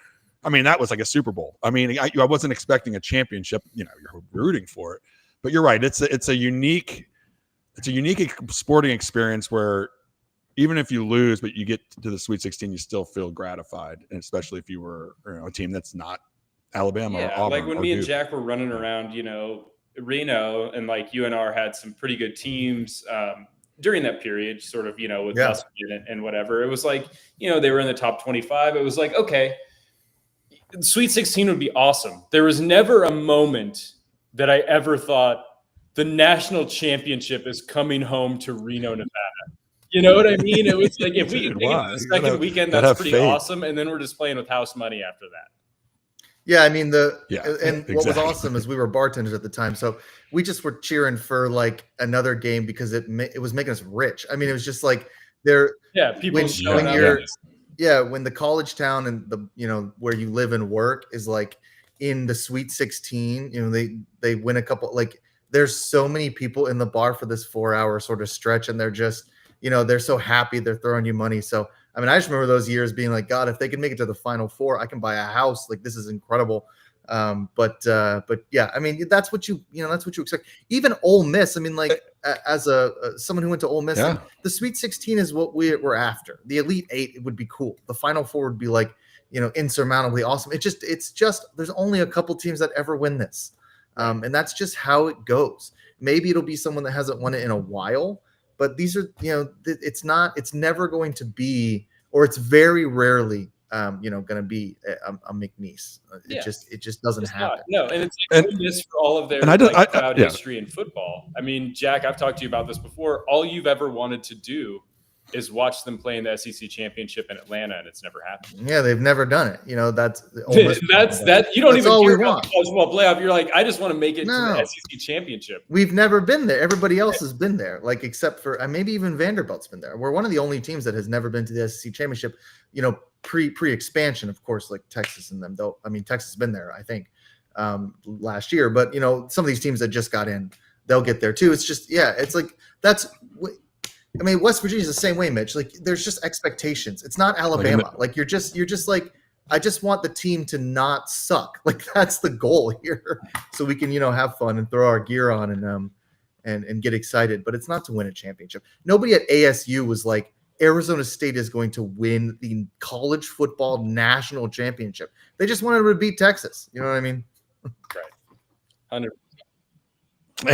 I mean, that was like a Super Bowl. I mean, I wasn't expecting a championship. You're rooting for it, but you're right. It's a unique sporting experience where even if you lose, but you get to the Sweet 16, you still feel gratified, and especially if you were a team that's not Alabama or Auburn. Like when me and Jack were running around, Reno, and like UNR had some pretty good teams during that period, sort of, with us and whatever. It was like, they were in the top 25. It was like, okay, Sweet 16 would be awesome. There was never a moment that I ever thought the national championship is coming home to Reno, Nevada. You know what I mean? It was like, if we can make it the second weekend, that's pretty awesome. And then we're just playing with house money after that. Yeah, I mean, what was awesome is we were bartenders at the time, so we just were cheering for like another game because it was making us rich. I mean, it was just like people showing up. When the college town and the where you live and work is like in the Sweet 16, they win a couple. Like there's so many people in the bar for this 4-hour sort of stretch, and they're just they're so happy, they're throwing you money. So I mean, I just remember those years being like, God, if they can make it to the Final Four, I can buy a house. Like, this is incredible. But yeah, I mean, that's what you expect. Even Ole Miss, I mean, like as someone who went to Ole Miss, like, the Sweet 16 is what we're after. The Elite 8 would be cool. The Final Four would be like, insurmountably awesome. It's just there's only a couple teams that ever win this. And that's just how it goes. Maybe it'll be someone that hasn't won it in a while, but these are, it's never going to be, or it's very rarely, going to be a McNeese. It just doesn't happen. No, and it's like this for all of their proud history in football. I mean, Jack, I've talked to you about this before. All you've ever wanted to do is watch them play in the SEC championship in Atlanta, and it's never happened. Yeah, they've never done it. That's that. You don't even care about the college football playoff. You're like, I just want to make it to the SEC championship. We've never been there. Everybody else has been there, like except for maybe even Vanderbilt's been there. We're one of the only teams that has never been to the SEC championship. Pre-expansion, of course, like Texas and them. Though I mean, Texas has been there, I think, last year. But some of these teams that just got in, they'll get there too. It's just it's like that's. I mean, West Virginia's the same way, Mitch. Like, there's just expectations. It's not Alabama. Like, you're just like, I just want the team to not suck. Like, that's the goal here, so we can have fun and throw our gear on and get excited. But it's not to win a championship. Nobody at ASU was like, Arizona State is going to win the college football national championship. They just wanted to beat Texas. You know what I mean? Right. 100%.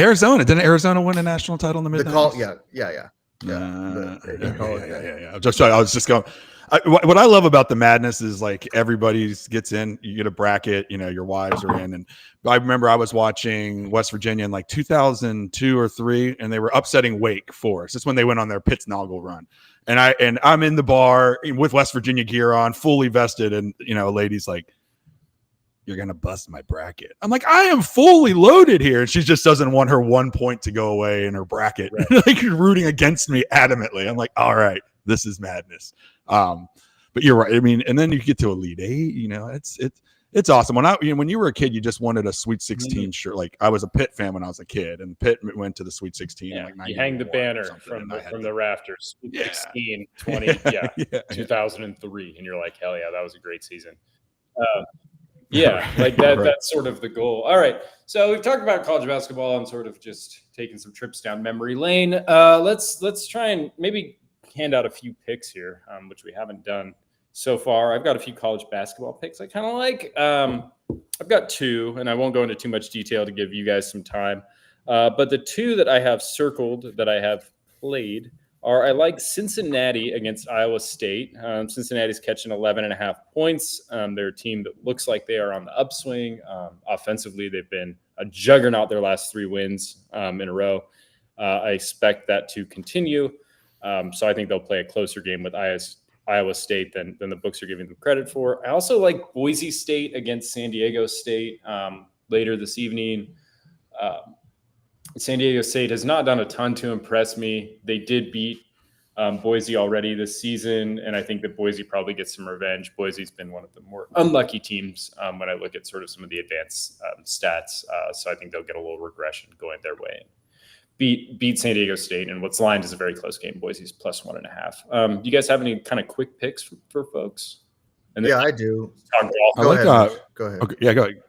Arizona, didn't Arizona win a national title in the mid-90s? Yeah. I was just going. What I love about the madness is like everybody gets in. You get a bracket. Your wives are in. And I remember I was watching West Virginia in like 2002 or 3, and they were upsetting Wake Forest. That's when they went on their Pittsnogle run. And I'm in the bar with West Virginia gear on, fully vested, and a lady's like, "You're gonna bust my bracket." I'm like, I am fully loaded here, and she just doesn't want her 1 point to go away in her bracket. Right. Like, you're rooting against me adamantly. I'm like, all right, this is madness. But you're right. I mean, and then you get to Elite 8. It's awesome. When you were a kid, you just wanted a Sweet 16 shirt. Like, I was a Pitt fan when I was a kid, and Pitt went to the Sweet 16. Yeah, you hang the banner from the rafters. 16, 20, 2003, and you're like, hell yeah, that was a great season. Yeah, like that. Right. That's sort of the goal. All right. So we've talked about college basketball and sort of just taking some trips down memory lane. Let's try and maybe hand out a few picks here, which we haven't done so far. I've got a few college basketball picks I kind of like. I've got 2, and I won't go into too much detail to give you guys some time. But the 2 that I have circled that I have played I like Cincinnati against Iowa State. Cincinnati's catching 11.5 points. They're a team that looks like they are on the upswing. Offensively, they've been a juggernaut their last 3 wins in a row. I expect that to continue. So I think they'll play a closer game with Iowa State than the books are giving them credit for. I also like Boise State against San Diego State later this evening. San Diego State has not done a ton to impress me. They did beat Boise already this season, and I think that Boise probably gets some revenge. Boise's been one of the more unlucky teams when I look at sort of some of the advanced stats. So I think they'll get a little regression going their way. Beat San Diego State, and what's lined is a very close game. Boise's plus 1.5. Do you guys have any kind of quick picks for folks? And then I do. Go ahead. Okay, go ahead.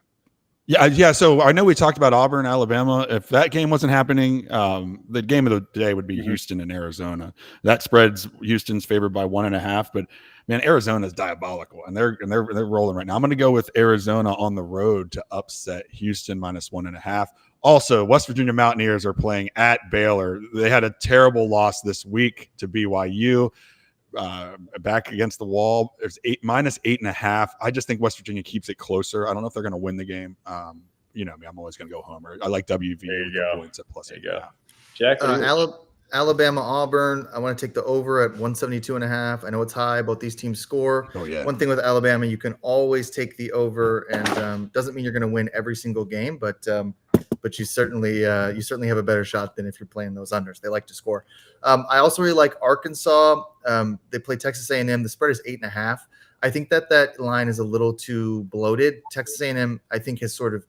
Yeah. So I know we talked about Auburn, Alabama. If that game wasn't happening, the game of the day would be Houston and Arizona. That spreads Houston's favored by 1.5. But man, Arizona is diabolical, and they're rolling right now. I'm going to go with Arizona on the road to upset Houston minus 1.5. Also, West Virginia Mountaineers are playing at Baylor. They had a terrible loss this week to BYU. Back against the wall. There's minus 8.5. I just think West Virginia keeps it closer. I don't know if they're going to win the game. I'm always going to go homer. I like WV with the points at plus 8.5. Jack, Alabama, Auburn. I want to take the over at 172.5. I know it's high. Both these teams score. Oh yeah. One thing with Alabama, you can always take the over, and doesn't mean you're going to win every single game, but you certainly have a better shot than if you're playing those unders. They like to score. I also really like Arkansas. They play Texas A&M. The spread is 8.5. I think that line is a little too bloated. Texas A&M, I think, has sort of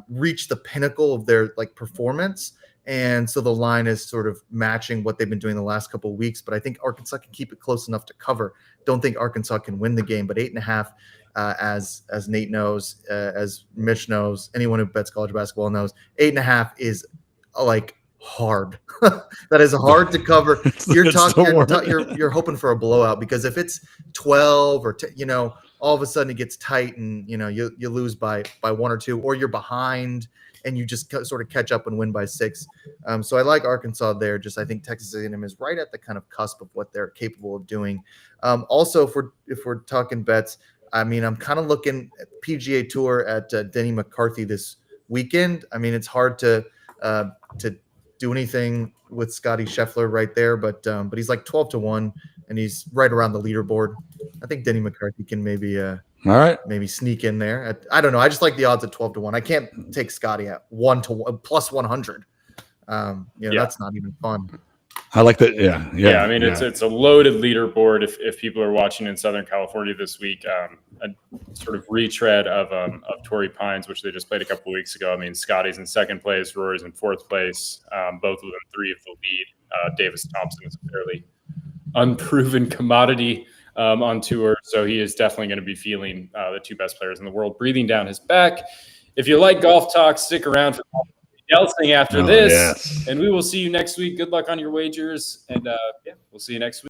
reached the pinnacle of their performance, And so the line is sort of matching what they've been doing the last couple of weeks. But I think Arkansas can keep it close enough to cover. Don't think Arkansas can win the game, but 8.5, as Nate knows, as Mitch knows, anyone who bets college basketball knows, 8.5 is like hard. That is hard to cover. You're hoping for a blowout, because if it's 12 or all of a sudden it gets tight and you lose by 1 or 2, or you're behind and you just sort of catch up and win by 6. So I like Arkansas there. Just I think Texas A&M is right at the kind of cusp of what they're capable of doing. Also, if we're talking bets, I mean, I'm kind of looking at PGA Tour at Denny McCarthy this weekend. I mean, it's hard to do anything with Scotty Scheffler right there, but he's like 12-1, and he's right around the leaderboard. I think Denny McCarthy can maybe all right, maybe sneak in there. I don't know. I just like the odds at 12-1. I can't take Scotty at 1 plus 100. That's not even fun. I like that. Yeah. I mean, it's a loaded leaderboard. If people are watching in Southern California this week, a sort of retread of Torrey Pines, which they just played a couple of weeks ago. I mean, Scotty's in second place, Rory's in fourth place, both of them 3 of the lead. Davis Thompson is a fairly unproven commodity on tour, so he is definitely going to be feeling the 2 best players in the world breathing down his back. If you like golf talk, stick around for Yeltsing after this, and we will see you next week. Good luck on your wagers, and we'll see you next week.